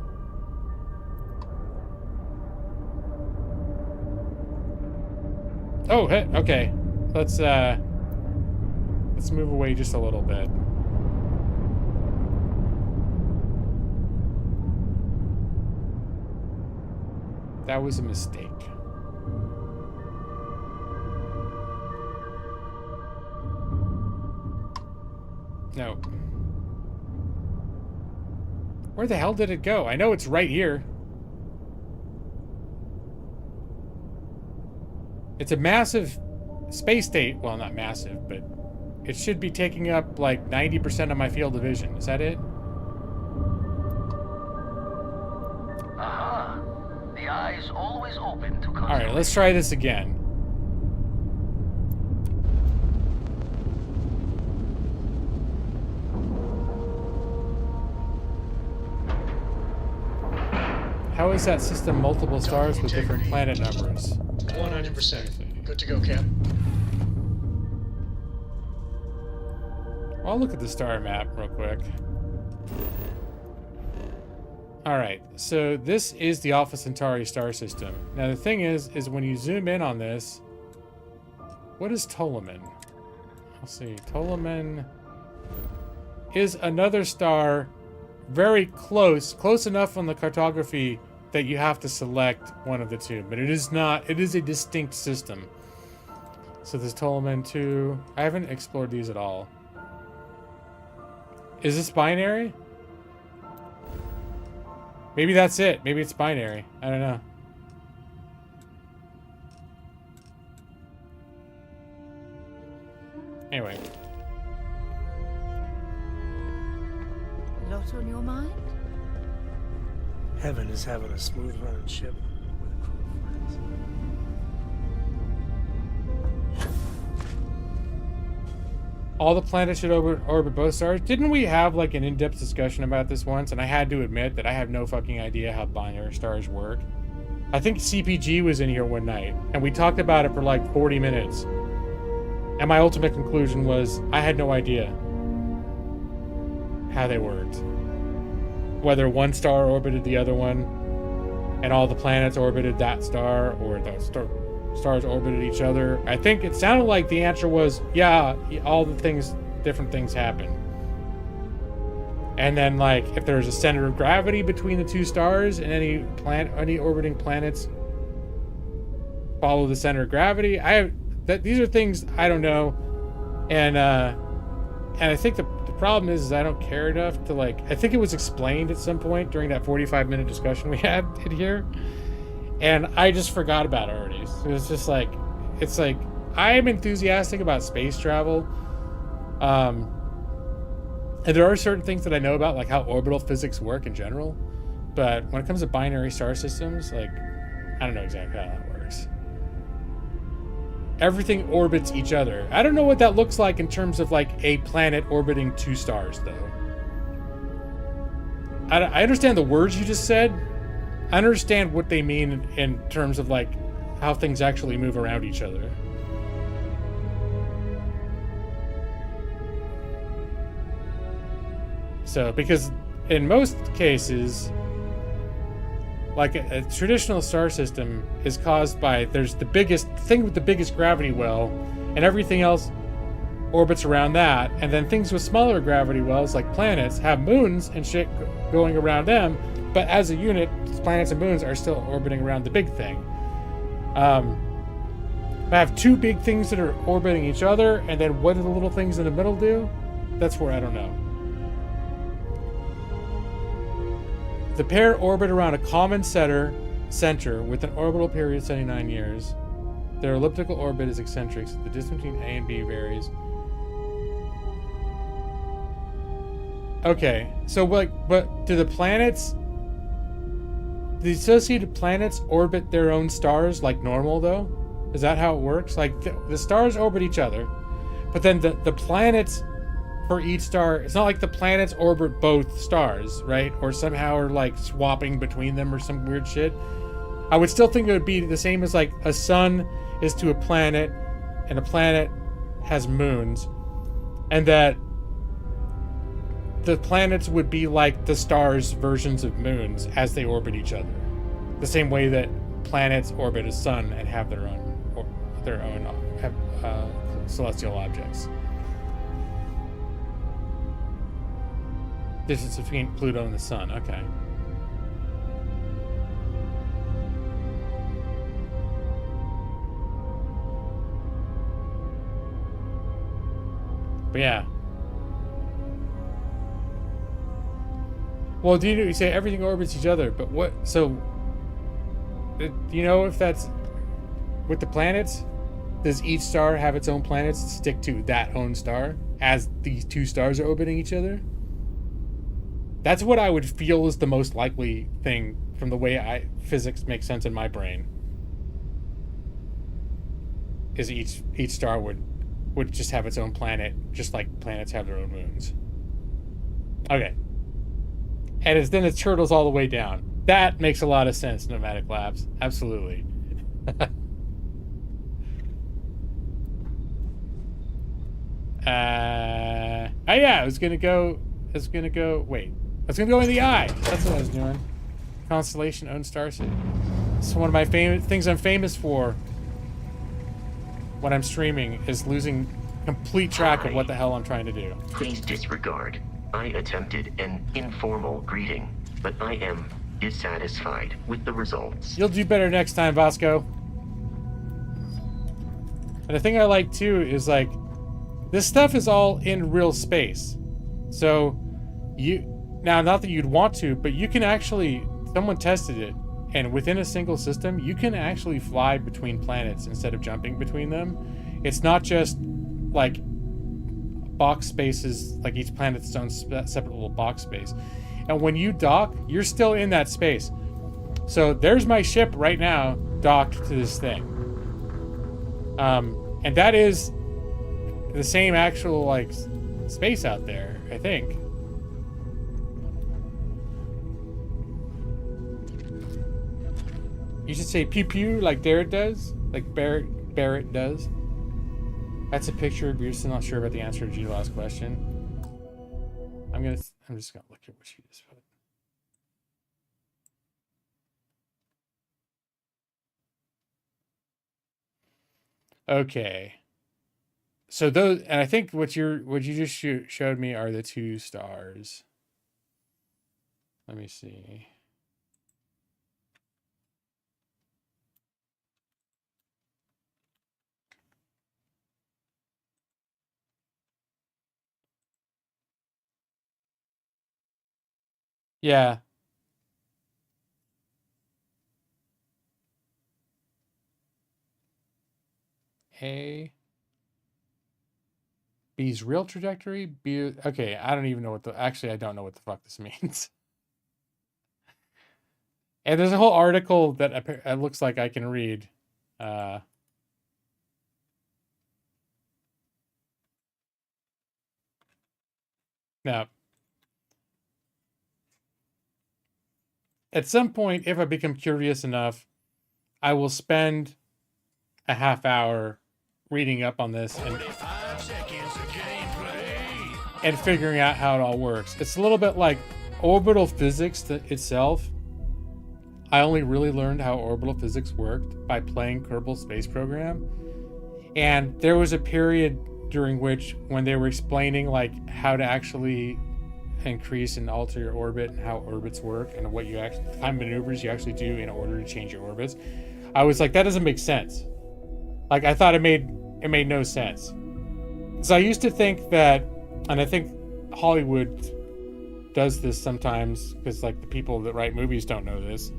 Oh, hey, okay. Let's move away just a little bit. That was a mistake. No. Where the hell did it go? I know it's right here. It's a massive space state. Well, not massive, but it should be taking up like 90% of my field of vision. Is that it? Aha. The eye is always open to contact. Alright, let's try this again. How is that system multiple stars with different planet numbers? 100%. Good to go, Cap. Well, I'll look at the star map real quick. Alright, so this is the Alpha Centauri star system. Now the thing is when you zoom in on this, what is Ptolemy? I'll see. Ptolemy is another star very close enough on the cartography that you have to select one of the two, but it is not, it is a distinct system. So there's Ptolemy 2. I haven't explored these at all. Is this binary? Maybe that's it. Maybe it's binary. I don't know. Anyway. Lot on your mind? Heaven is having a smooth running ship with a crew of friends. All the planets should orbit both stars. Didn't we have like an in-depth discussion about this once? And I had to admit that I have no fucking idea how binary stars work. I think CPG was in here one night, and we talked about it for like 40 minutes. And my ultimate conclusion was I had no idea how they worked. Whether one star orbited the other one, and all the planets orbited that star, or the stars orbited each other. I think it sounded like the answer was, yeah, all the things, different things happen. And then, like, if there's a center of gravity between the two stars, and any orbiting planets follow the center of gravity, these are things I don't know, and I think the problem is I don't care enough to, like, I think it was explained at some point during that 45-minute discussion we had in here, and I just forgot about it already. So it's just like, it's like, I am enthusiastic about space travel, and there are certain things that I know about, like how orbital physics work in general, but when it comes to binary star systems, like, I don't know exactly how that works. Everything orbits each other. I don't know what that looks like in terms of like a planet orbiting two stars, though. I understand the words you just said. I understand what they mean in terms of like how things actually move around each other. So, because in most cases, like a traditional star system is caused by, there's the biggest thing with the biggest gravity well, and everything else orbits around that, and then things with smaller gravity wells, like planets, have moons and shit going around them, but as a unit, planets and moons are still orbiting around the big thing. I have two big things that are orbiting each other, and then what do the little things in the middle do? That's where I don't know. The pair orbit around a common center with an orbital period of 79 years. Their elliptical orbit is eccentric, so the distance between A and B varies. Okay, so but do the associated planets orbit their own stars like normal, though? Is that how it works? Like, the stars orbit each other, but then the planets for each star, it's not like the planets orbit both stars, right? Or somehow are like swapping between them or some weird shit. I would still think it would be the same as like a sun is to a planet, and a planet has moons, and that the planets would be like the stars' versions of moons as they orbit each other. The same way that planets orbit a sun and have their own celestial objects. Distance between Pluto and the sun. Okay. But yeah. Well, you say everything orbits each other, but what? So, do you know if that's with the planets? Does each star have its own planets stick to that own star as these two stars are orbiting each other? That's what I would feel is the most likely thing from the way physics makes sense in my brain. Is each star would just have its own planet, just like planets have their own moons. Okay. And then it turtles all the way down. That makes a lot of sense, Nomadic Labs. Absolutely. Oh yeah, I was gonna go in the eye. That's what I was doing. Constellation owned star city. It's one of my things I'm famous for when I'm streaming is losing complete track of what the hell I'm trying to do. Please disregard. I attempted an informal greeting, but I am dissatisfied with the results. You'll do better next time, Vasco. And the thing I like too is like this stuff is all in real space. So not that you'd want to, but you can actually, someone tested it, and within a single system, you can actually fly between planets instead of jumping between them. It's not just like box spaces, like each planet's its own separate little box space. And when you dock, you're still in that space. So there's my ship right now docked to this thing. And that is the same actual like space out there, I think. You should say pew pew like Barrett does, like Barrett does. That's a picture. You're still not sure about the answer to your last question. I'm just gonna look at what she just put. Okay. So those, and I think what you just showed me are the two stars. Let me see. Yeah. A. B's real trajectory. B. Okay, I don't even know what actually, I don't know what the fuck this means. And there's a whole article that it looks like I can read. Now, at some point, if I become curious enough, I will spend a half hour reading up on this and figuring out how it all works. It's a little bit like orbital physics itself. I only really learned how orbital physics worked by playing Kerbal Space Program. And there was a period during which when they were explaining like how to actually increase and alter your orbit and how orbits work and what you actually, time maneuvers you actually do in order to change your orbits, I was like, that doesn't make sense. Like I thought it made no sense. So I used to think that, and I think Hollywood does this sometimes because like the people that write movies don't know this,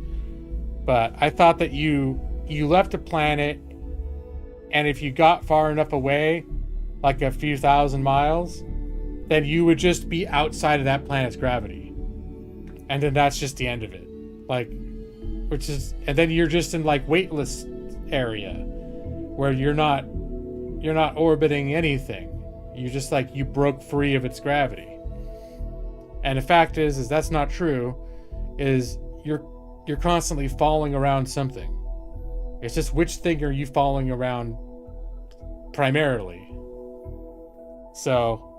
but I thought that you left a planet, and if you got far enough away, like a few thousand miles, then you would just be outside of that planet's gravity. And then that's just the end of it. Like, which is, and then you're just in like weightless area where you're not orbiting anything. You just like, you broke free of its gravity. And the fact is that's not true, is you're constantly falling around something. It's just which thing are you falling around primarily. So,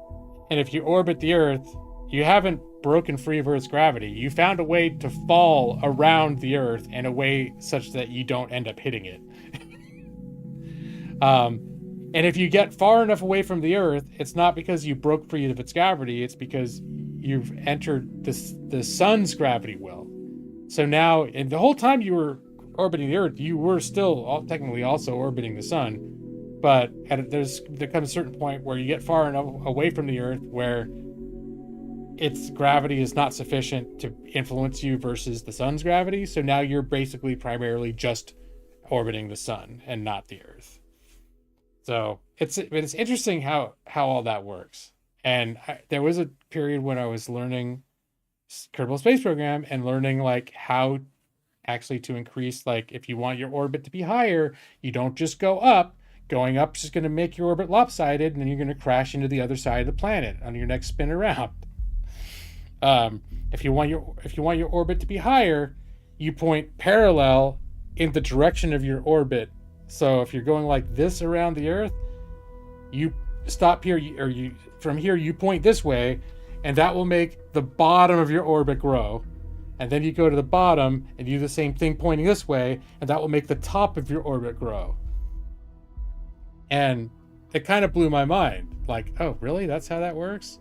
and if you orbit the Earth, you haven't broken free of Earth's gravity. You found a way to fall around the Earth in a way such that you don't end up hitting it. And if you get far enough away from the Earth, it's not because you broke free of its gravity, it's because you've entered the sun's gravity well. So now, and the whole time you were orbiting the Earth, you were still technically also orbiting the sun. But there comes a certain point where you get far enough away from the Earth where its gravity is not sufficient to influence you versus the sun's gravity. So now you're basically primarily just orbiting the sun and not the Earth. So it's interesting how all that works. And there was a period when I was learning Kerbal Space Program and learning like how actually to increase, like if you want your orbit to be higher, you don't just go up. Going up is just going to make your orbit lopsided, and then you're going to crash into the other side of the planet on your next spin around. If you want your orbit to be higher, you point parallel in the direction of your orbit. So if you're going like this around the Earth, you stop here, from here you point this way, and that will make the bottom of your orbit grow. And then you go to the bottom and do the same thing pointing this way, and that will make the top of your orbit grow. And it kind of blew my mind. Like, oh, really? That's how that works?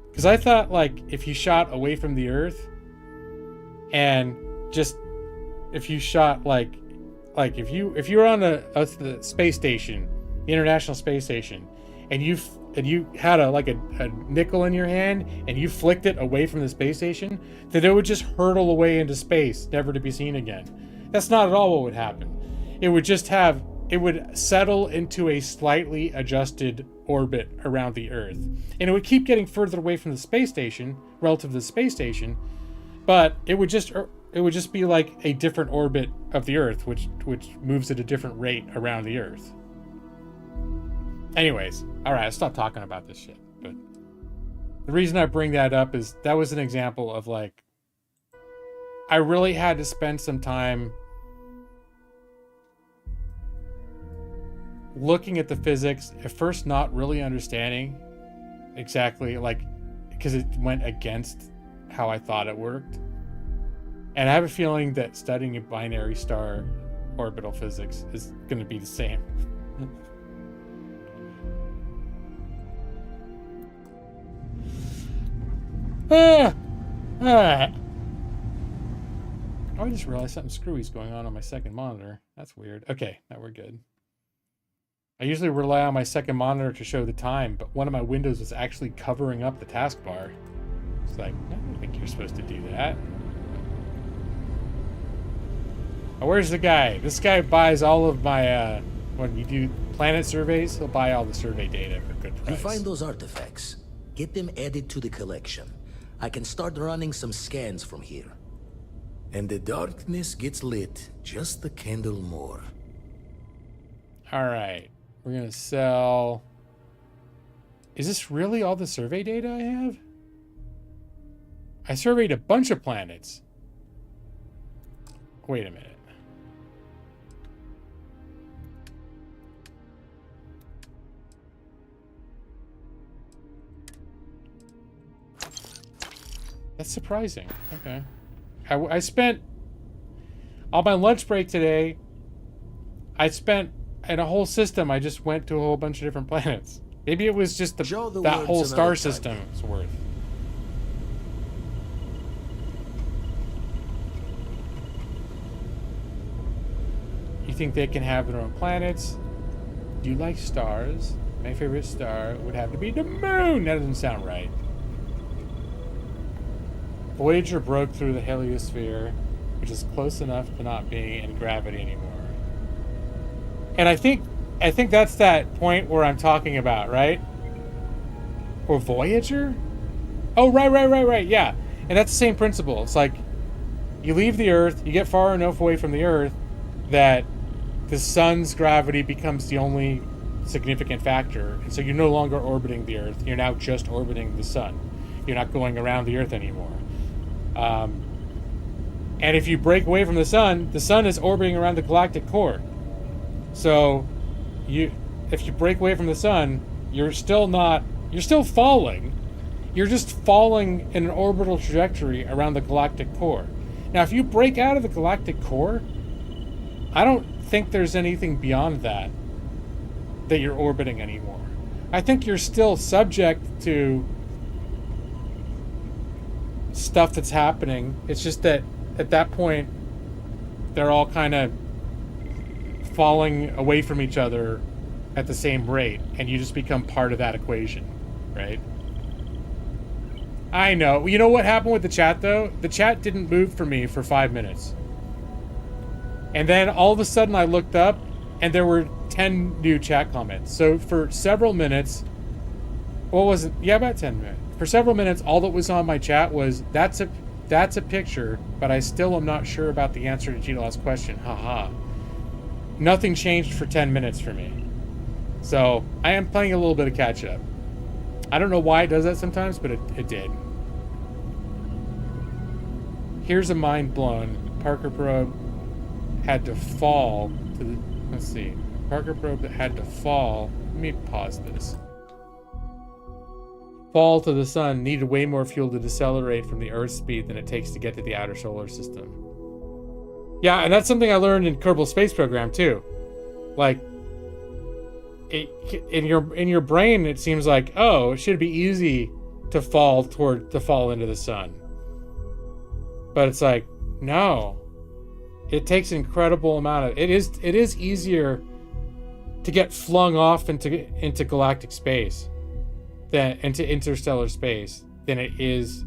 Because I thought, like, if you shot away from the Earth, and just if you shot like if you were on the space station, the International Space Station, and you had a nickel in your hand and you flicked it away from the space station, that it would just hurtle away into space, never to be seen again. That's not at all what would happen. It would settle into a slightly adjusted orbit around the Earth. And it would keep getting further away from the space station, relative to the space station, but it would just be like a different orbit of the Earth, which moves at a different rate around the Earth. Anyways, all right, I'll stop talking about this shit. But the reason I bring that up is that was an example of like, I really had to spend some time looking at the physics, at first not really understanding exactly, like, because it went against how I thought it worked. And I have a feeling that studying a binary star orbital physics is going to be the same. Alright. Oh, I just realized something screwy is going on my second monitor. That's weird. Okay, now we're good. I usually rely on my second monitor to show the time, but one of my windows is actually covering up the taskbar. It's like, I don't think you're supposed to do that. Oh, where's the guy? This guy buys all of my, when you do planet surveys, he'll buy all the survey data for good price. You find those artifacts. Get them added to the collection. I can start running some scans from here. And the darkness gets lit just a candle more. Alright. We're gonna sell... Is this really all the survey data I have? I surveyed a bunch of planets. Wait a minute. That's surprising. Okay. I spent... On my lunch break today, I spent... In a whole system, I just went to a whole bunch of different planets. Maybe it was just that whole star system is worth. You think they can have their own planets? Do you like stars? My favorite star would have to be the moon. That doesn't sound right. Voyager broke through the heliosphere, which is close enough to not being in gravity anymore. And I think that's that point where I'm talking about, right? Or Voyager? Oh, right, yeah. And that's the same principle. It's like, you leave the Earth, you get far enough away from the Earth that the sun's gravity becomes the only significant factor. And so you're no longer orbiting the Earth. You're now just orbiting the sun. You're not going around the Earth anymore. And if you break away from the sun is orbiting around the galactic core. So, if you break away from the sun, you're still falling. You're just falling in an orbital trajectory around the galactic core. Now, if you break out of the galactic core, I don't think there's anything beyond that you're orbiting anymore. I think you're still subject to stuff that's happening. It's just that at that point, they're all kind of falling away from each other at the same rate, and you just become part of that equation, right? I know. You know what happened with the chat, though? The chat didn't move for me for 5 minutes. And then all of a sudden I looked up, and there were 10 new chat comments. So for several minutes... What was it? Yeah, about 10 minutes. For several minutes, all that was on my chat was, that's a picture, but I still am not sure about the answer to Gino's question. Haha. Nothing changed for 10 minutes for me. So I am playing a little bit of catch up. I don't know why it does that sometimes, but it did. Here's a mind blown. Parker probe had to fall to the... Let's see. Parker probe that had to fall... Let me pause this. Fall to the sun needed way more fuel to decelerate from the Earth's speed than it takes to get to the outer solar system. Yeah, and that's something I learned in Kerbal Space Program too. Like, in your brain, it seems like, oh, it should be easy to fall into the sun. But it's like, no. It takes an incredible amount of... It is easier to get flung off into galactic space, into interstellar space, than it is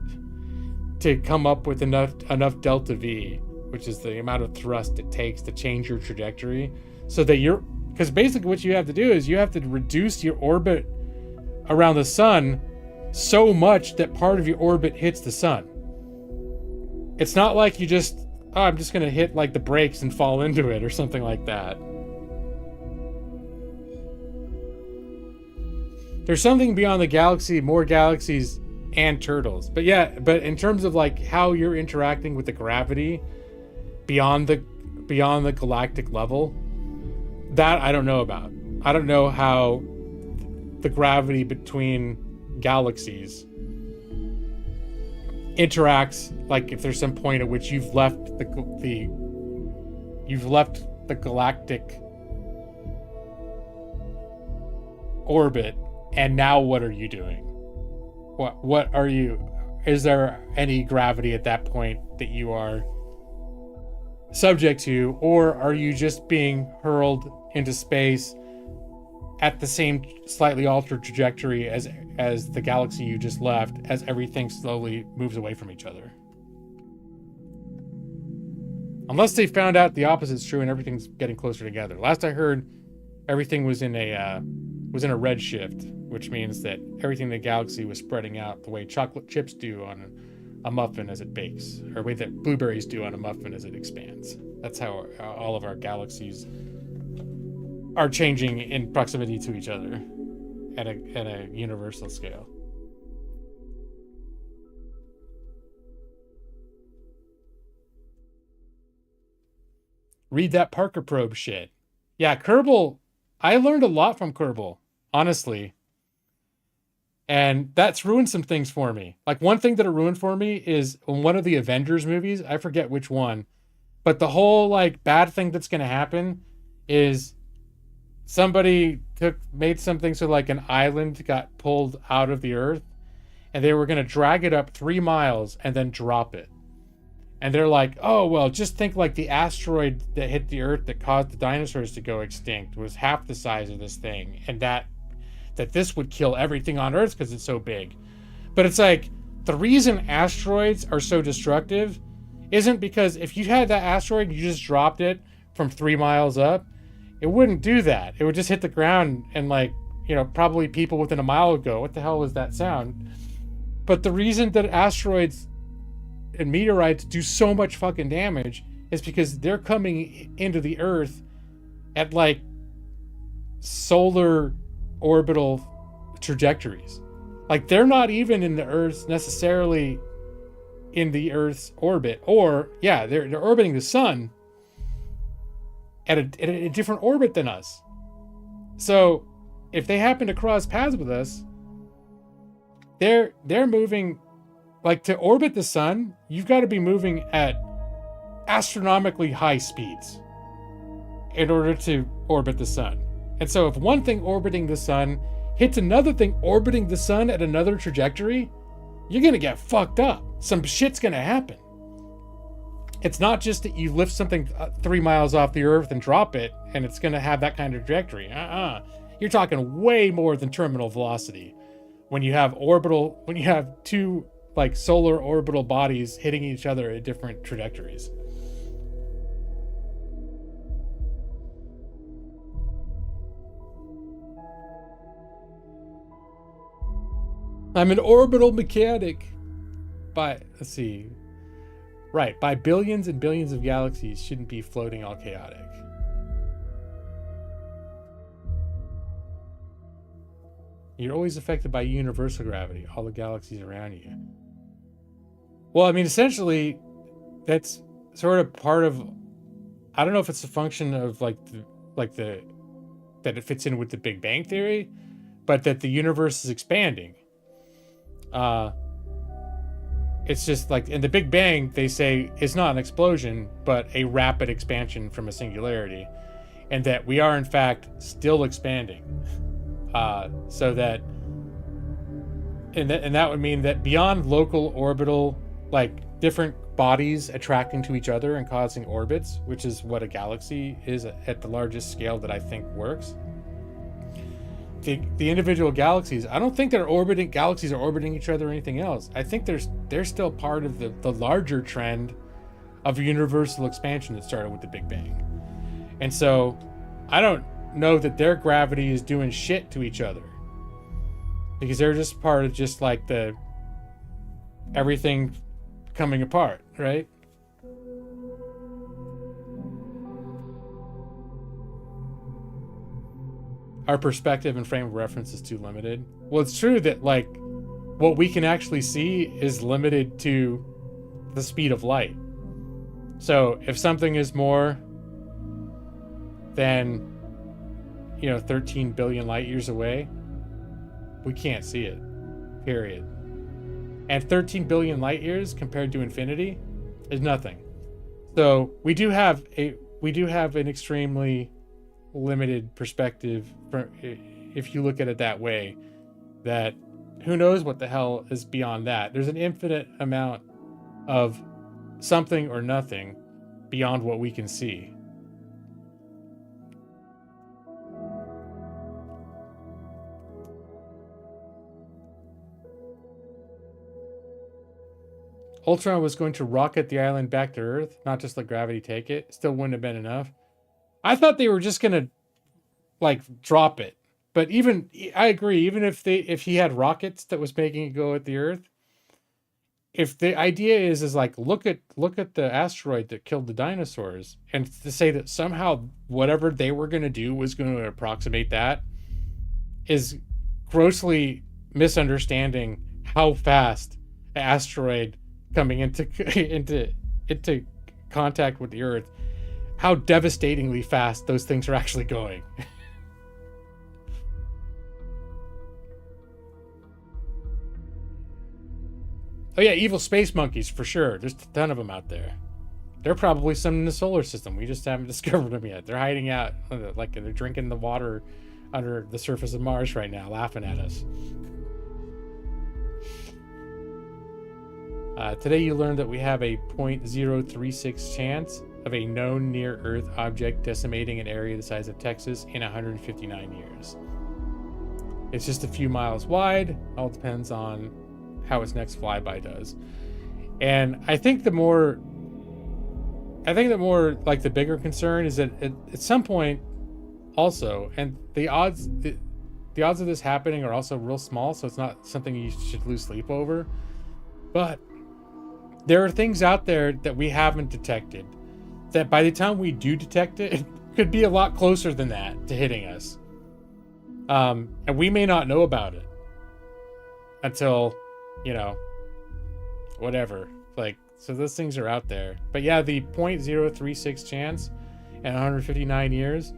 to come up with enough delta V, which is the amount of thrust it takes to change your trajectory, so that because basically what you have to do is you have to reduce your orbit around the sun so much that part of your orbit hits the sun. It's not like you just, oh, I'm just gonna hit like the brakes and fall into it or something like that. There's something beyond the galaxy, more galaxies and turtles. But yeah, but in terms of like how you're interacting with the gravity beyond the galactic level, that I don't know about. I don't know how the gravity between galaxies interacts, like if there's some point at which you've left the galactic orbit, and now what are you doing? What are you... Is there any gravity at that point that you are subject to, or are you just being hurled into space at the same slightly altered trajectory as the galaxy you just left, as everything slowly moves away from each other? Unless they found out the opposite's true and everything's getting closer together. Last I heard, everything was in a red shift, which means that everything in the galaxy was spreading out the way chocolate chips do on a muffin as it bakes, or the way that blueberries do on a muffin as it expands. That's how all of our galaxies are changing in proximity to each other at a universal scale. Read that Parker probe shit. Yeah, Kerbal, I learned a lot from Kerbal, honestly. And that's ruined some things for me. Like, one thing that it ruined for me is in one of the Avengers movies, I forget which one, but the whole like bad thing that's going to happen is somebody made something so like an island got pulled out of the earth, and they were going to drag it up 3 miles and then drop it. And they're like, oh, well, just think like the asteroid that hit the earth that caused the dinosaurs to go extinct was half the size of this thing, and that this would kill everything on Earth because it's so big. But it's like, the reason asteroids are so destructive isn't because if you had that asteroid and you just dropped it from 3 miles up, it wouldn't do that. It would just hit the ground and, like, you know, probably people within a mile would go, what the hell was that sound? But the reason that asteroids and meteorites do so much fucking damage is because they're coming into the Earth at like solar orbital trajectories. Like, they're not even in the Earth's necessarily in the Earth's orbit, or yeah, they're orbiting the sun at a different orbit than us. So if they happen to cross paths with us, they're moving, like, to orbit the sun, you've got to be moving at astronomically high speeds in order to orbit the sun. And so if one thing orbiting the sun hits another thing orbiting the sun at another trajectory, you're going to get fucked up. Some shit's going to happen. It's not just that you lift something 3 miles off the Earth and drop it, and it's going to have that kind of trajectory. You're talking way more than terminal velocity. When you have two like solar orbital bodies hitting each other at different trajectories. I'm an orbital mechanic. Let's see. Right, by billions and billions of galaxies shouldn't be floating all chaotic. You're always affected by universal gravity, all the galaxies around you. Well, I mean, essentially, that's sort of part of, I don't know if it's a function of that it fits in with the Big Bang Theory, but that the universe is expanding. It's just like in the Big Bang, they say it's not an explosion, but a rapid expansion from a singularity, and that we are in fact still expanding. So that, and that would mean that beyond local orbital, like different bodies attracting to each other and causing orbits, which is what a galaxy is at the largest scale that I think works. The individual galaxies, I don't think galaxies are orbiting each other or anything else. I think they're still part of the larger trend of universal expansion that started with the Big Bang. And so I don't know that their gravity is doing shit to each other, because they're just part of just like the everything coming apart, right? Our perspective and frame of reference is too limited. Well, it's true that like what we can actually see is limited to the speed of light. So if something is more than 13 billion light years away, we can't see it, period. And 13 billion light years compared to infinity is nothing. So we do have an extremely limited perspective if you look at it that way, that who knows what the hell is beyond that. There's an infinite amount of something or nothing beyond what we can see. Ultron was going to rocket the island back to Earth, not just let gravity take it. Still wouldn't have been enough. I thought they were just gonna like drop it, but I agree. Even if he had rockets that was making it go at the Earth, if the idea is like look at the asteroid that killed the dinosaurs, and to say that somehow whatever they were gonna do was going to approximate that, is grossly misunderstanding how fast an asteroid coming into contact with the Earth, how devastatingly fast those things are actually going. Oh yeah, evil space monkeys, for sure. There's a ton of them out there. They're probably some in the solar system. We just haven't discovered them yet. They're hiding out, like they're drinking the water under the surface of Mars right now, laughing at us. Today you learned that we have a 0.036 chance of a known near-Earth object decimating an area the size of Texas in 159 years. It's just a few miles wide. All depends on how its next flyby does. And I think the more like the bigger concern is that at some point also, and the odds of this happening are also real small, so it's not something you should lose sleep over. But there are things out there that we haven't detected that by the time we do detect it, it could be a lot closer than that to hitting us. And we may not know about it until, whatever. Like, so those things are out there. But yeah, the 0.036 chance in 159 years,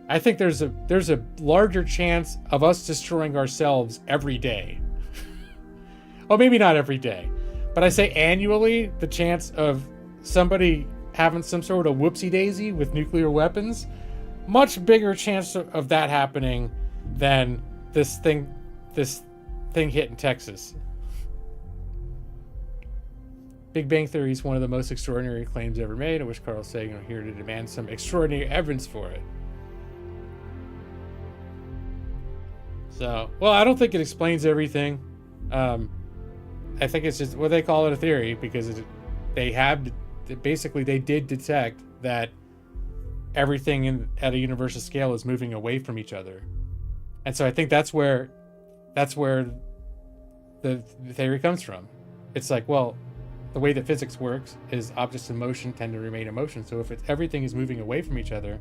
I think there's a larger chance of us destroying ourselves every day. Well, maybe not every day, but I say annually, the chance of somebody having some sort of whoopsie daisy with nuclear weapons, much bigger chance of that happening than this thing hitting Texas. Big Bang Theory is one of the most extraordinary claims ever made. I wish Carl Sagan were here to demand some extraordinary evidence for it. So, well, I don't think it explains everything. I think it's just what they call it a theory because they did detect that everything at a universal scale is moving away from each other. And so I think that's where the theory comes from. It's like, well, the way that physics works is objects in motion tend to remain in motion. So if everything is moving away from each other,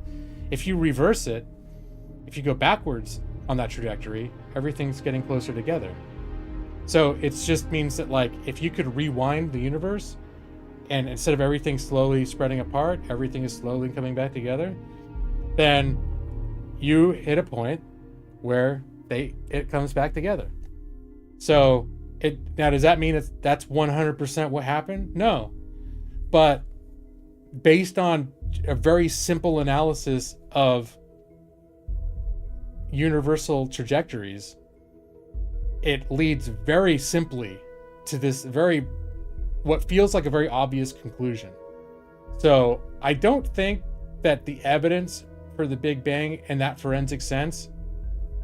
if you reverse it, if you go backwards on that trajectory, everything's getting closer together. So it just means that, like, if you could rewind the universe, and instead of everything slowly spreading apart, everything is slowly coming back together, then you hit a point where it comes back together. So now does that mean that's 100% what happened? No. But based on a very simple analysis of universal trajectories, it leads very simply to this what feels like a very obvious conclusion. So I don't think that the evidence for the Big Bang in that forensic sense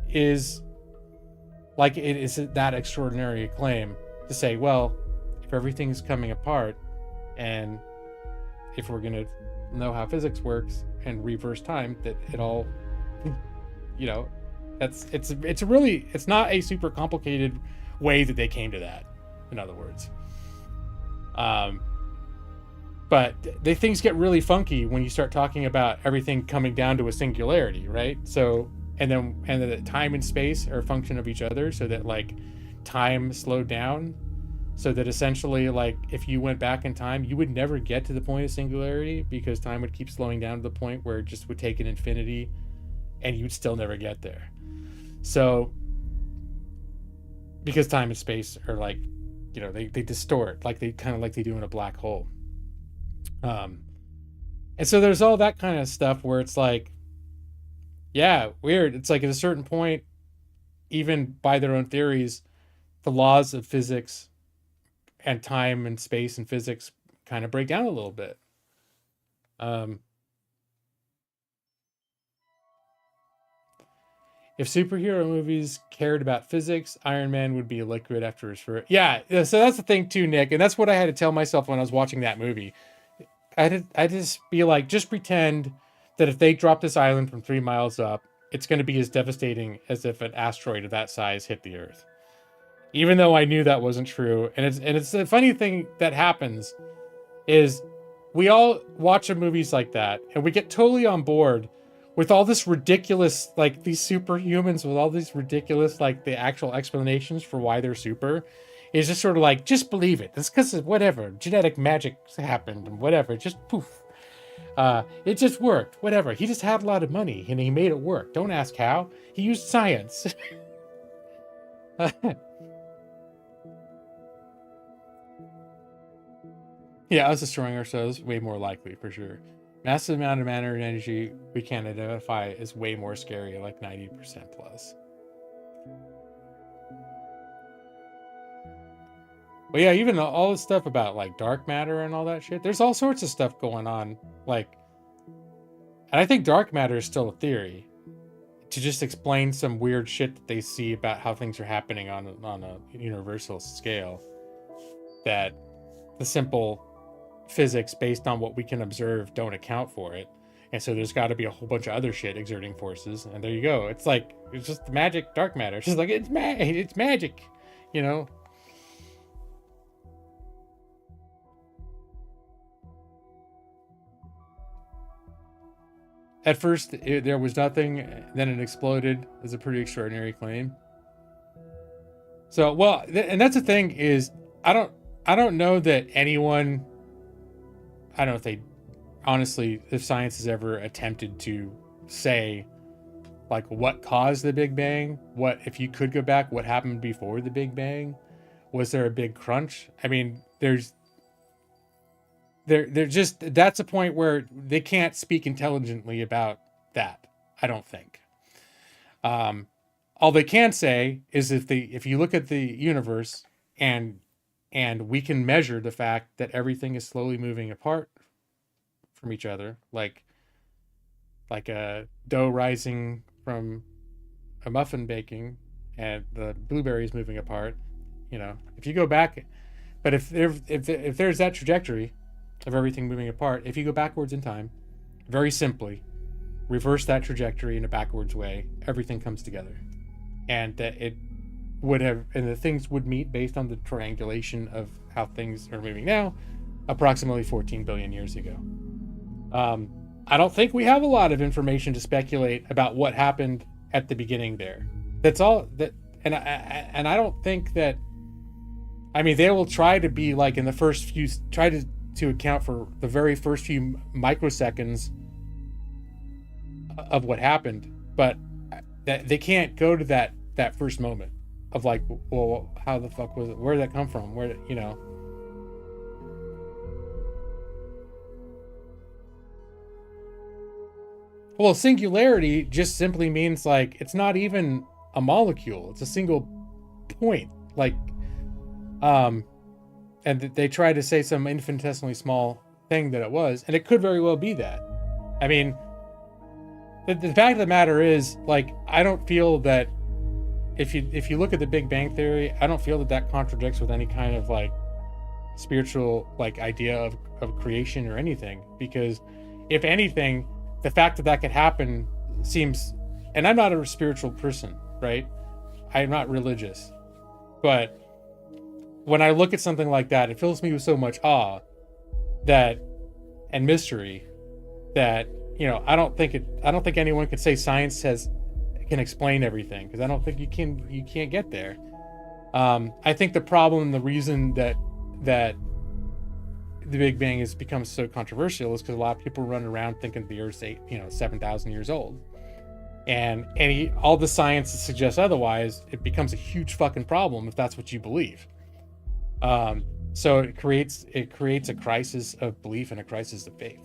is like it is that extraordinary a claim to say, well, if everything is coming apart and if we're going to know how physics works and reverse time, that it all, you know, it's not a super complicated way that they came to that, in other words. But things get really funky when you start talking about everything coming down to a singularity, right? So and then time and space are a function of each other, so that, like, time slowed down, so that essentially, like, if you went back in time, you would never get to the point of singularity because time would keep slowing down to the point where it just would take an infinity and you'd still never get there. So because time and space are, like, you know, they distort, like they do in a black hole. And so there's all that kind of stuff where it's like, yeah, weird. It's like at a certain point, even by their own theories, the laws of physics and time and space and physics kind of break down a little bit. If superhero movies cared about physics, Iron Man would be a liquid after his first. Yeah, so that's the thing too, Nick, and that's what I had to tell myself when I was watching that movie. I just be like, just pretend that if they drop this island from 3 miles up, it's going to be as devastating as if an asteroid of that size hit the Earth. Even though I knew that wasn't true, and it's the funny thing that happens is we all watch movies like that, and we get totally on board with all this ridiculous, like, these superhumans with all these ridiculous, like, the actual explanations for why they're super. Is just sort of like, just believe it. It's because of whatever, genetic magic happened and whatever, just poof. It just worked, whatever. He just had a lot of money and he made it work. Don't ask how. He used science. Yeah, us destroying ourselves, way more likely, for sure. Massive amount of matter and energy we can't identify is way more scary, like 90% plus. But yeah, even all this stuff about, like, dark matter and all that shit, there's all sorts of stuff going on, like, and I think dark matter is still a theory to just explain some weird shit that they see about how things are happening on a universal scale, that the simple physics based on what we can observe don't account for it. And so there's got to be a whole bunch of other shit exerting forces, and there you go. It's like, it's just magic dark matter. It's just like, it's magic, you know? At first, there was nothing, then it exploded. Is a pretty extraordinary claim. So, well, and that's the thing is, I don't know that anyone, I don't know if they, honestly, if science has ever attempted to say, like, what caused the Big Bang? What, if you could go back, what happened before the Big Bang? Was there a big crunch? I mean, they're just, that's a point where they can't speak intelligently about that, I don't think. All they can say is if you look at the universe and we can measure the fact that everything is slowly moving apart from each other, like a dough rising from a muffin baking and the blueberries moving apart, you know, if you go back But if there's that trajectory of everything moving apart, if you go backwards in time, very simply, reverse that trajectory in a backwards way, everything comes together. And that it would have, and the things would meet based on the triangulation of how things are moving now, approximately 14 billion years ago. I don't think we have a lot of information to speculate about what happened at the beginning there. That's all that, and I don't think that, I mean, they will try to be like in the first few, try to account for the very first few microseconds of what happened, but that they can't go to that first moment of like, well, how the fuck was it? Where did that come from? Where, you know? Well, singularity just simply means like it's not even a molecule; it's a single point. Like, and they try to say some infinitesimally small thing that it was, and it could very well be that. I mean, the fact of the matter is, like, I don't feel that if you look at the Big Bang Theory, I don't feel that contradicts with any kind of like spiritual like idea of creation or anything, because if anything, the fact that could happen seems, and I'm not a spiritual person, right? I'm not religious, but when I look at something like that, it fills me with so much awe and mystery that, you know, I don't think anyone could say science can explain everything, because I don't think you can't get there. I think the problem, the reason that the Big Bang has become so controversial is because a lot of people run around thinking the Earth's 7,000 years old, and all the science suggests otherwise. It becomes a huge fucking problem if that's what you believe. So it creates a crisis of belief and a crisis of faith.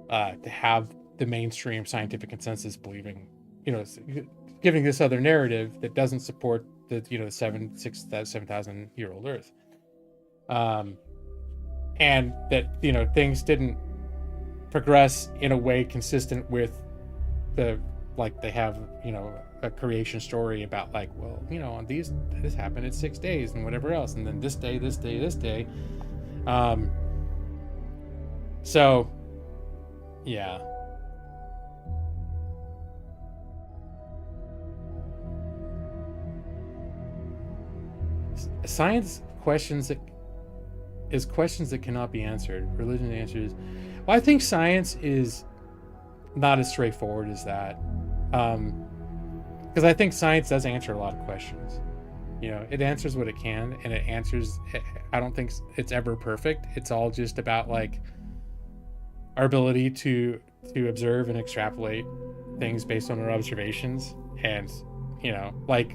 To have the mainstream scientific consensus believing, giving this other narrative that doesn't support the 7,000 year old Earth. And that, things didn't progress in a way consistent with they have, a creation story about like, well, this happened in 6 days and whatever else. And then this day. So yeah. Science questions that cannot be answered. Religion answers. Well, I think science is not as straightforward as that. Because I think science does answer a lot of questions. It answers what it can, and it answers. I don't think it's ever perfect. It's all just about like our ability to observe and extrapolate things based on our observations, and like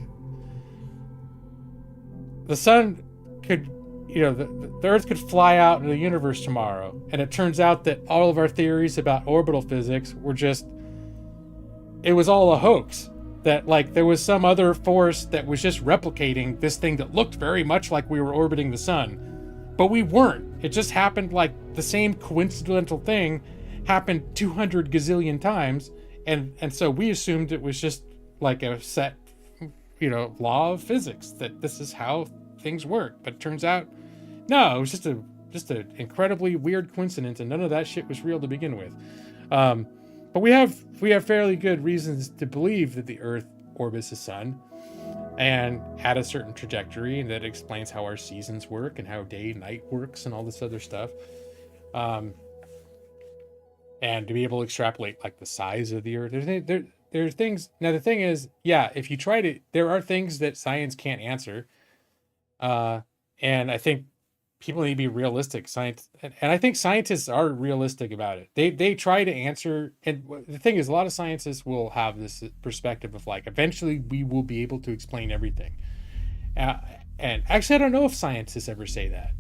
the sun could. The Earth could fly out into the universe tomorrow, and it turns out that all of our theories about orbital physics were it was all a hoax. That like there was some other force that was just replicating this thing that looked very much like we were orbiting the sun, but we weren't. It just happened like the same coincidental thing happened 200 gazillion times, and so we assumed it was just like a set, law of physics, that this is how things work. But it turns out, no, it was just an incredibly weird coincidence, and none of that shit was real to begin with. But we have fairly good reasons to believe that the Earth orbits the sun and had a certain trajectory, and that explains how our seasons work and how day and night works and all this other stuff. And to be able to extrapolate like the size of the Earth, there's things. Now the thing is, yeah, if you try to, there are things that science can't answer. And I think people need to be realistic. And I think scientists are realistic about it. They try to answer. And the thing is, a lot of scientists will have this perspective of like, eventually we will be able to explain everything. And actually, I don't know if scientists ever say that.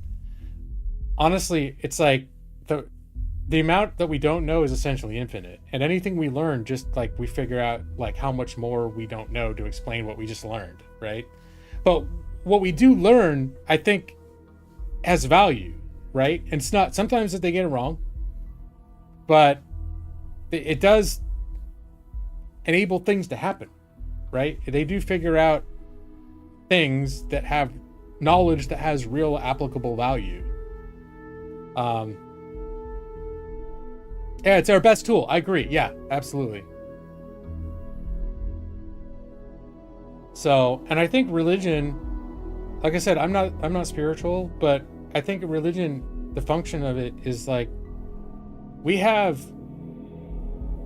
Honestly, it's like the amount that we don't know is essentially infinite. And anything we learn, just like we figure out like how much more we don't know to explain what we just learned, right? But what we do learn, I think, has value, right? And it's not, sometimes that they get it wrong, but it does enable things to happen, right? They do figure out things that have knowledge that has real applicable value. Yeah, it's our best tool. I agree. Yeah, absolutely. So, and I think religion, like I said, I'm not spiritual, but I think religion, the function of it is like, we have,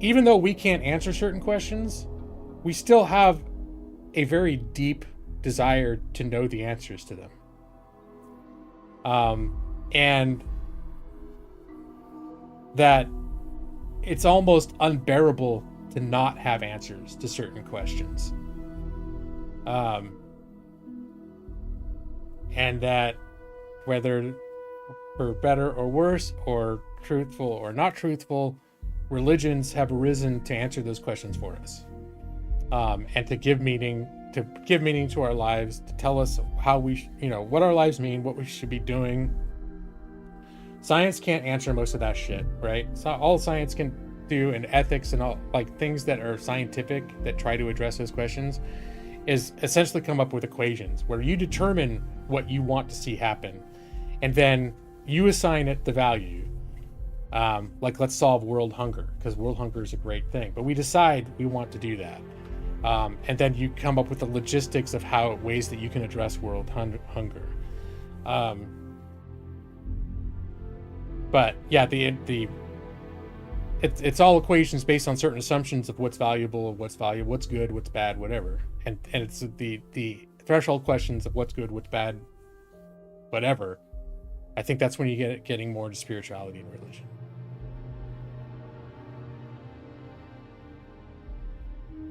even though we can't answer certain questions, we still have a very deep desire to know the answers to them. And that it's almost unbearable to not have answers to certain questions. And that whether for better or worse, or truthful or not truthful, religions have arisen to answer those questions for us. And to give meaning to our lives, to tell us how we, what our lives mean, what we should be doing. Science can't answer most of that shit, right? So all science can do, and ethics and all, like, things that are scientific that try to address those questions, is essentially come up with equations where you determine what you want to see happen, and then you assign it the value. Like, let's solve world hunger, because world hunger is a great thing, but we decide we want to do that. And then you come up with the logistics of ways that you can address world hunger. But yeah, it's all equations based on certain assumptions of what's valuable, what's good, what's bad, whatever. And it's the threshold questions of what's good, what's bad, whatever. I think that's when you get getting more into spirituality and religion.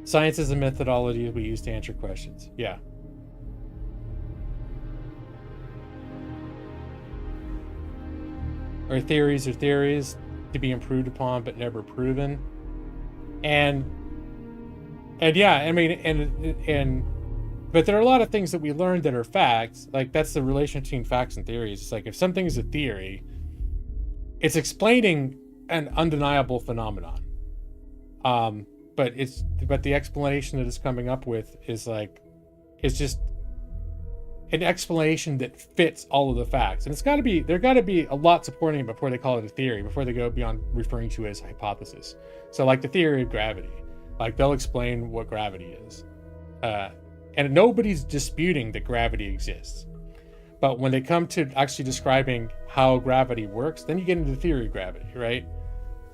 Science is a methodology we use to answer questions. Yeah. Our theories are theories to be improved upon but never proven. And yeah, I mean, but there are a lot of things that we learned that are facts. Like, that's the relation between facts and theories. It's like, if something is a theory, it's explaining an undeniable phenomenon. But the explanation that it's coming up with is just an explanation that fits all of the facts. And there got to be a lot supporting it before they call it a theory, before they go beyond referring to it as hypothesis. So, like the theory of gravity, like, they'll explain what gravity is. And nobody's disputing that gravity exists. But when they come to actually describing how gravity works, then you get into the theory of gravity, right?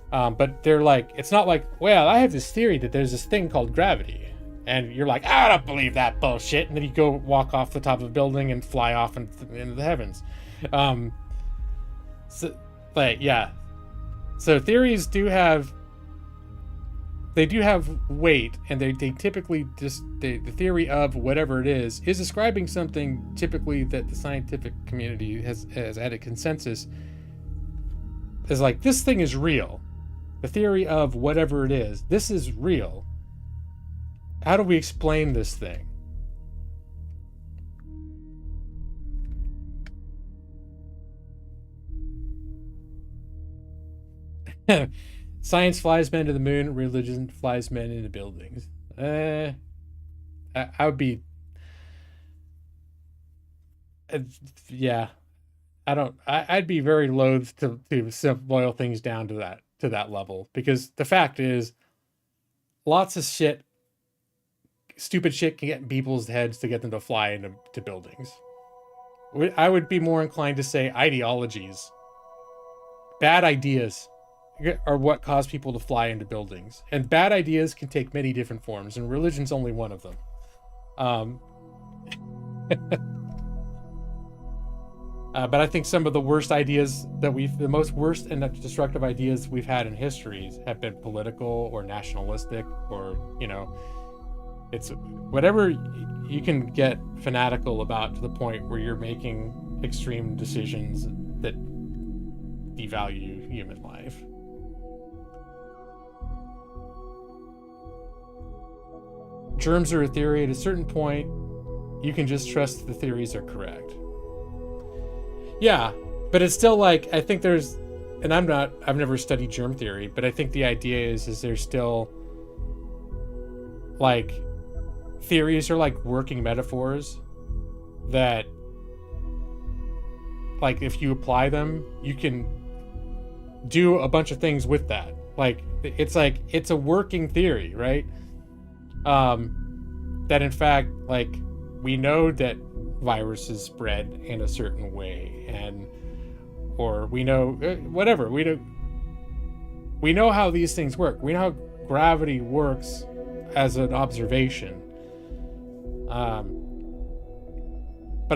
But they're like, it's not like, well, I have this theory that there's this thing called gravity. And you're like, I don't believe that bullshit. And then you go walk off the top of a building and fly off into the heavens. But yeah. So theories do have weight, and they typically just, the theory of whatever it is describing something typically that the scientific community has had a consensus is like, this thing is real. The theory of whatever it is, this is real. How do we explain this thing? Science flies men to the moon, religion flies men into buildings. I would be... yeah. I'd be very loath to boil things down to that level, because the fact is, lots of stupid shit can get in people's heads to get them to fly into buildings. I would be more inclined to say ideologies, bad ideas, are what cause people to fly into buildings. And bad ideas can take many different forms, and religion's only one of them. But I think some of the worst ideas the most worst and destructive ideas we've had in history have been political or nationalistic, or, it's whatever you can get fanatical about, to the point where you're making extreme decisions that devalue human life. Germs are a theory. At a certain point, you can just trust the theories are correct. Yeah, but it's still like, I think there's, and I've never studied germ theory, but I think the idea is there's still, like, theories are like working metaphors that like if you apply them, you can do a bunch of things with that. Like it's a working theory, right? That in fact, like, we know that viruses spread in a certain way, or we know whatever, we know how these things work. We know how gravity works as an observation. But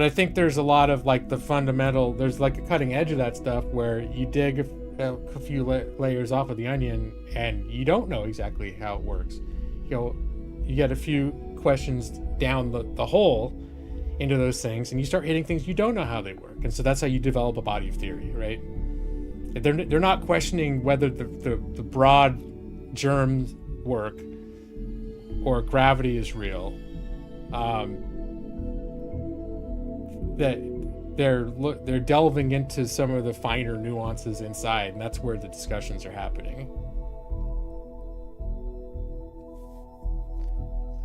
I think there's a lot of like the fundamental, there's like a cutting edge of that stuff where you dig a few layers off of the onion and you don't know exactly how it works. You get a few questions down the hole into those things, and you start hitting things you don't know how they work. And so that's how you develop a body of theory, right? They're not questioning whether the broad germs work or gravity is real. That they're delving into some of the finer nuances inside, and that's where the discussions are happening.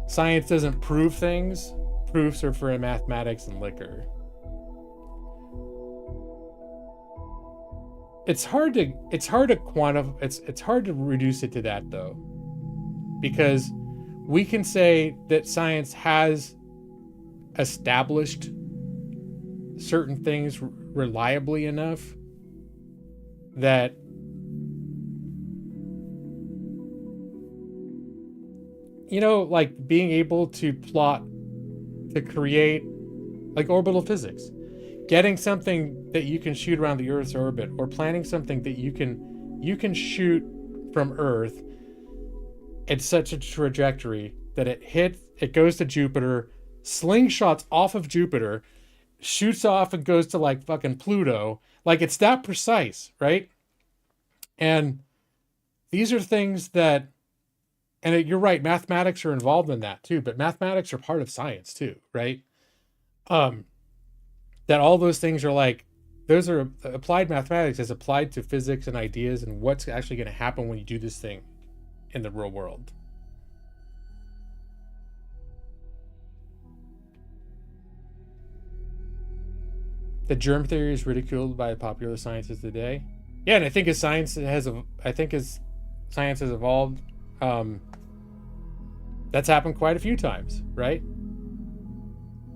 Science doesn't prove things. Proofs are for mathematics and liquor. It's hard to quantify. It's hard to reduce it to that, though, because we can say that science has established certain things reliably enough that like being able to create like orbital physics, getting something that you can shoot around the Earth's orbit, or planning something that you can shoot from Earth at such a trajectory that it goes to Jupiter, slingshots off of Jupiter, shoots off and goes to like fucking Pluto. Like, it's that precise, right? And these are things that, and you're right, mathematics are involved in that too, but mathematics are part of science too, right? That all those things are like, those are applied mathematics as applied to physics and ideas and what's actually going to happen when you do this thing in the real world. The germ theory is ridiculed by popular scientists today. Yeah, and I think as science has evolved, that's happened quite a few times, right?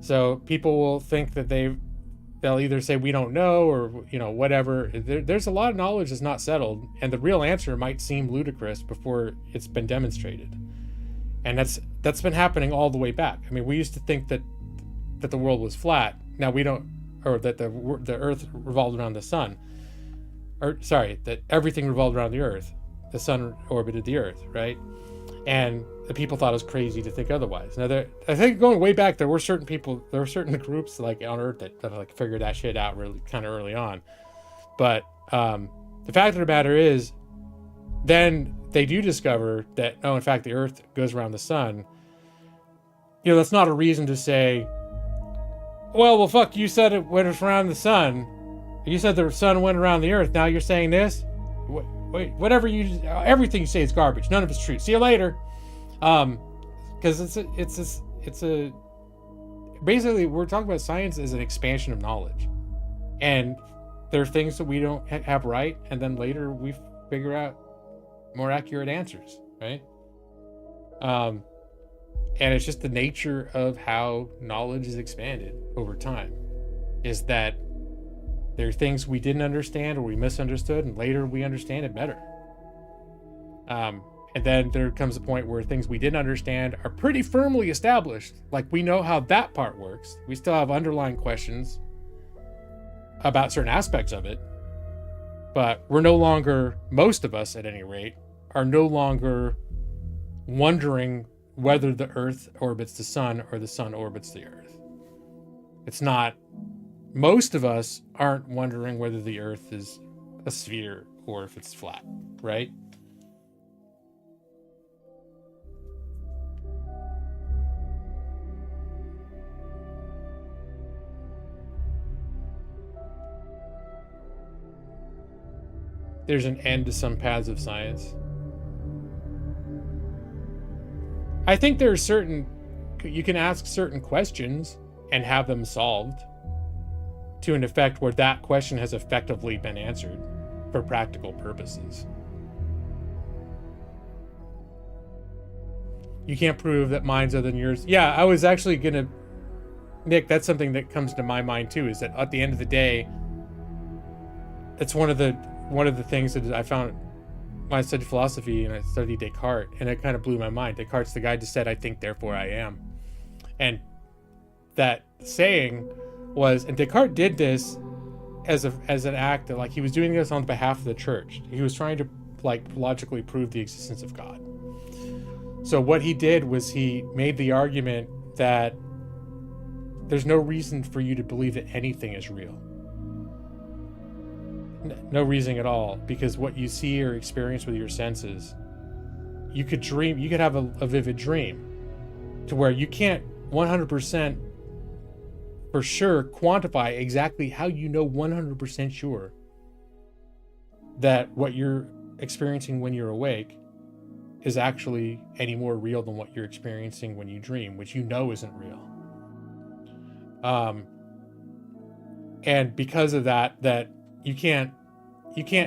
So people will think that they'll either say we don't know, or whatever. There's a lot of knowledge that's not settled, and the real answer might seem ludicrous before it's been demonstrated. And that's been happening all the way back. I mean, we used to think that the world was flat. Now we don't, or that the Earth revolved around the sun. Or sorry, that everything revolved around the Earth. The sun orbited the Earth, right? And the people thought it was crazy to think otherwise. Now, I think going way back, there were certain groups like on Earth that like figured that shit out really kind of early on. But the fact of the matter is, then they do discover that, in fact, the Earth goes around the sun. That's not a reason to say, well, fuck, you said it went around the sun. You said the sun went around the Earth. Now you're saying this? Wait, everything you say is garbage. None of it's true. See you later. Because basically we're talking about science as an expansion of knowledge, and there are things that we don't have right, and then later we figure out more accurate answers, right? And it's just the nature of how knowledge is expanded over time, is that there are things we didn't understand or we misunderstood, and later we understand it better. And then there comes a point where things we didn't understand are pretty firmly established. Like, we know how that part works. We still have underlying questions about certain aspects of it, but we're no longer, most of us at any rate, are no longer wondering whether the Earth orbits the sun or the sun orbits the Earth. It's not, most of us aren't wondering whether the Earth is a sphere or if it's flat, right? There's an end to some paths of science. I think there are you can ask certain questions and have them solved to an effect where that question has effectively been answered for practical purposes. You can't prove that mine's other than yours. Yeah, I was actually gonna, Nick, that's something that comes to my mind too, is that at the end of the day, it's one of the things that I found when I studied philosophy and I studied Descartes, and it kind of blew my mind. Descartes, the guy, just said, "I think, therefore I am." And that saying was, and Descartes did this as an act that, like, he was doing this on behalf of the church. He was trying to, like, logically prove the existence of God. So what he did was he made the argument that there's no reason for you to believe that anything is real. No reason at all, because what you see or experience with your senses, you could dream, you could have a vivid dream to where you can't 100% for sure quantify exactly how you know 100% sure that what you're experiencing when you're awake is actually any more real than what you're experiencing when you dream, which you know isn't real. And because of that you can't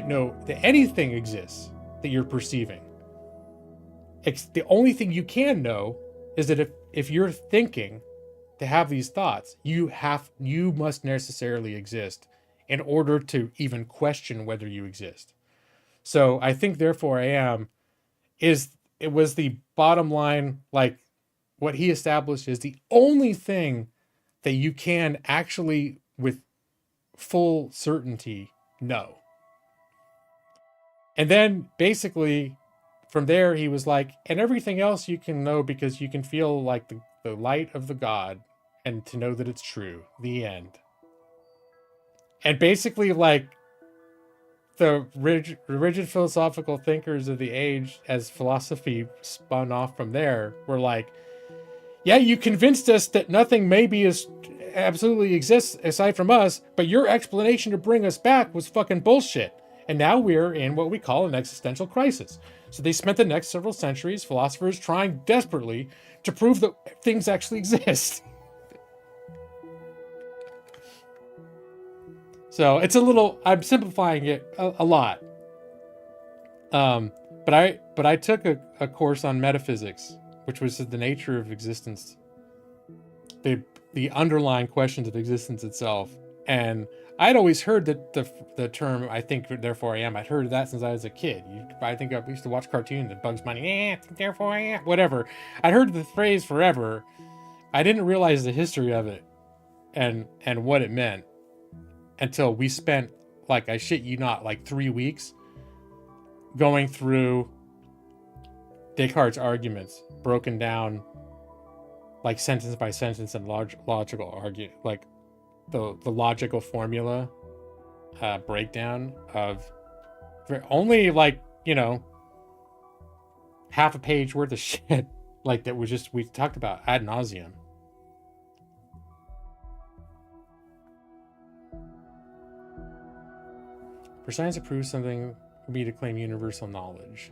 know that anything exists that you're perceiving. The only thing you can know is that if you're thinking to have these thoughts, you must necessarily exist in order to even question whether you exist. So I think, therefore I am, it was the bottom line, like what he established is the only thing that you can actually with full certainty know. And then basically from there he was like, and everything else you can know because you can feel like the light of the God and to know that it's true. The end. And basically, like, the rigid philosophical thinkers of the age, as philosophy spun off from there, were like, yeah, you convinced us that nothing maybe absolutely exists aside from us, but your explanation to bring us back was fucking bullshit. And now we're in what we call an existential crisis. So they spent the next several centuries, philosophers, trying desperately to prove that things actually exist. So it's a little, I'm simplifying it a lot. But I took a course on metaphysics, which was the nature of existence, the underlying questions of existence itself. And I'd always heard that the term, I think, therefore I am, I'd heard that since I was a kid. I think I used to watch cartoons, and Bugs Bunny, therefore I am, whatever. I'd heard the phrase forever. I didn't realize the history of it and what it meant until we spent, like, I shit you not, like 3 weeks going through Descartes' arguments, broken down like sentence by sentence and logical argument, like the logical formula breakdown of only, like, you know, half a page worth of shit, like, that was just, we talked about ad nauseum. For science to prove something would be to claim universal knowledge.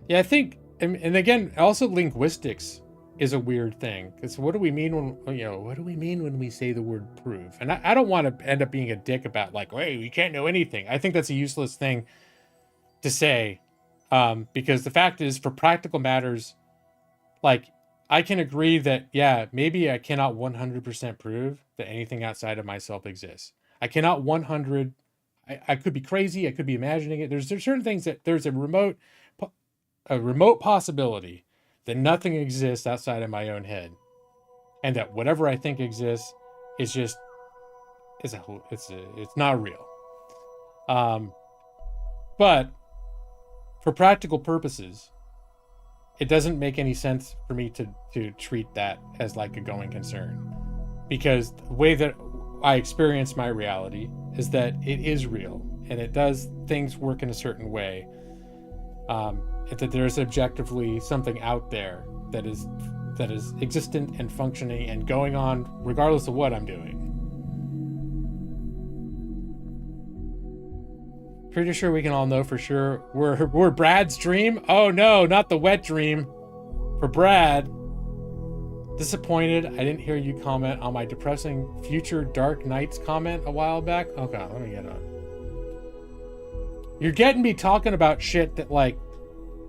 Yeah, I think, and again, also linguistics is a weird thing. Because what do we mean when we say the word prove? And I don't want to end up being a dick about, like, hey, we can't know anything. I think that's a useless thing to say, because the fact is, for practical matters, like, I can agree that, yeah, maybe I cannot 100% prove that anything outside of myself exists. I cannot 100. I could be crazy. I could be imagining it. There's certain things that there's a remote possibility that nothing exists outside of my own head, and that whatever I think exists is just it's not real. But for practical purposes, it doesn't make any sense for me to treat that as like a going concern, because the way that I experience my reality is that it is real and it does things work in a certain way. That there's objectively something out there that is existent and functioning and going on regardless of what I'm doing. Pretty sure we can all know for sure we're Brad's dream. Oh no, not the wet dream. For Brad, Disappointed I didn't hear you comment on my depressing future Dark Knights comment a while back. Oh god, let me get on. You're getting me talking about shit that, like,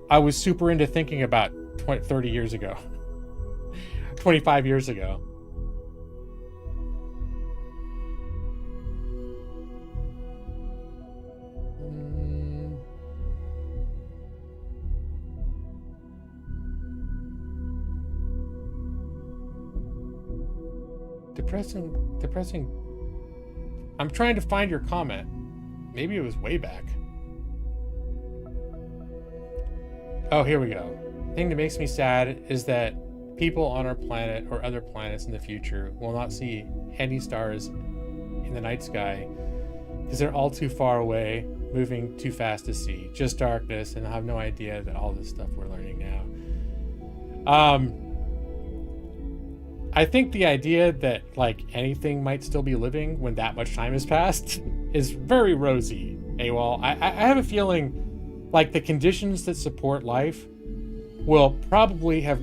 I was super into thinking about 30 years ago. 25 years ago. Depressing. I'm trying to find your comment. Maybe it was way back. Oh, here we go. The thing that makes me sad is that people on our planet or other planets in the future will not see any stars in the night sky because they're all too far away, moving too fast to see. Just darkness, and I have no idea that all this stuff we're learning now. I think the idea that, like, anything might still be living when that much time has passed is very rosy, AWOL. I have a feeling like the conditions that support life will probably have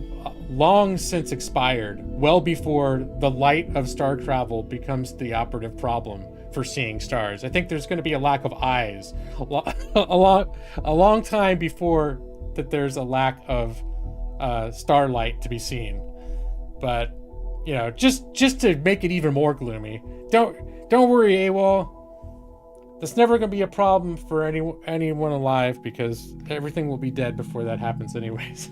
long since expired, well before the light of star travel becomes the operative problem for seeing stars. I think there's going to be a lack of eyes a long time before that there's a lack of starlight to be seen. But you know, just to make it even more gloomy, don't worry, AWOL. That's never going to be a problem for anyone alive because everything will be dead before that happens anyways.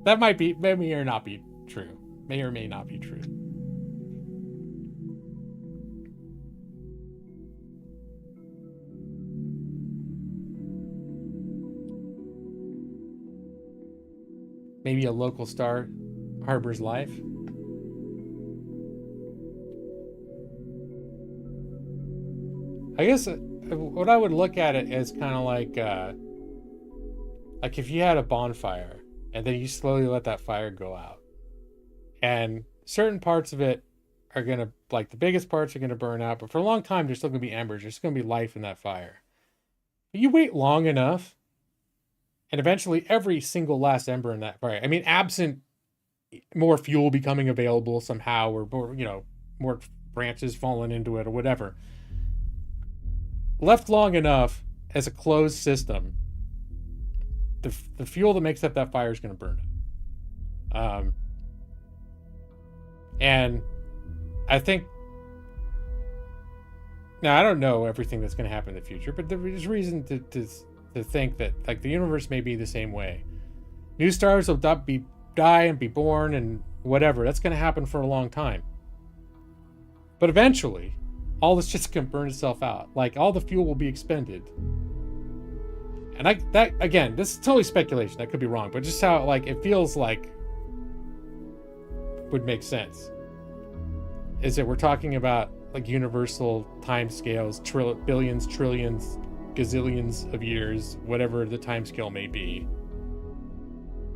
That may or not be true. May or may not be true. Maybe a local star harbors life. I guess what I would look at it as kind of like if you had a bonfire and then you slowly let that fire go out, and certain parts of it are gonna, like, the biggest parts are gonna burn out, but for a long time there's still gonna be embers. There's gonna be life in that fire. But you wait long enough, and eventually every single last ember in that fire, I mean, absent more fuel becoming available somehow, or more, you know, more branches falling into it or whatever. Left long enough as a closed system, the fuel that makes up that fire is going to burn it. And I think, now I don't know everything that's going to happen in the future, but there is reason to think that, like, the universe may be the same way. New stars will die and be born and whatever. That's going to happen for a long time. But eventually, all this just can burn itself out. Like, all the fuel will be expended. And that again, this is totally speculation. That could be wrong, but just how, like, it feels like would make sense is that we're talking about, like, universal time scales, billions, trillions, gazillions of years, whatever the time scale may be.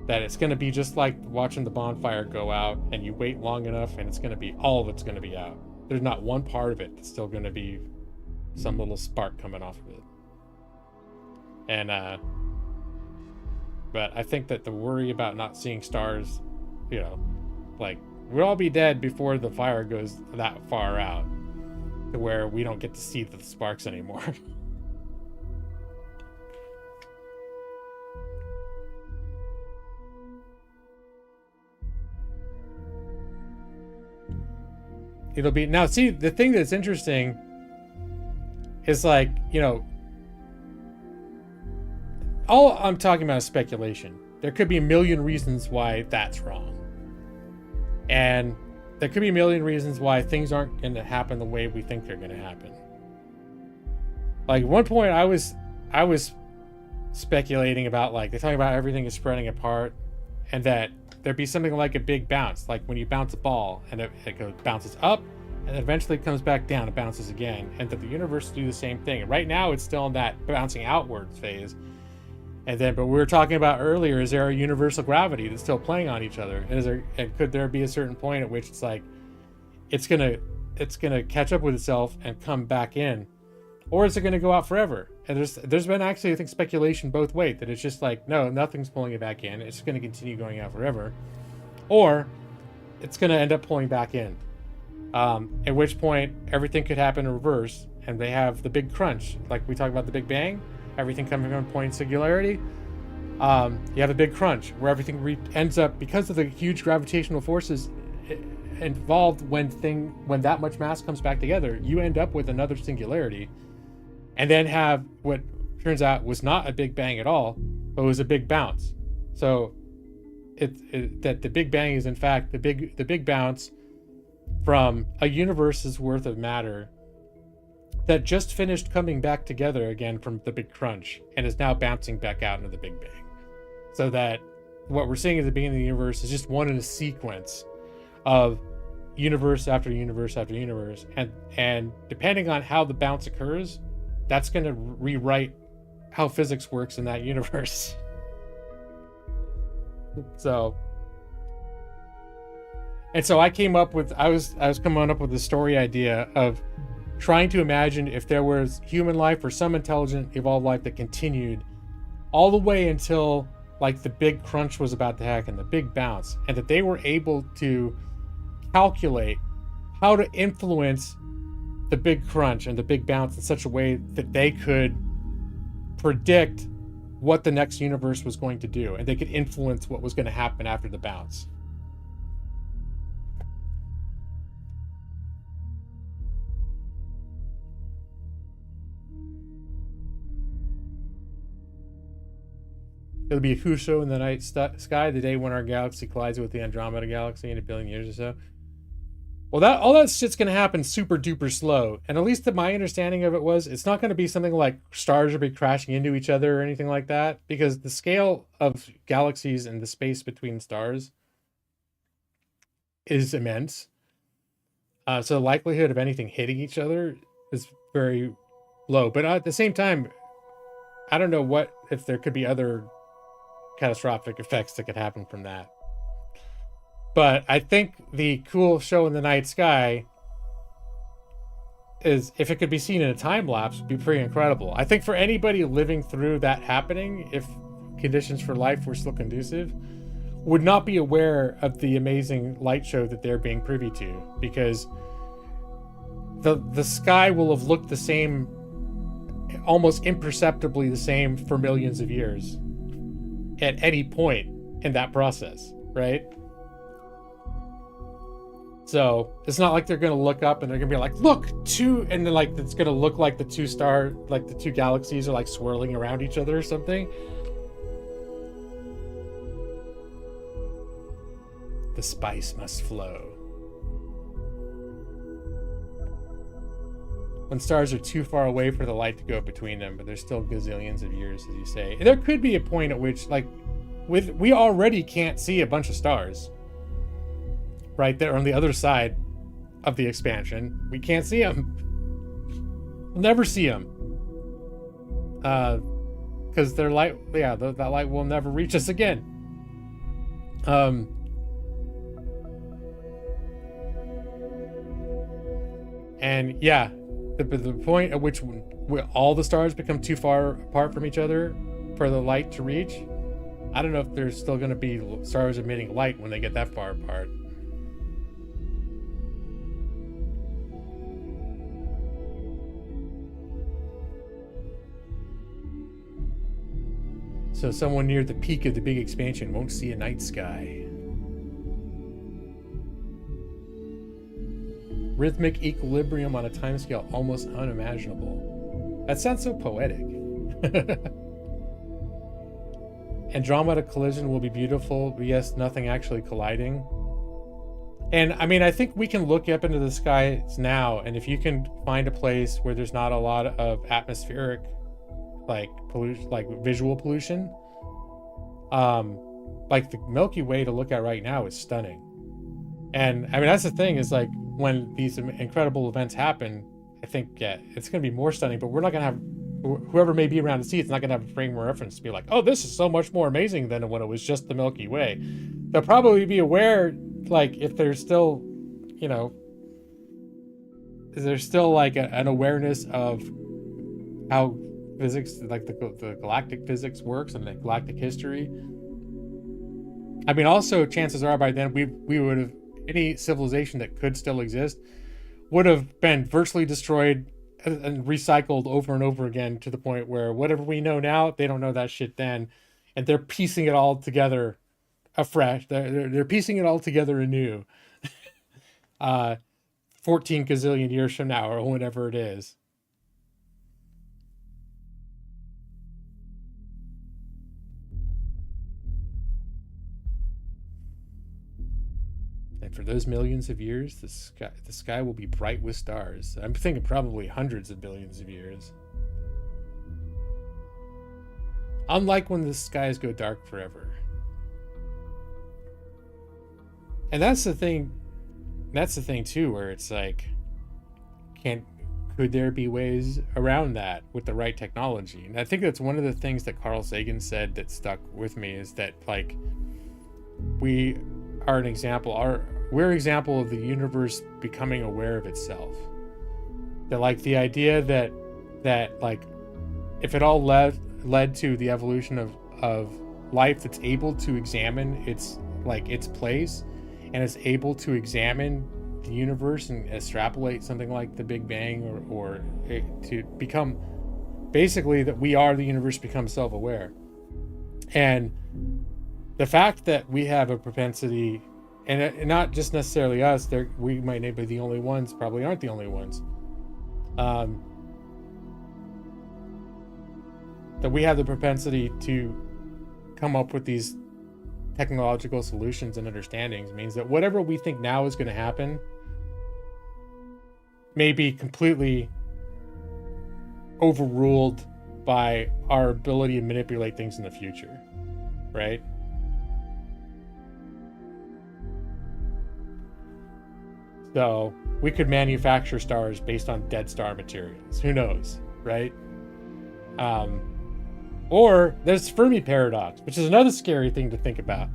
That it's going to be just like watching the bonfire go out, and you wait long enough, and it's going to be, all of it's going to be out. There's not one part of it that's still going to be some little spark coming off of it. And, but I think that the worry about not seeing stars, you know, like, we'll all be dead before the fire goes that far out to where we don't get to see the sparks anymore. It'll be, now see, the thing that's interesting is, like, you know, all I'm talking about is speculation. There could be a million reasons why that's wrong. And there could be a million reasons why things aren't going to happen the way we think they're going to happen. Like, at one point I was speculating about, like, they talk about everything is spreading apart, and that there'd be something like a big bounce, like when you bounce a ball and it bounces up and eventually comes back down and bounces again, and that the universe will do the same thing. And right now it's still in that bouncing outwards phase. And then, but we were talking about earlier, is there a universal gravity that's still playing on each other? And could there be a certain point at which it's like, it's gonna catch up with itself and come back in, or is it gonna go out forever? And there's been actually, I think, speculation both ways, that it's just like, no, nothing's pulling it back in. It's gonna continue going out forever. Or it's going to end up pulling back in. At which point, everything could happen in reverse, and they have the big crunch. Like we talked about the Big Bang, everything coming from a point of singularity. You have a big crunch where everything ends up, because of the huge gravitational forces involved when that much mass comes back together, you end up with another singularity, and then have what turns out was not a Big Bang at all, but was a big bounce. So that the Big Bang is in fact the big bounce from a universe's worth of matter that just finished coming back together again from the big crunch and is now bouncing back out into the Big Bang. So that what we're seeing at the beginning of the universe is just one in a sequence of universe after universe after universe, and depending on how the bounce occurs, that's going to rewrite how physics works in that universe. So I came up with, I was coming up with the story idea of trying to imagine if there was human life or some intelligent evolved life that continued all the way until like the big crunch was about to happen, the big bounce, and that they were able to calculate how to influence the big crunch and the big bounce in such a way that they could predict what the next universe was going to do, and they could influence what was going to happen after the bounce. It'll be a Huso in the night sky, the day when our galaxy collides with the Andromeda galaxy in 1 billion years or so. Well, all that shit's going to happen super duper slow. And at least my understanding of it was, it's not going to be something like stars will be crashing into each other or anything like that, because the scale of galaxies and the space between stars is immense. So the likelihood of anything hitting each other is very low. But at the same time, I don't know if there could be other catastrophic effects that could happen from that. But I think the cool show in the night sky is, if it could be seen in a time lapse, would be pretty incredible. I think for anybody living through that happening, if conditions for life were still conducive, would not be aware of the amazing light show that they're being privy to, because the sky will have looked the same, almost imperceptibly the same, for millions of years at any point in that process, right? So it's not like they're going to look up and they're going to be like, look, and then like it's going to look like the two galaxies are like swirling around each other or something. The spice must flow. When stars are too far away for the light to go between them, but there's still gazillions of years, as you say. There could be a point at which, like, we already can't see a bunch of stars. Right there on the other side of the expansion. We can't see them. We'll never see them. Because their light, that light will never reach us again. And yeah, the point at which all the stars become too far apart from each other for the light to reach, I don't know if there's still going to be stars emitting light when they get that far apart. So someone near the peak of the big expansion won't see a night sky. Rhythmic equilibrium on a timescale almost unimaginable. That sounds so poetic. Andromeda collision will be beautiful, but yes, nothing actually colliding. And I mean, I think we can look up into the skies now, and if you can find a place where there's not a lot of atmospheric like pollution, like visual pollution, like the Milky Way to look at right now is stunning. And I mean, that's the thing, is like when these incredible events happen, I think it's going to be more stunning, but we're not going to have, whoever may be around to see it's not going to have a frame of reference to be like, oh, this is so much more amazing than when it was just the Milky Way. They'll probably be aware, like, if there's still, is there still like an awareness of how physics, like the galactic physics works and the galactic history. I mean, also chances are by then we would have any civilization that could still exist would have been virtually destroyed and recycled over and over again, to the point where whatever we know now, they don't know that shit then, and they're piecing it all together afresh. They're piecing it all together anew. 14 gazillion years from now, or whatever it is. And for those millions of years, the sky will be bright with stars. I'm thinking probably hundreds of billions of years. Unlike when the skies go dark forever. And that's the thing too, where it's like, could there be ways around that with the right technology? And I think that's one of the things that Carl Sagan said that stuck with me, is that, like, we are an example, we're an example of the universe becoming aware of itself. That, like, the idea that like, if it all led to the evolution of life that's able to examine its place, and is able to examine the universe and extrapolate something like the Big Bang, or to become, basically, that we are the universe, become self-aware. And the fact that we have a propensity, and not just necessarily us, we might not be the only ones, probably aren't the only ones, that we have the propensity to come up with these technological solutions and understandings, means that whatever we think now is going to happen may be completely overruled by our ability to manipulate things in the future, right? So we could manufacture stars based on dead star materials. Who knows, right? Or there's Fermi paradox, which is another scary thing to think about.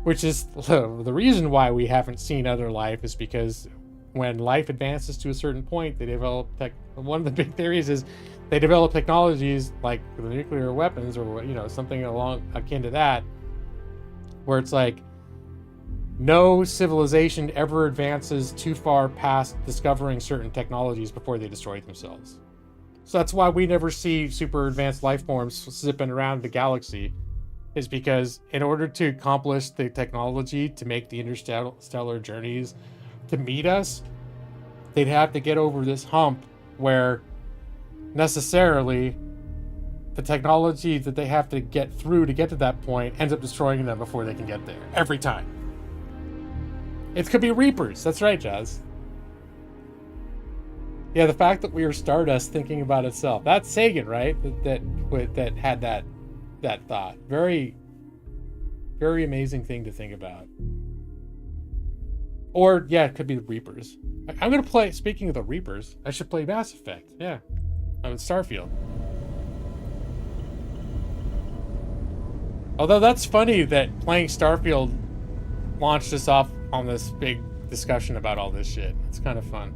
Which is the reason why we haven't seen other life, is because when life advances to a certain point, they develop one of the big theories is they develop technologies like the nuclear weapons, or something along akin to that, where it's like no civilization ever advances too far past discovering certain technologies before they destroy themselves. So that's why we never see super advanced life forms zipping around the galaxy, is because in order to accomplish the technology to make the interstellar journeys to meet us, they'd have to get over this hump where necessarily the technology that they have to get through to get to that point ends up destroying them before they can get there. Every time. It could be Reapers. That's right, Jazz. Yeah, the fact that we are Stardust thinking about itself. That's Sagan, right? That had that thought. Very, very amazing thing to think about. Or, yeah, it could be the Reapers. I'm going to play, speaking of the Reapers, I should play Mass Effect. Yeah. I'm in Starfield. Although that's funny that playing Starfield launched us off on this big discussion about all this shit. It's kind of fun.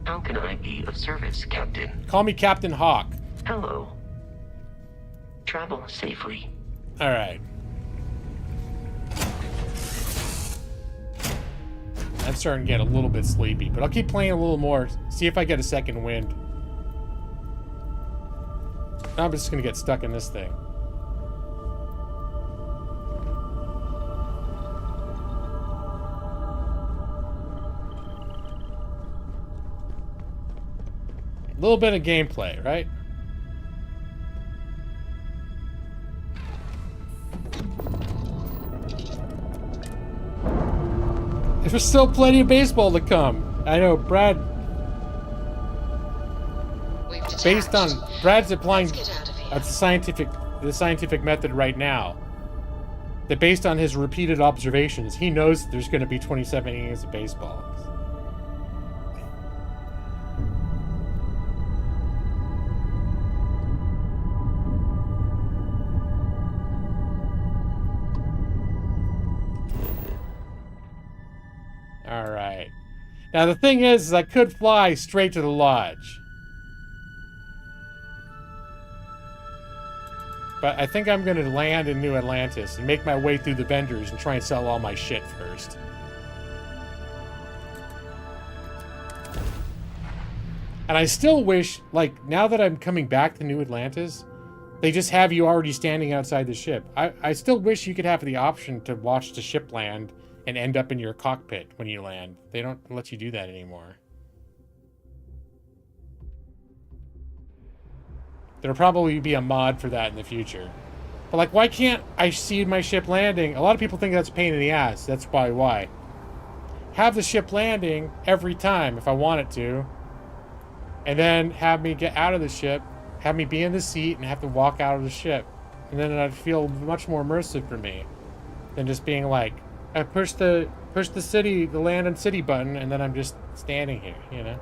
How can I be of service, Captain? Call me Captain Hawk. Hello. Travel safely. All right. I'm starting to get a little bit sleepy, but I'll keep playing a little more. See if I get a second wind. I'm just gonna get stuck in this thing. A little bit of gameplay, right? There's still plenty of baseball to come. I know Brad's applying the scientific method right now. That based on his repeated observations, he knows there's going to be 27 innings of baseball. Alright. Now the thing is I could fly straight to the lodge. But I think I'm going to land in New Atlantis and make my way through the vendors and try and sell all my shit first. And I still wish, like, now that I'm coming back to New Atlantis, they just have you already standing outside the ship. I still wish you could have the option to watch the ship land and end up in your cockpit when you land. They don't let you do that anymore. There'll probably be a mod for that in the future. But, like, why can't I see my ship landing? A lot of people think that's a pain in the ass. That's probably why. Have the ship landing every time if I want it to. And then have me get out of the ship, have me be in the seat, and have to walk out of the ship. And then it'd feel much more immersive for me than just being like, I push the land and city button, and then I'm just standing here, you know?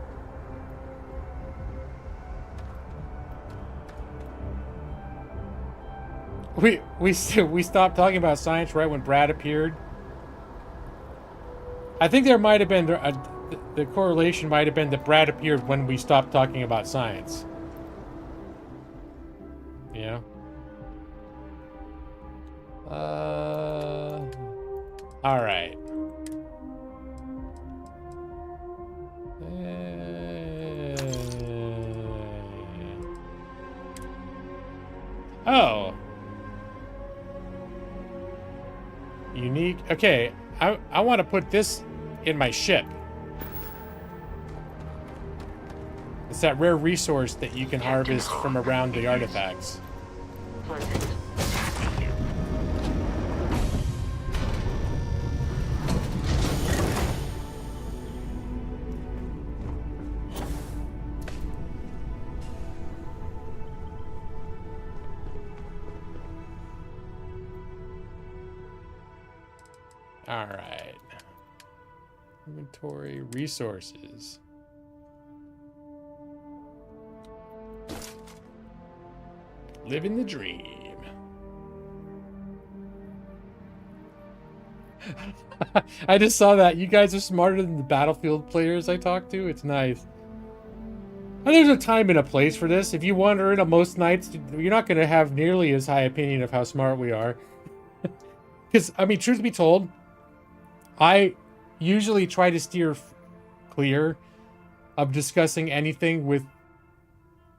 We stopped talking about science right when Brad appeared. I think there might have been the correlation might have been that Brad appeared when we stopped talking about science. You know? All right. Oh. Unique. Okay, I want to put this in my ship. It's that rare resource that you can harvest from around the artifacts. All right. Inventory, resources. Living the dream. I just saw that. You guys are smarter than the Battlefield players I talk to. It's nice. And there's a time and a place for this. If you wander in on most nights, you're not going to have nearly as high opinion of how smart we are. Because, I mean, truth be told, I usually try to steer clear of discussing anything with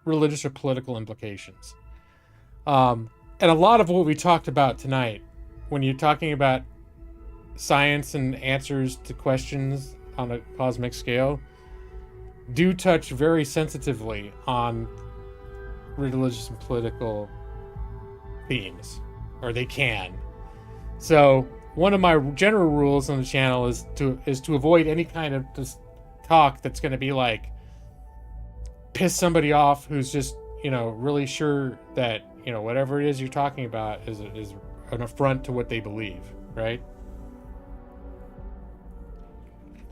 religious or political implications. And a lot of what we talked about tonight, when you're talking about science and answers to questions on a cosmic scale, do touch very sensitively on religious and political themes, or they can. So one of my general rules on the channel is to avoid any kind of talk that's going to be like piss somebody off who's just, you know, really sure that, you know, whatever it is you're talking about is an affront to what they believe, right?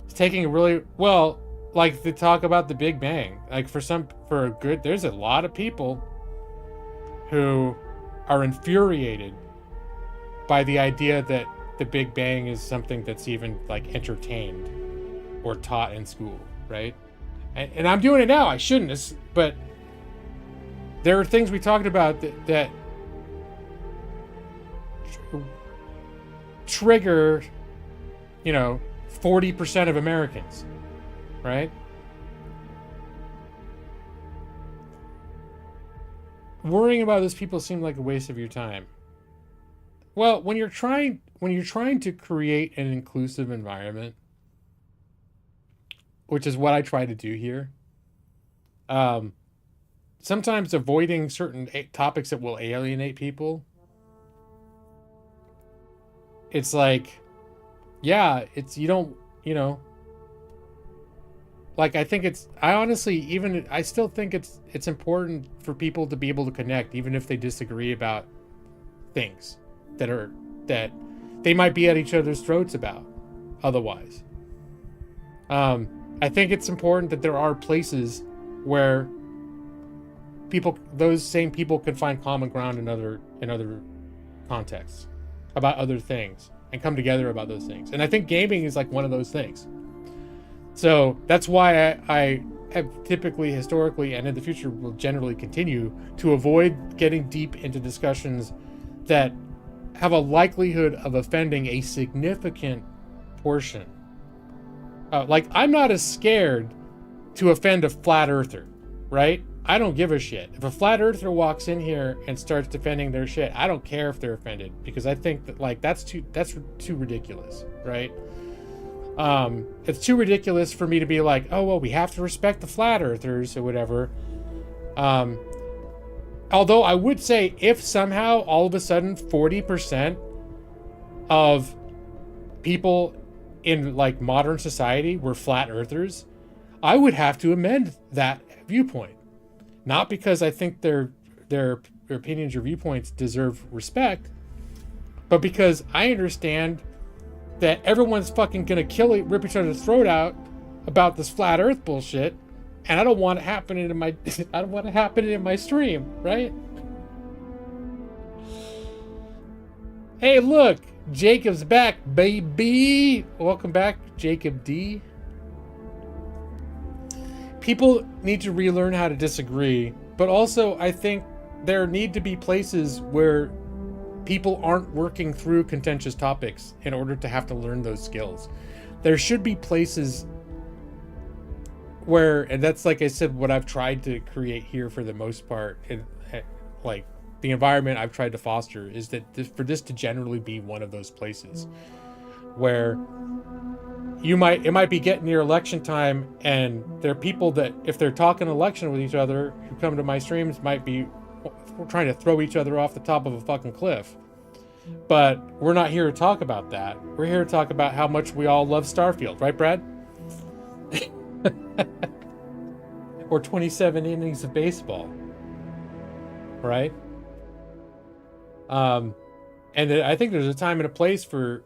It's taking a really, well, like to talk about the Big Bang, like there's a lot of people who are infuriated by the idea that the Big Bang is something that's even like entertained or taught in school, right? And I'm doing it now. I shouldn't, but there are things we talked about that trigger, you know, 40% of Americans, right? Worrying about those people seems like a waste of your time. Well, when you're trying to create an inclusive environment, which is what I try to do here, sometimes avoiding certain topics that will alienate people, it's like, yeah, it's, you don't, you know, like, I still think it's important for people to be able to connect, even if they disagree about things that they might be at each other's throats about otherwise. I think it's important that there are places where those same people can find common ground in other contexts about other things and come together about those things. And I think gaming is like one of those things. So that's why I have typically, historically, and in the future will generally continue to avoid getting deep into discussions that have a likelihood of offending a significant portion. Like, I'm not as scared to offend a flat earther, right? I don't give a shit. If a flat earther walks in here and starts defending their shit, I don't care if they're offended, because I think that, like, that's too ridiculous, right? It's too ridiculous for me to be like, oh, well, we have to respect the flat earthers or whatever. Although I would say, if somehow all of a sudden 40% of people in, like, modern society were flat earthers, I would have to amend that viewpoint. Not because I think their opinions or viewpoints deserve respect, but because I understand that everyone's fucking gonna rip each other's throat out about this flat earth bullshit, and I don't want it happening in my I don't want it happening in my stream, right? Hey, look, Jacob's back, baby. Welcome back, Jacob D. People need to relearn how to disagree, but also I think there need to be places where people aren't working through contentious topics in order to have to learn those skills. There should be places where, and that's, like I said, what I've tried to create here for the most part, and like the environment I've tried to foster, is that for this to generally be one of those places where it might be getting near election time, and there are people that, if they're talking election with each other, who come to my streams, might be trying to throw each other off the top of a fucking cliff. But we're not here to talk about that. We're here to talk about how much we all love Starfield, right, Brad? Or 27 innings of baseball, right? And I think there's a time and a place for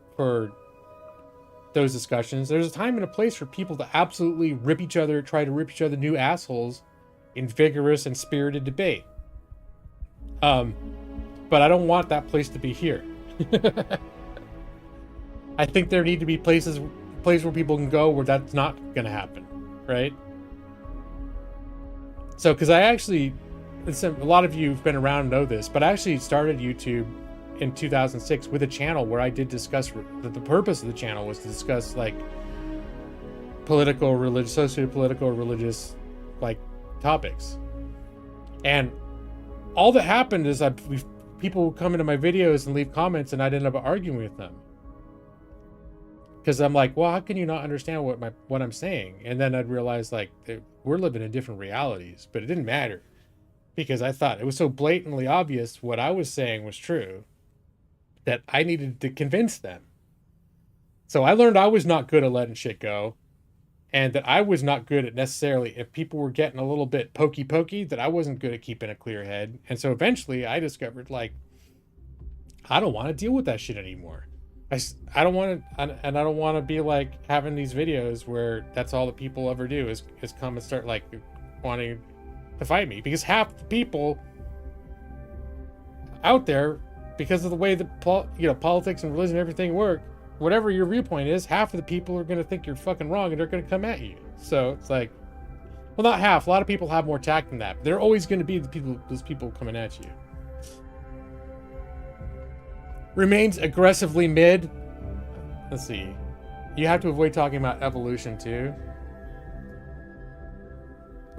those discussions. There's a time and a place for people to absolutely try to rip each other new assholes in vigorous and spirited debate. But I don't want that place to be here. I think there need to be places where people can go where that's not going to happen, right? So, because I actually, a lot of you who've been around and know this, but I actually started YouTube in 2006 with a channel where I did discuss, the purpose of the channel was to discuss, like, political, religious, socio-political, religious, like, topics. And all that happened is people would come into my videos and leave comments, and I'd end up arguing with them. Because I'm like, well, how can you not understand what I'm saying? And then I'd realize, like, we're living in different realities, but it didn't matter. Because I thought it was so blatantly obvious what I was saying was true that I needed to convince them. So I learned I was not good at letting shit go, and that I was not good at necessarily, if people were getting a little bit pokey, that I wasn't good at keeping a clear head. And so eventually I discovered, like, I don't want to deal with that shit anymore. I don't want to, and I don't want to be, like, having these videos where that's all that people ever do is come and start, like, wanting to fight me. Because half the people out there, because of the way that politics and religion and everything work, whatever your viewpoint is, half of the people are going to think you're fucking wrong, and they're going to come at you. So it's like, well, not half. A lot of people have more tact than that. But they're always going to be those people coming at you. Remains aggressively mid. Let's see. You have to avoid talking about evolution too.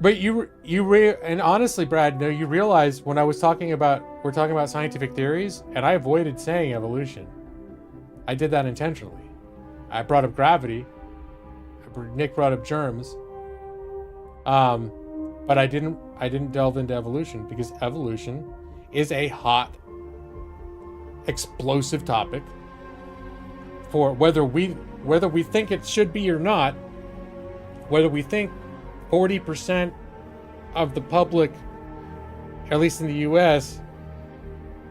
But and honestly, Brad, no, you realize when we're talking about scientific theories, and I avoided saying evolution. I did that intentionally. I brought up gravity. Nick brought up germs. But I didn't delve into evolution, because evolution is a hot, explosive topic. For whether we think it should be or not, whether we think 40% of the public, at least in the US,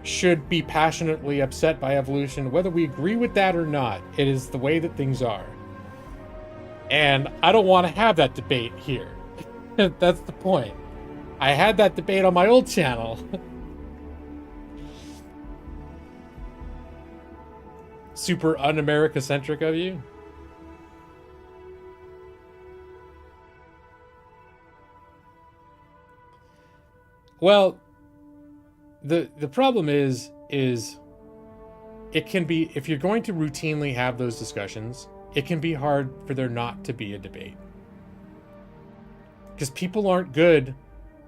should be passionately upset by evolution, whether we agree with that or not, it is the way that things are. And I don't want to have that debate here. That's the point. I had that debate on my old channel. Super un-America-centric of you. Well, the problem is it can be, if you're going to routinely have those discussions, it can be hard for there not to be a debate. Because people aren't good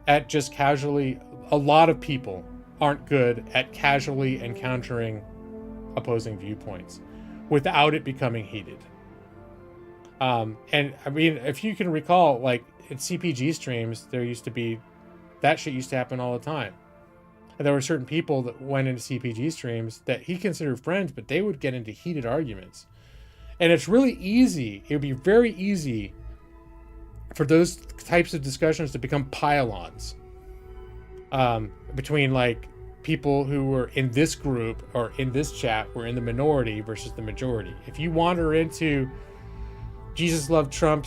at just casually, a lot of people aren't good at casually encountering opposing viewpoints without it becoming heated. And I mean, if you can recall, like in CPG streams, there used to be, that shit used to happen all the time. And there were certain people that went into CPG streams that he considered friends, but they would get into heated arguments. And it's really easy, it would be very easy for those types of discussions to become pile-ons between like people who were in this group or in this chat were in the minority versus the majority. If you wander into Jesus loved Trump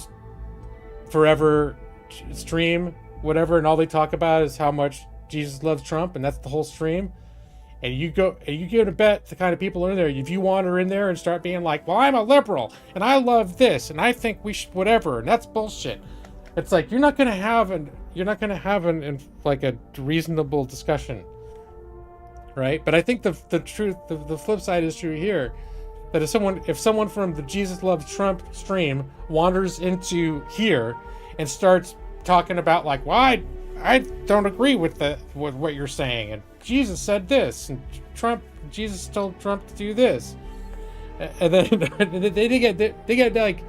forever stream, whatever, and all they talk about is how much Jesus loves Trump, and that's the whole stream, and you go to bet the kind of people in there, if you wander in there and start being like, well, I'm a liberal and I love this and I think we should whatever, and that's bullshit. It's like you're not gonna have a reasonable discussion, right? But I think the flip side is true here, that if someone from the Jesus loves Trump stream wanders into here and starts talking about like, well, I don't agree with what you're saying, and Jesus said this, and Jesus told Trump to do this, and then they get like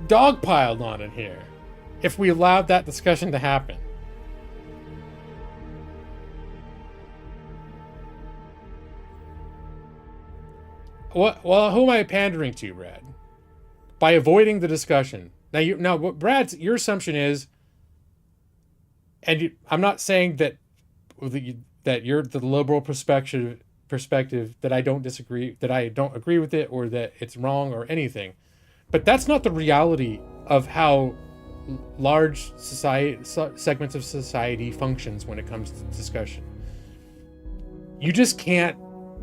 dogpiled on in here if we allowed that discussion to happen. Well, who am I pandering to, Brad? By avoiding the discussion. Now, what Brad's, your assumption is, and I'm not saying that you're the liberal perspective that I don't disagree, that I don't agree with it, or that it's wrong or anything, but that's not the reality of how large segments of society functions when it comes to discussion. You just can't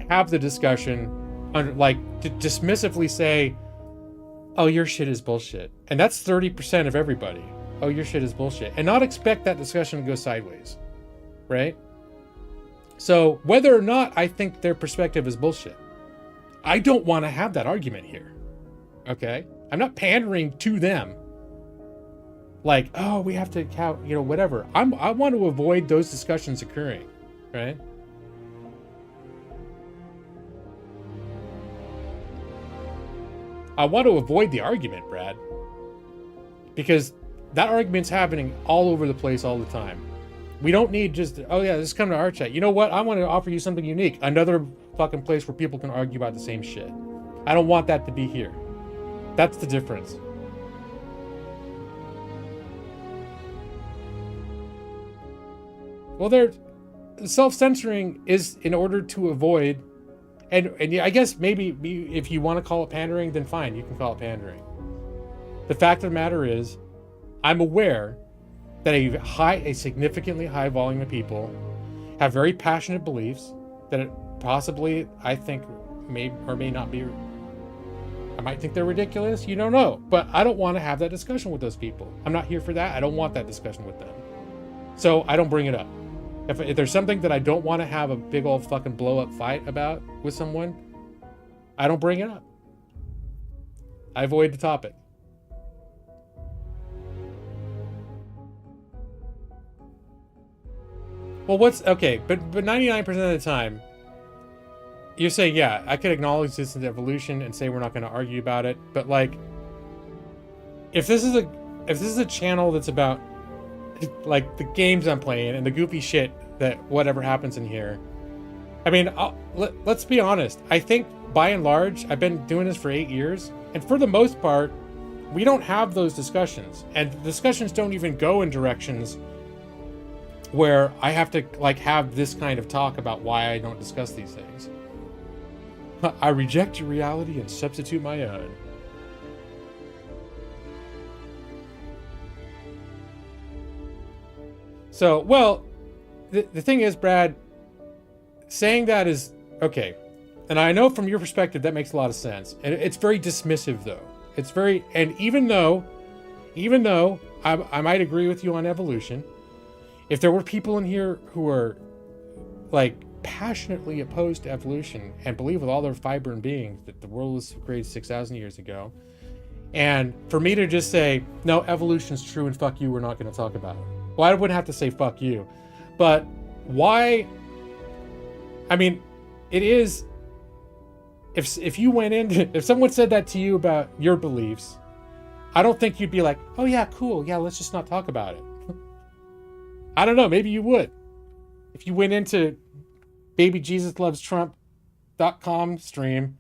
have the discussion to dismissively say, oh, your shit is bullshit, and that's 30% of everybody. Oh, your shit is bullshit, and not expect that discussion to go sideways, right? So whether or not I think their perspective is bullshit, I don't want to have that argument here, okay? I'm not pandering to them like, oh, we have to count, whatever. I want to avoid those discussions occurring, right? I want to avoid the argument, Brad, because that argument's happening all over the place all the time. We don't need just, oh yeah, just come to our chat. You know what? I want to offer you something unique. Another fucking place where people can argue about the same shit. I don't want that to be here. That's the difference. Well, self-censoring is in order to avoid, and I guess maybe if you want to call it pandering, then fine, you can call it pandering. The fact of the matter is, I'm aware that a significantly high volume of people have very passionate beliefs that possibly, I think, may or may not be, I might think they're ridiculous, you don't know, but I don't want to have that discussion with those people. I'm not here for that. I don't want that discussion with them. So I don't bring it up. If there's something that I don't want to have a big old fucking blow up fight about with someone, I don't bring it up. I avoid the topic. Well, okay, but 99% of the time, you're saying, yeah, I could acknowledge this is evolution and say we're not going to argue about it, but like, if this is a channel that's about like the games I'm playing and the goofy shit that whatever happens in here, I mean, let's be honest. I think by and large, I've been doing this for 8 years, and for the most part, we don't have those discussions, and the discussions don't even go in directions where I have to like have this kind of talk about why I don't discuss these things. I reject your reality and substitute my own. So, well, the thing is, Brad, saying that is okay. And I know from your perspective that makes a lot of sense. And it's very dismissive though. It's very, and even though I might agree with you on evolution, if there were people in here who are like passionately opposed to evolution and believe with all their fiber and being that the world was created 6,000 years ago, and for me to just say, no, evolution is true and fuck you, we're not going to talk about it. Well, I wouldn't have to say fuck you, but why? I mean, it is, if you went into, if someone said that to you about your beliefs, I don't think you'd be like, oh yeah, cool, yeah, let's just not talk about it. I don't know, maybe you would. If you went into babyjesuslovestrump.com stream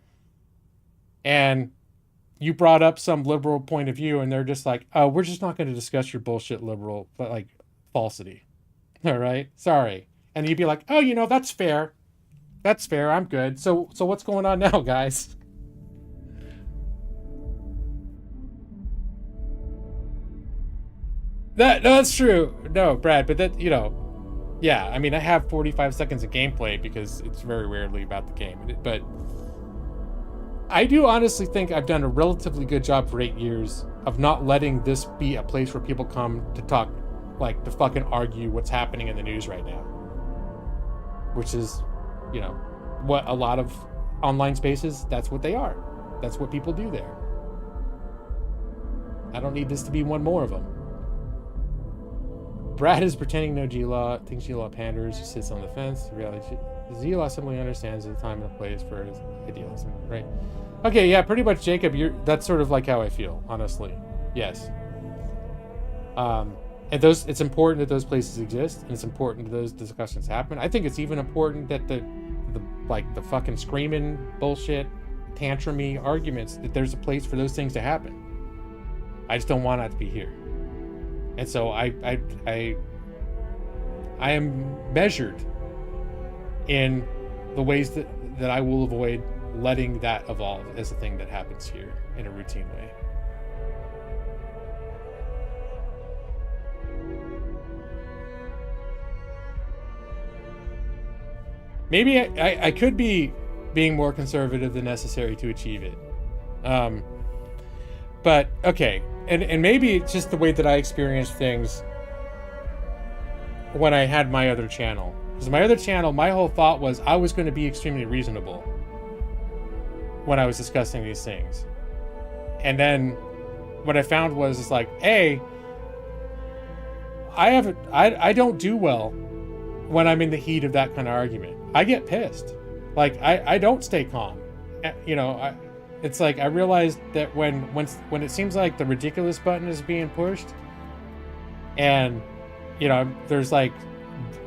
and you brought up some liberal point of view and they're just like, oh, we're just not going to discuss your bullshit liberal, like, falsity. All right? Sorry. And you'd be like, oh, you know, that's fair. That's fair. I'm good. So what's going on now, guys? No, that's true. No, Brad, but that, you know, yeah, I mean, I have 45 seconds of gameplay because it's very rarely about the game, but I do honestly think I've done a relatively good job for 8 years of not letting this be a place where people come to talk, like, to fucking argue what's happening in the news right now. Which is, you know, what a lot of online spaces, that's what they are. That's what people do there. I don't need this to be one more of them. Brad is pretending no G-Law, thinks G-Law panders, he sits on the fence. The reality, G-Law simply understands the time and the place for his idealism, right? Okay, yeah, pretty much, Jacob, that's sort of like how I feel, honestly. Yes. And it's important that those places exist, and it's important that those discussions happen. I think it's even important that the fucking screaming bullshit, tantrumy arguments, that there's a place for those things to happen. I just don't want that to be here. And so I am measured in the ways that I will avoid letting that evolve as a thing that happens here in a routine way. Maybe I could be being more conservative than necessary to achieve it. But okay. And maybe it's just the way that I experienced things when I had my other channel. Because my other channel, my whole thought was I was going to be extremely reasonable when I was discussing these things. And then what I found was, it's like, A, I don't do well when I'm in the heat of that kind of argument. I get pissed. Like, I don't stay calm. You know, it's like I realized that when it seems like the ridiculous button is being pushed, and you know, there's like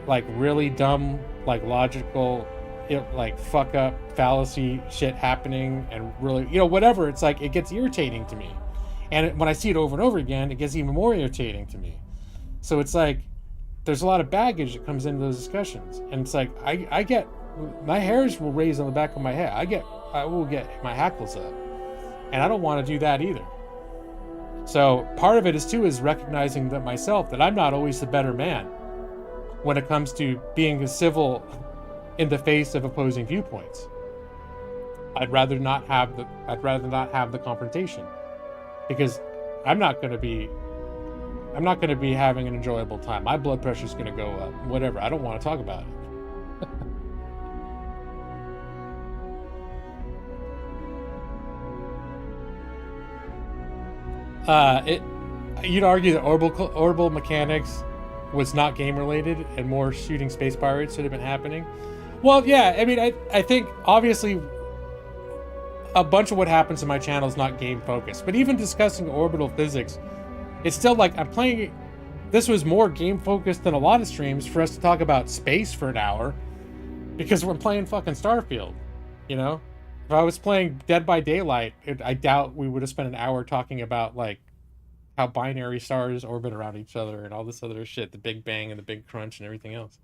really dumb, like logical, like fuck up fallacy shit happening, and really, you know, whatever, it's like it gets irritating to me, and when I see it over and over again, it gets even more irritating to me. So it's like there's a lot of baggage that comes into those discussions, and it's like I get, my hairs will raise on the back of my head. I will get my hackles up, and I don't want to do that either. So part of it is recognizing that myself, that I'm not always the better man when it comes to being civil in the face of opposing viewpoints. I'd rather not have the confrontation, because I'm not going to be having an enjoyable time. My blood pressure is going to go up, whatever. I don't want to talk about it. You'd argue that orbital mechanics was not game related and more shooting space pirates should have been happening. Well, yeah, I mean, I think obviously a bunch of what happens in my channel is not game focused, but even discussing orbital physics, it's still like I'm playing. This was more game focused than a lot of streams for us to talk about space for an hour, because we're playing fucking Starfield, you know? If I was playing Dead by Daylight, I doubt we would have spent an hour talking about like how binary stars orbit around each other and all this other shit, the Big Bang and the Big Crunch and everything else.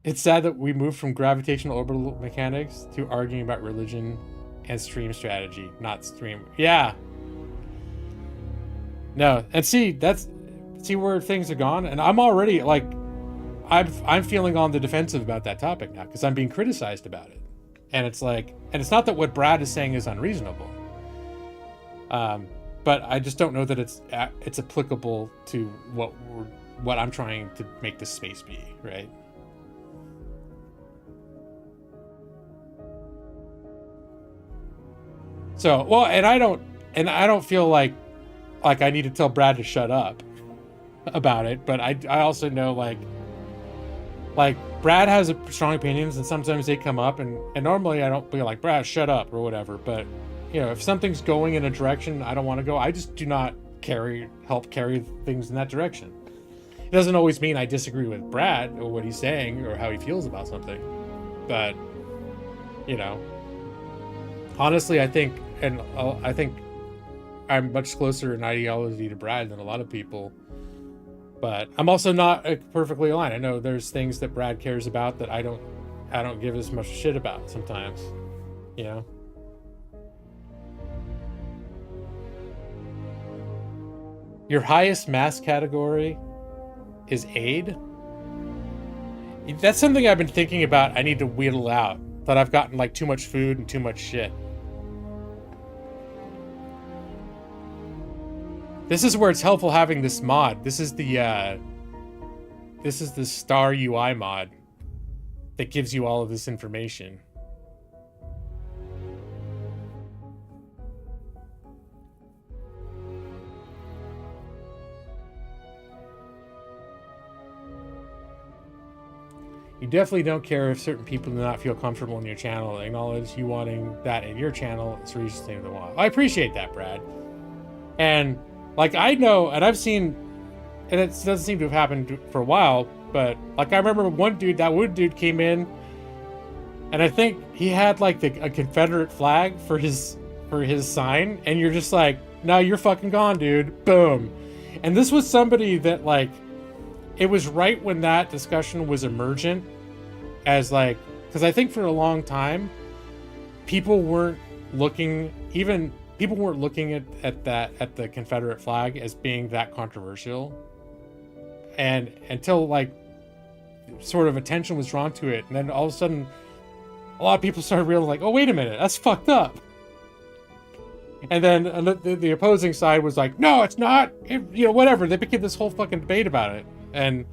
It's sad that we moved from gravitational orbital mechanics to arguing about religion and stream strategy, not stream. Yeah. No, and see where things have gone, and I'm already like, I'm feeling on the defensive about that topic now because I'm being criticized about it, and it's like, and it's not that what Brad is saying is unreasonable. but I just don't know that it's applicable to what I'm trying to make this space be, right? So, well, and I don't feel like I need to tell Brad to shut up about it, but I also know like Brad has strong opinions, and sometimes they come up, and normally I don't be like, Brad, shut up or whatever, but you know, if something's going in a direction I don't want to go, I just do not help carry things in that direction. It doesn't always mean I disagree with Brad or what he's saying or how he feels about something, but you know, honestly, I think I'm much closer in ideology to Brad than a lot of people, but I'm also not perfectly aligned. I know there's things that Brad cares about that I don't give as much shit about sometimes, you know. Your highest mass category is aid? That's something I've been thinking about. I need to wheedle out. That I've gotten like too much food and too much shit. This is where it's helpful having this mod. This is the Star UI mod that gives you all of this information. You definitely don't care if certain people do not feel comfortable in your channel. Acknowledge you wanting that in your channel is reason to the want. I appreciate that, Brad. And like I know, and I've seen, and it doesn't seem to have happened for a while, but like I remember one dude, that wood dude came in, and I think he had like a Confederate flag for his sign, and you're just like, no, you're fucking gone, dude. Boom. And this was somebody that like, it was right when that discussion was emergent as like, because I think for a long time, people weren't looking at the Confederate flag as being that controversial. And until like sort of attention was drawn to it, and then all of a sudden a lot of people started realizing like, oh, wait a minute, that's fucked up. And then the opposing side was like, no, it's not, whatever. They became this whole fucking debate about it. And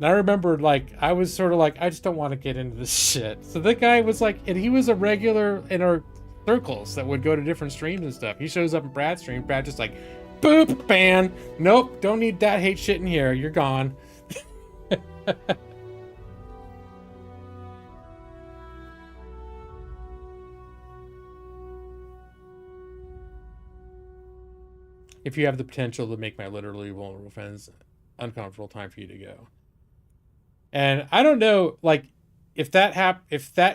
I remember, like, I was sort of like, I just don't want to get into this shit. So that guy was like, and he was a regular in our circles that would go to different streams and stuff. He shows up in Brad's stream. Brad just like, boop, ban. Nope, don't need that hate shit in here. You're gone. If you have the potential to make my literally vulnerable friends uncomfortable, time for you to go. And I don't know, like, if that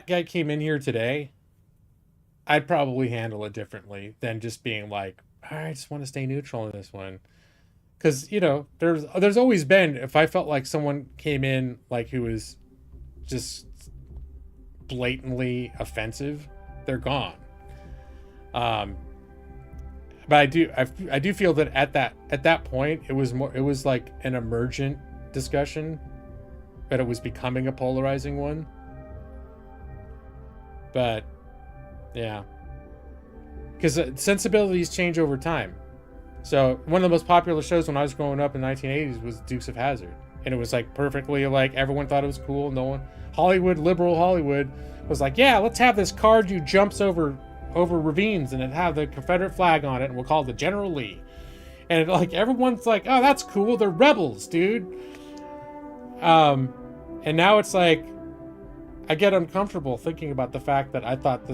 guy came in here today, I'd probably handle it differently than just being like, I just want to stay neutral in this one. Because, there's always been, if I felt like someone came in like who was just blatantly offensive, they're gone. But I do feel that at that point it was like an emergent discussion, but it was becoming a polarizing one. But yeah, because sensibilities change over time. So one of the most popular shows when I was growing up in the 1980s was Dukes of Hazzard, and it was like perfectly like everyone thought it was cool. No one, liberal Hollywood was like, yeah, let's have this car dude jumps over ravines and it have the Confederate flag on it, and we'll call it the General Lee. And like everyone's like, oh, that's cool, they're rebels, dude. And now it's like I get uncomfortable thinking about the fact that I thought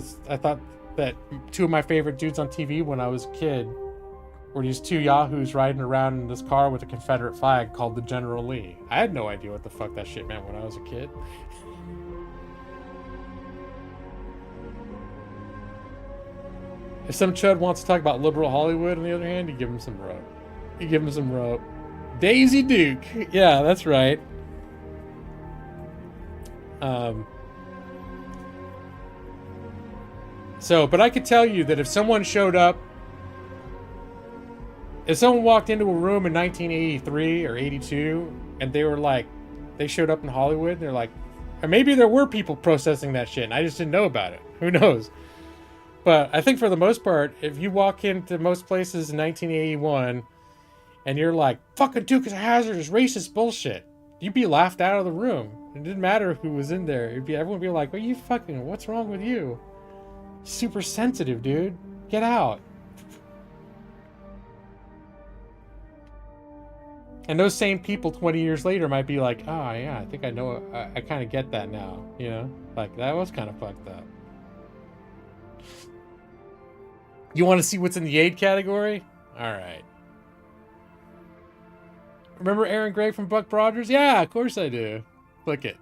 that two of my favorite dudes on TV when I was a kid were these two yahoos riding around in this car with a Confederate flag called the General Lee. I had no idea what the fuck that shit meant when I was a kid. If some chud wants to talk about liberal Hollywood, on the other hand, you give him some rope. Daisy Duke. Yeah, that's right. But I could tell you that if someone walked into a room in 1983 or 82, and they showed up in Hollywood, they're like, or maybe there were people processing that shit, and I just didn't know about it. Who knows? But I think for the most part, if you walk into most places in 1981 and you're like, fucking Dukes of Hazzard is racist bullshit, you'd be laughed out of the room. It didn't matter who was in there. Everyone would be like, "What you fucking? What's wrong with you? Super sensitive, dude. Get out." And those same people 20 years later might be like, "Oh yeah, I think I know. I kind of get that now." You know, like that was kind of fucked up. You want to see what's in the aid category? All right. Remember Aaron Gray from Buck Rogers? Yeah, of course I do. Click it.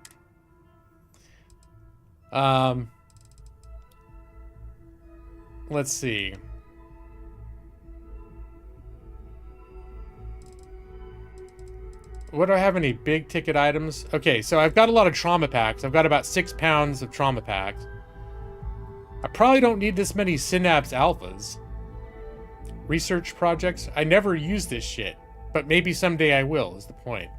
Let's see. What do I have? Any big ticket items? Okay, so I've got a lot of trauma packs. I've got about 6 pounds of trauma packs. I probably don't need this many Synapse Alphas. Research projects. I never use this shit, but maybe someday I will, is the point.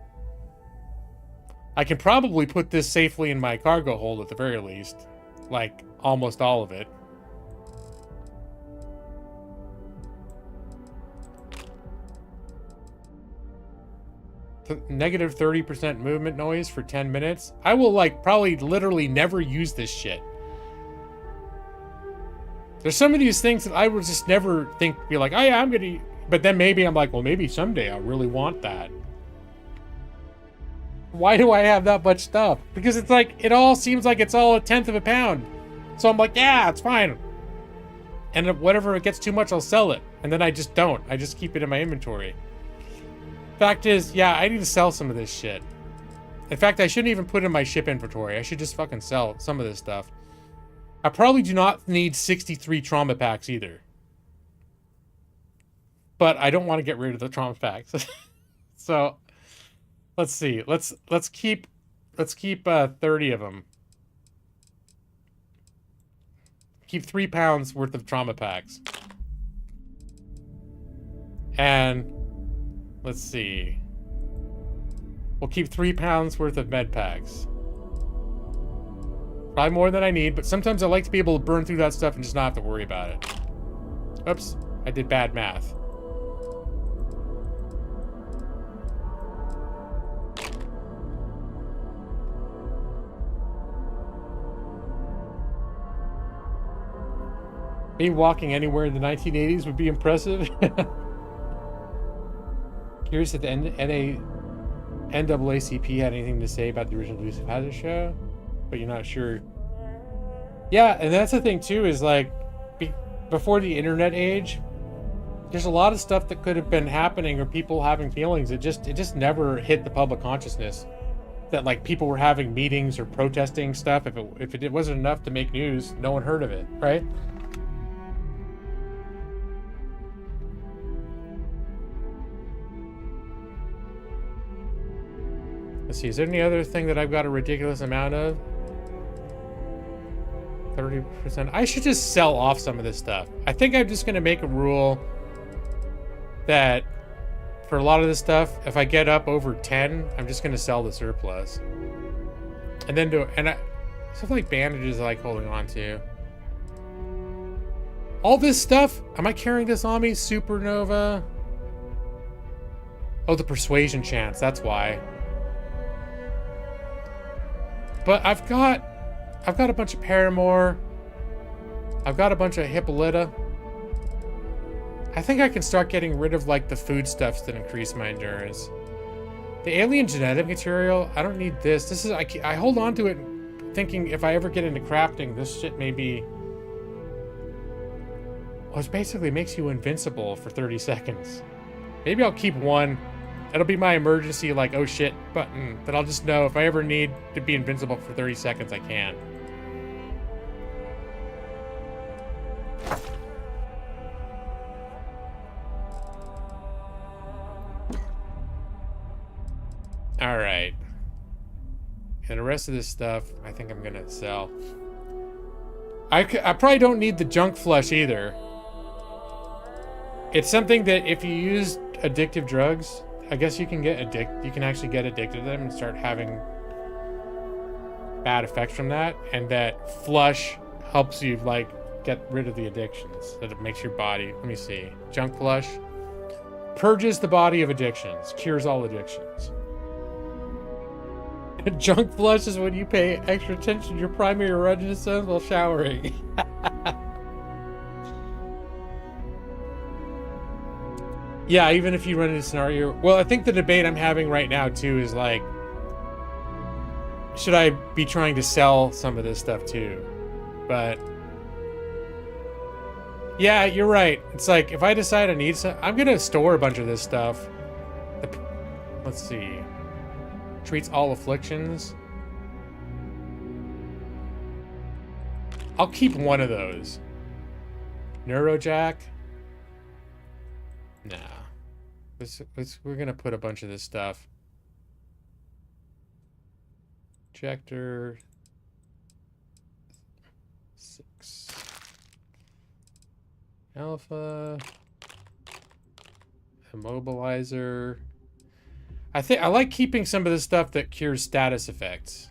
I can probably put this safely in my cargo hold at the very least. Like, almost all of it. Negative 30% movement noise for 10 minutes. I will, like, probably literally never use this shit. There's some of these things that I would just never think, be like, oh yeah, I'm gonna... But then maybe I'm like, well, maybe someday I really want that. Why do I have that much stuff? Because it's like, it all seems like it's all 1/10 of a pound. So I'm like, yeah, it's fine. And whatever it gets too much, I'll sell it. And then I just don't. I just keep it in my inventory. Fact is, yeah, I need to sell some of this shit. In fact, I shouldn't even put it in my ship inventory. I should just fucking sell some of this stuff. I probably do not need 63 trauma packs either. But I don't want to get rid of the trauma packs. So, let's see. Let's keep 30 of them. Keep 3 pounds worth of trauma packs. And let's see. We'll keep 3 pounds worth of med packs. Probably more than I need, but sometimes I like to be able to burn through that stuff and just not have to worry about it. Oops, I did bad math. Me walking anywhere in the 1980s would be impressive. Curious if the NAACP had anything to say about the original Dukes of Hazzard show, but you're not sure. Yeah, and that's the thing too, is like, before the internet age, there's a lot of stuff that could have been happening or people having feelings. It just never hit the public consciousness that like people were having meetings or protesting stuff. If it wasn't enough to make news, no one heard of it, right? Let's see, is there any other thing that I've got a ridiculous amount of? 30%. I should just sell off some of this stuff. I think I'm just going to make a rule that for a lot of this stuff, if I get up over 10, I'm just going to sell the surplus. And then stuff like bandages I like holding on to. All this stuff, am I carrying this on me? Supernova. Oh, the persuasion chance, that's why. But I've got a bunch of Paramore. I've got a bunch of Hippolyta. I think I can start getting rid of like the foodstuffs that increase my endurance. The alien genetic material, I don't need this. This is I hold on to it thinking if I ever get into crafting, this shit may be... Well, it basically makes you invincible for 30 seconds. Maybe I'll keep one. It'll be my emergency, like, oh shit button, that I'll just know if I ever need to be invincible for 30 seconds, I can. Alright. And the rest of this stuff, I think I'm gonna sell. I probably don't need the junk flush either. It's something that if you use addictive drugs, I guess you can you can actually get addicted to them and start having bad effects from that. And that flush helps you like get rid of the addictions. That it makes your body. Let me see. Junk flush purges the body of addictions. Cures all addictions. Junk flush is when you pay extra attention to your primary erogenous zones while showering. Yeah, even if you run into a scenario. Well, I think the debate I'm having right now too is like, should I be trying to sell some of this stuff too? But yeah, you're right. It's like if I decide I need some, I'm gonna store a bunch of this stuff. Let's see. Treats all afflictions. I'll keep one of those. Neurojack. Nah. We're gonna put a bunch of this stuff. Ejector. 6. Alpha. Immobilizer. I like keeping some of the stuff that cures status effects.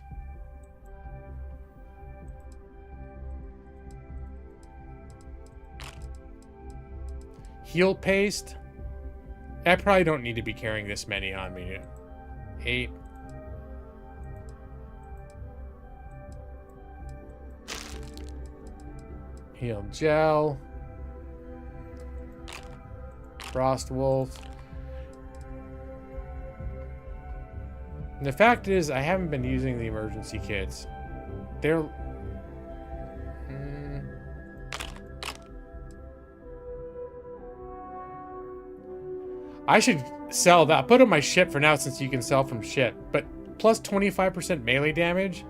Heal paste. I probably don't need to be carrying this many on me. 8. Heal gel. Frost Wolf. And the fact is, I haven't been using the emergency kits. They're... I should sell that. Put on my ship for now since you can sell from ship. But plus 25% melee damage?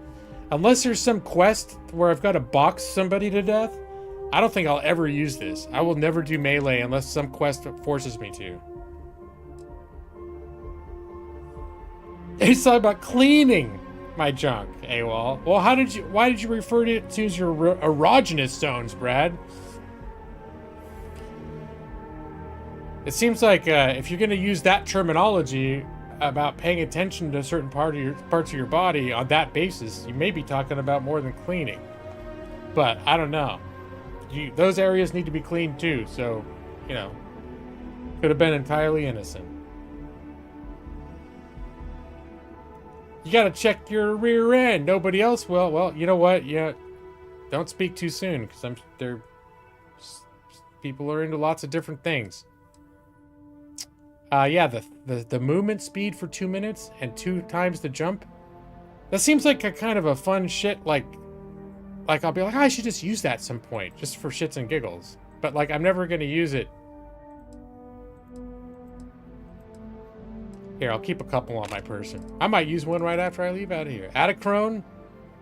Unless there's some quest where I've got to box somebody to death, I don't think I'll ever use this. I will never do melee unless some quest forces me to. It's talking about cleaning my junk, AWOL. Well, why did you refer to it as your erogenous zones, Brad? It seems like if you're going to use that terminology about paying attention to certain parts of your body on that basis, you may be talking about more than cleaning. But I don't know. Those areas need to be cleaned too, so, you know, could have been entirely innocent. You gotta check your rear end. Nobody else will. Well, you know what? Yeah, don't speak too soon, because people are into lots of different things. Yeah, the movement speed for 2 minutes and 2 times the jump. That seems like a kind of a fun shit. Like I'll be like, oh, I should just use that at some point, just for shits and giggles. But like, I'm never gonna use it. Here, I'll keep a couple on my person. I might use one right after I leave out of here. Adacrone?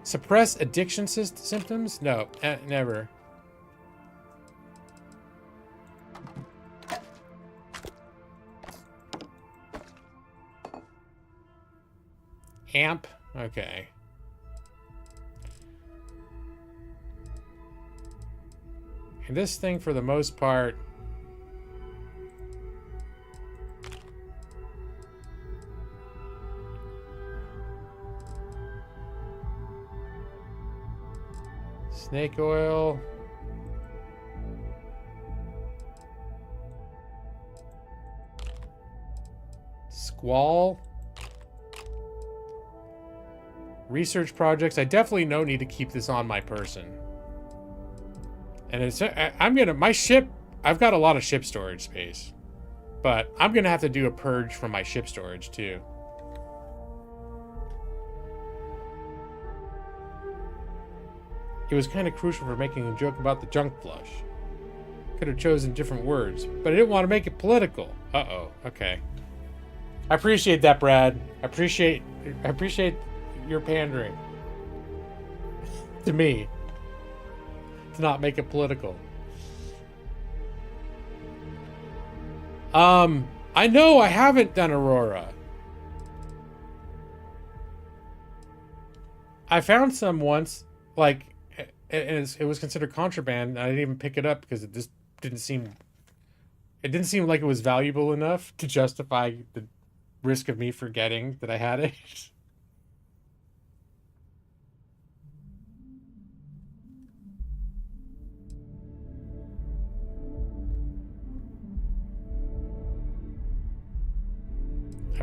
Suppress addiction symptoms? No, never. Amp? Okay. And this thing, for the most part... Snake oil. Squall. Research projects. I definitely no need to keep this on my person. And it's my ship, I've got a lot of ship storage space. But I'm gonna have to do a purge from my ship storage too. It was kind of crucial for making a joke about the junk flush. Could have chosen different words, but I didn't want to make it political. Uh-oh, okay. I appreciate that, Brad. I appreciate your pandering. To me. To not make it political. I know I haven't done Aurora. I found some once, like, and it was considered contraband. I didn't even pick it up because it just didn't seem like it was valuable enough to justify the risk of me forgetting that I had it.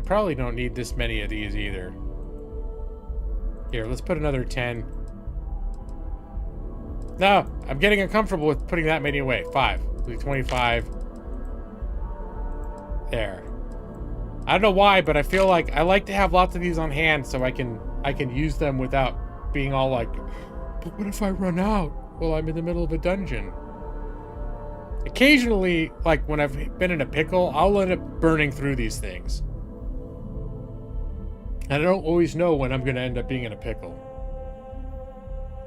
I probably don't need this many of these either. Here, let's put another 10. No, I'm getting uncomfortable with putting that many away. 5. 25. There. I don't know why, but I feel like I like to have lots of these on hand so I can use them without being all like, but what if I run out while I'm in the middle of a dungeon? Occasionally, like when I've been in a pickle, I'll end up burning through these things. And I don't always know when I'm going to end up being in a pickle.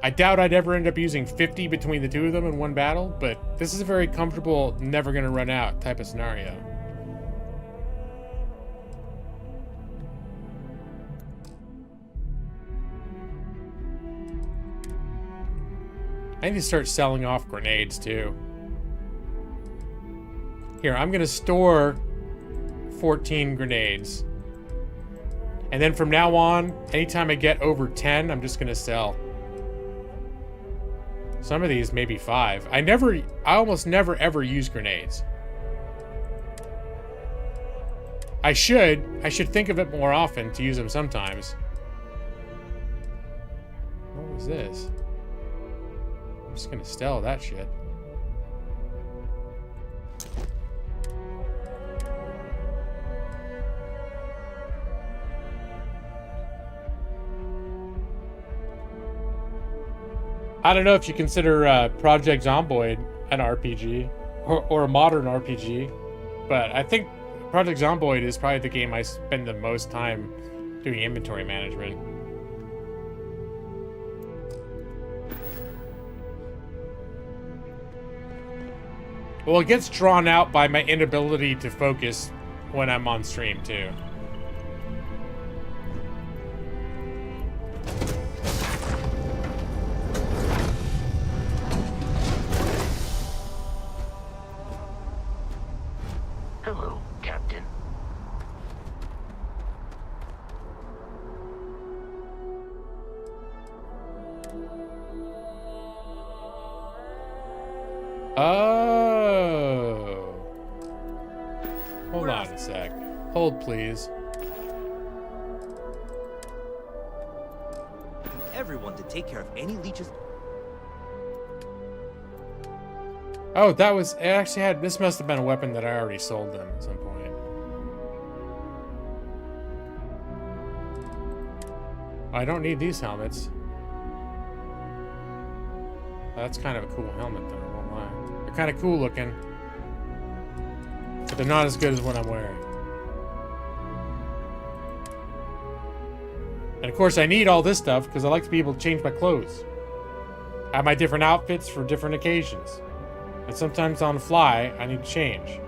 I doubt I'd ever end up using 50 between the two of them in one battle, but this is a very comfortable, never going to run out type of scenario. I need to start selling off grenades too. Here, I'm gonna store 14 grenades. And then from now on, anytime I get over 10, I'm just gonna sell. Some of these maybe 5. I almost never ever use grenades. I should think of it more often to use them sometimes. What was this? I'm just gonna steal that shit. I don't know if you consider Project Zomboid an RPG or a modern RPG, but I think Project Zomboid is probably the game I spend the most time doing inventory management. Well, it gets drawn out by my inability to focus when I'm on stream, too. Hello, Captain. Oh. Hold on a sec. Hold, please. Everyone to take care of any leeches. Oh, that was... It actually had... This must have been a weapon that I already sold them at some point. I don't need these helmets. That's kind of a cool helmet, though. I won't lie. They're kind of cool looking. But they're not as good as what I'm wearing. And of course, I need all this stuff because I like to be able to change my clothes. I have my different outfits for different occasions. And sometimes on the fly, I need to change.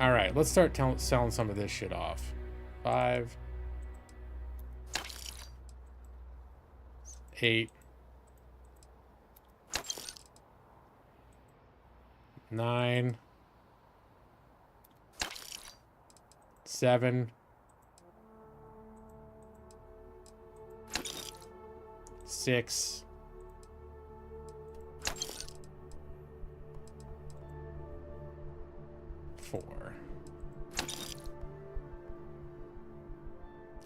Alright, let's start selling some of this shit off. 5. 8. 9. 7. 6. 4.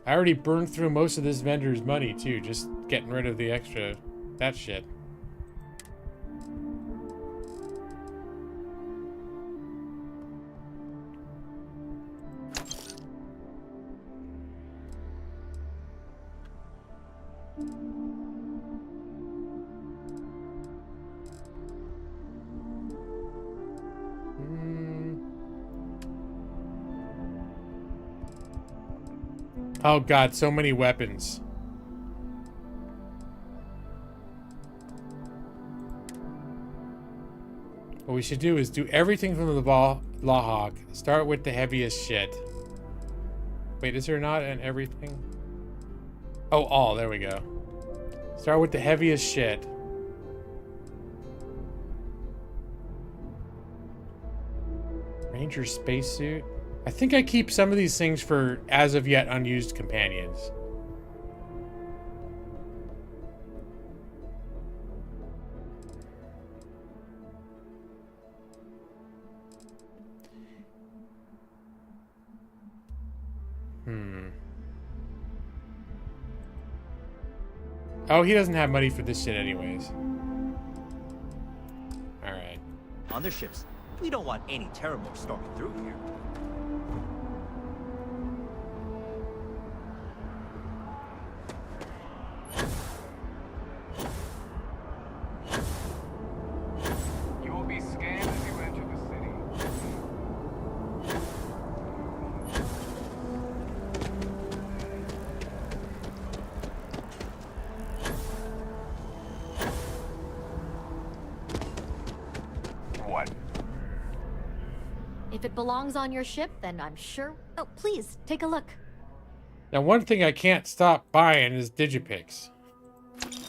I already burned through most of this vendor's money too, just getting rid of the extra, that shit. Oh god, so many weapons. What we should do is do everything from the Lawhawk. Start with the heaviest shit. Wait, is there not an everything? Oh, all. There we go. Start with the heaviest shit. Ranger spacesuit. I think I keep some of these things for as of yet unused companions. Oh, he doesn't have money for this shit anyways. Alright. On their ships, we don't want any terrible storming through here. You will be scanned as you enter the city. What? If it belongs on your ship, then I'm sure... Oh, please, take a look. Now, one thing I can't stop buying is Digipics.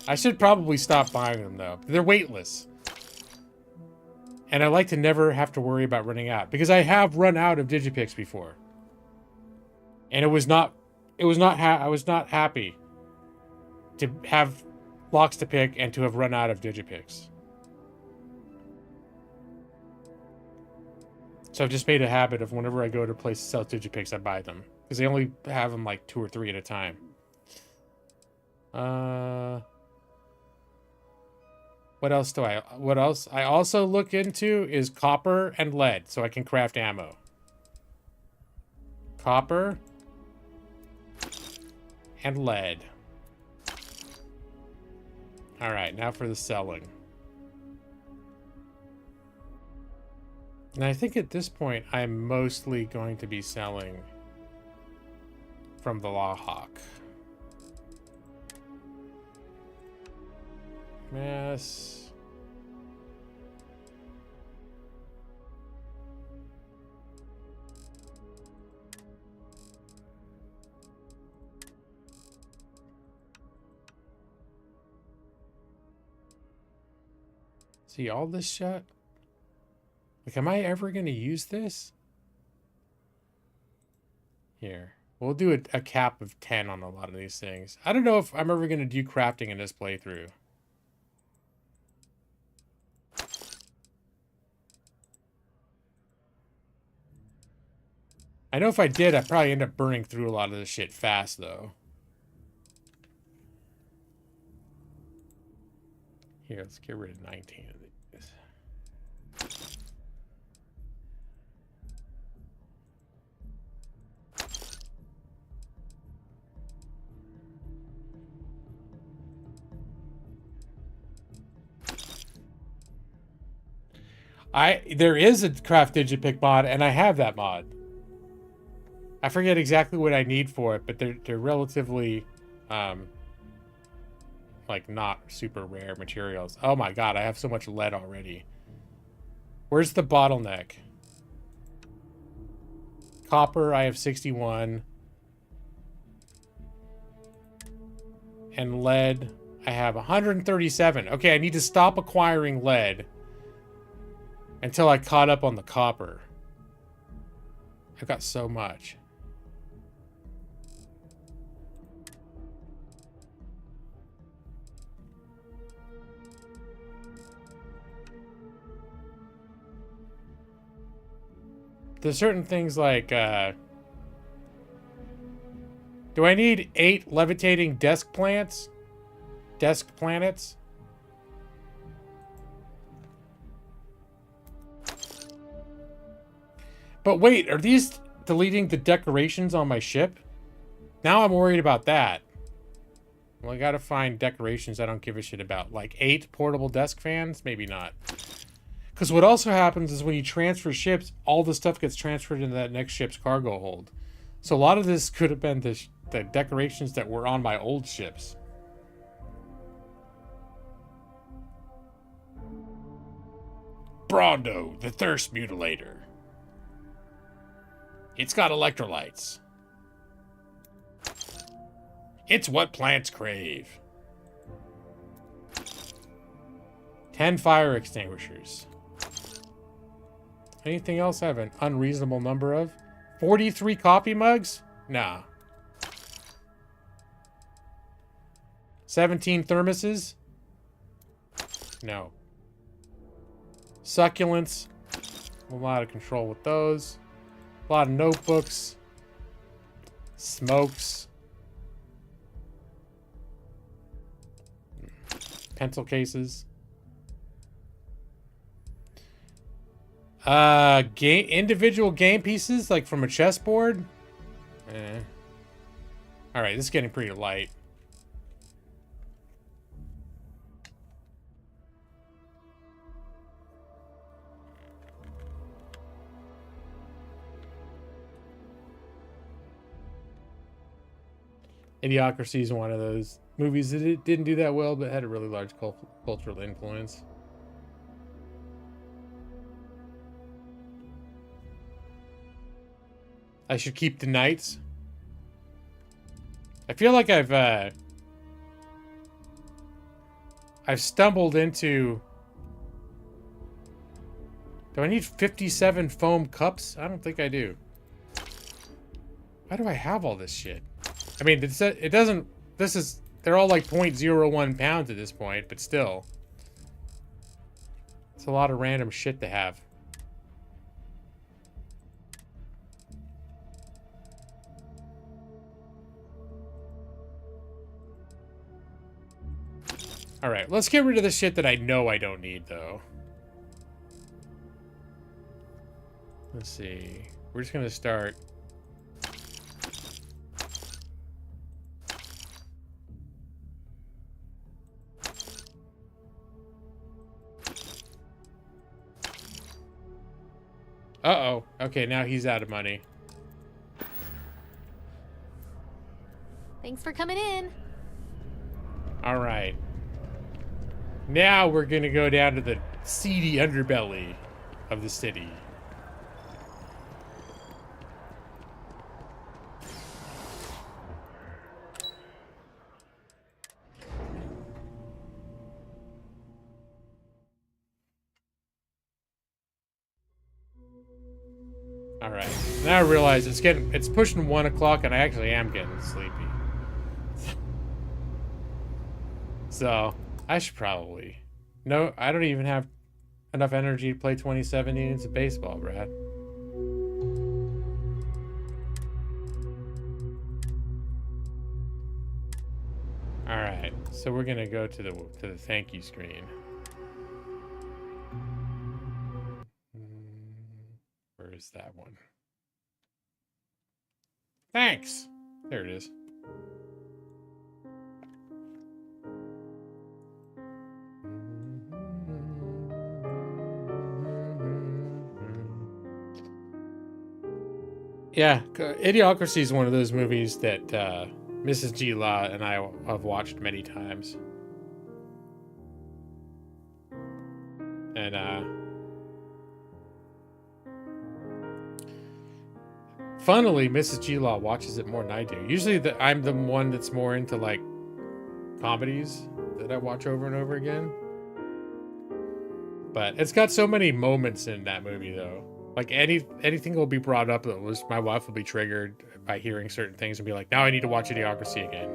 I should probably stop buying them, though. They're weightless. And I like to never have to worry about running out. Because I have run out of Digipics before. And I was not happy to have locks to pick and to have run out of Digipics. So I've just made a habit of whenever I go to a place to sell Digipics, I buy them. Because they only have them like 2 or 3 at a time. What else do what else I also look into is copper and lead, so I can craft ammo. Copper and lead. Alright, now for the selling. And I think at this point, I'm mostly going to be selling from the Lawhawk. Mass. See all this shit? Like, am I ever going to use this? Here. We'll do a cap of 10 on a lot of these things. I don't know if I'm ever going to do crafting in this playthrough. I know if I did, I'd probably end up burning through a lot of this shit fast, though. Here, let's get rid of 19 of these. There is a craft digipic mod, and I have that mod. I forget exactly what I need for it, but they're relatively, like, not super rare materials. Oh my god, I have so much lead already. Where's the bottleneck? Copper, I have 61. And lead, I have 137. Okay, I need to stop acquiring lead until I caught up on the copper. I've got so much. There's certain things like, do I need 8 levitating desk plants? Desk planets? But wait, are these deleting the decorations on my ship? Now I'm worried about that. Well, I gotta find decorations I don't give a shit about. Like 8 portable desk fans? Maybe not. Because what also happens is when you transfer ships, all the stuff gets transferred into that next ship's cargo hold. So a lot of this could have been the decorations that were on my old ships. Brondo, the Thirst Mutilator. It's got electrolytes. It's what plants crave. 10 fire extinguishers. Anything else I have an unreasonable number of? 43 coffee mugs? Nah. 17 thermoses? No. Succulents. A lot of control with those. A lot of notebooks. Smokes. Pencil cases. Individual game pieces, like from a chessboard. All right, this is getting pretty light. Idiocracy is one of those movies that it didn't do that well, but had a really large cultural influence. I should keep the knights. I feel like I've stumbled into... Do I need 57 foam cups? I don't think I do. Why do I have all this shit? I mean, it doesn't... They're all like 0.01 pounds at this point, but still. It's a lot of random shit to have. Alright, let's get rid of the shit that I know I don't need, though. Let's see. We're just gonna start... Uh-oh. Okay, now he's out of money. Thanks for coming in. Alright. Now we're gonna go down to the seedy underbelly of the city. Alright. Now I realize it's pushing 1 o'clock and I actually am getting sleepy. So, I should probably... No, I don't even have enough energy to play 2017 innings of baseball, Brad. Alright, so we're gonna go to the thank you screen. Where is that one? Thanks! There it is. Yeah, Idiocracy is one of those movies that Mrs. G. Law and I have watched many times. And funnily, Mrs. G. Law watches it more than I do. Usually I'm the one that's more into like comedies that I watch over and over again. But it's got so many moments in that movie though. Like anything will be brought up that was my wife will be triggered by hearing certain things and be like, now I need to watch Idiocracy again.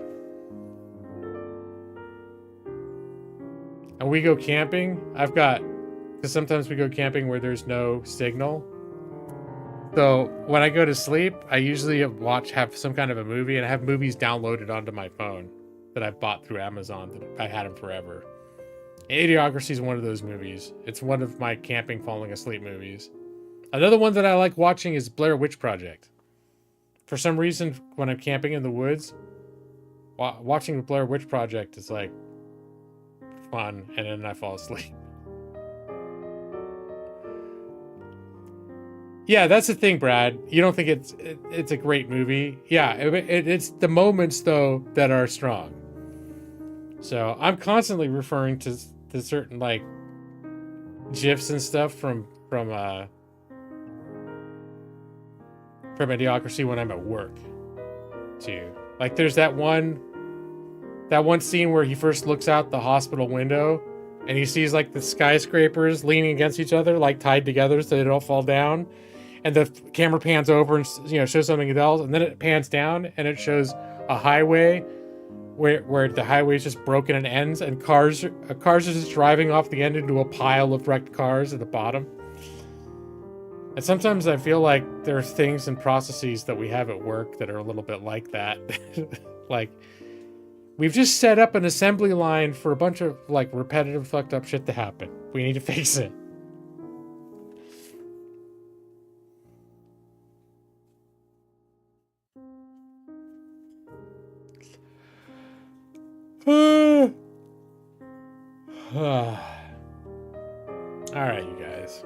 And we go camping. Because sometimes we go camping where there's no signal. So when I go to sleep, I usually have some kind of a movie, and I have movies downloaded onto my phone that I've bought through Amazon that I had them forever. Idiocracy is one of those movies. It's one of my camping falling asleep movies. Another one that I like watching is Blair Witch Project. For some reason, when I'm camping in the woods, watching the Blair Witch Project is like fun, and then I fall asleep. Yeah, that's the thing, Brad. You don't think it's a great movie? Yeah, it's the moments though that are strong. So I'm constantly referring to certain like GIFs and stuff from Idiocracy when I'm at work too. Like there's that one scene where he first looks out the hospital window and he sees like the skyscrapers leaning against each other, like tied together so they don't fall down. And the camera pans over and shows something else, and then it pans down and it shows a highway where the highway is just broken and ends, and cars are just driving off the end into a pile of wrecked cars at the bottom. And sometimes I feel like there's things and processes that we have at work that are a little bit like that. Like, we've just set up an assembly line for a bunch of, like, repetitive fucked up shit to happen. We need to fix it. Alright, you guys.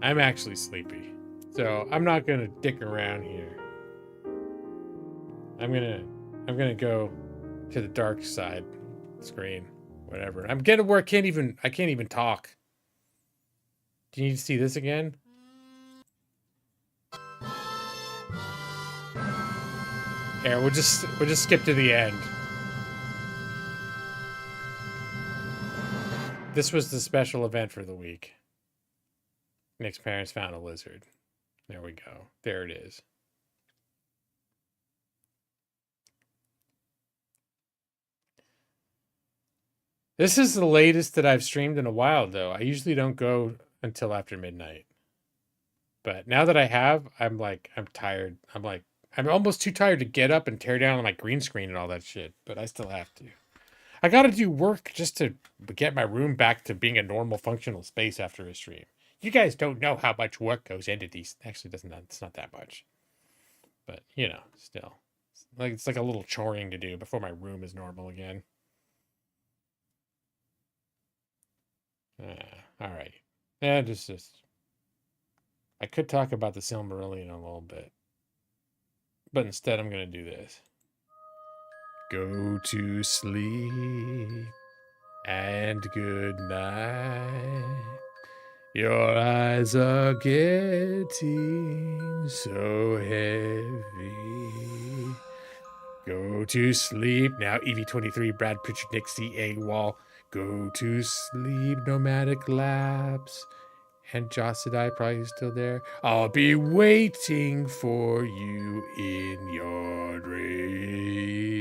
I'm actually sleepy. So I'm not gonna dick around here. I'm gonna go to the dark side screen. Whatever. I'm getting where I can't even talk. Do you need to see this again? Here, we'll just skip to the end. This was the special event for the week. Nick's parents found a lizard. There we go. There it is. This is the latest that I've streamed in a while, though. I usually don't go until after midnight. But now that I have, I'm tired. I'm almost too tired to get up and tear down my green screen and all that shit. But I still have to. I gotta do work just to get my room back to being a normal functional space after a stream. You guys don't know how much work goes into these. Actually, it's not that much. But, you know, still. It's like a little choring to do before my room is normal again. All right. Yeah, just. I could talk about the Silmarillion a little bit. But instead, I'm going to do this. Go to sleep and good night. Your eyes are getting so heavy. Go to sleep now. EV23, Brad Pritchard, Nick C. AWOL. Go to sleep, Nomadic Labs. And Jocidai probably still there. I'll be waiting for you in your dreams.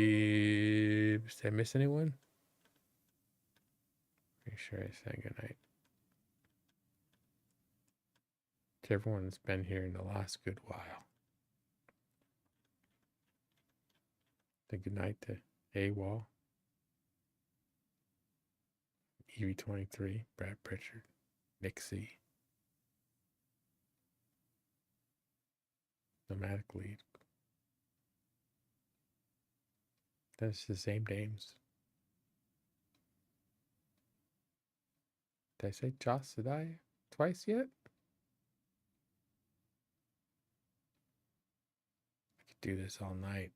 Did I miss anyone? Make sure I said goodnight to everyone that's been here in the last good while. Say goodnight to AWOL, EV23, Brad Pritchard, Nick C. Nomadic Lead. That's the same names. Did I say Jocidai twice yet? I could do this all night.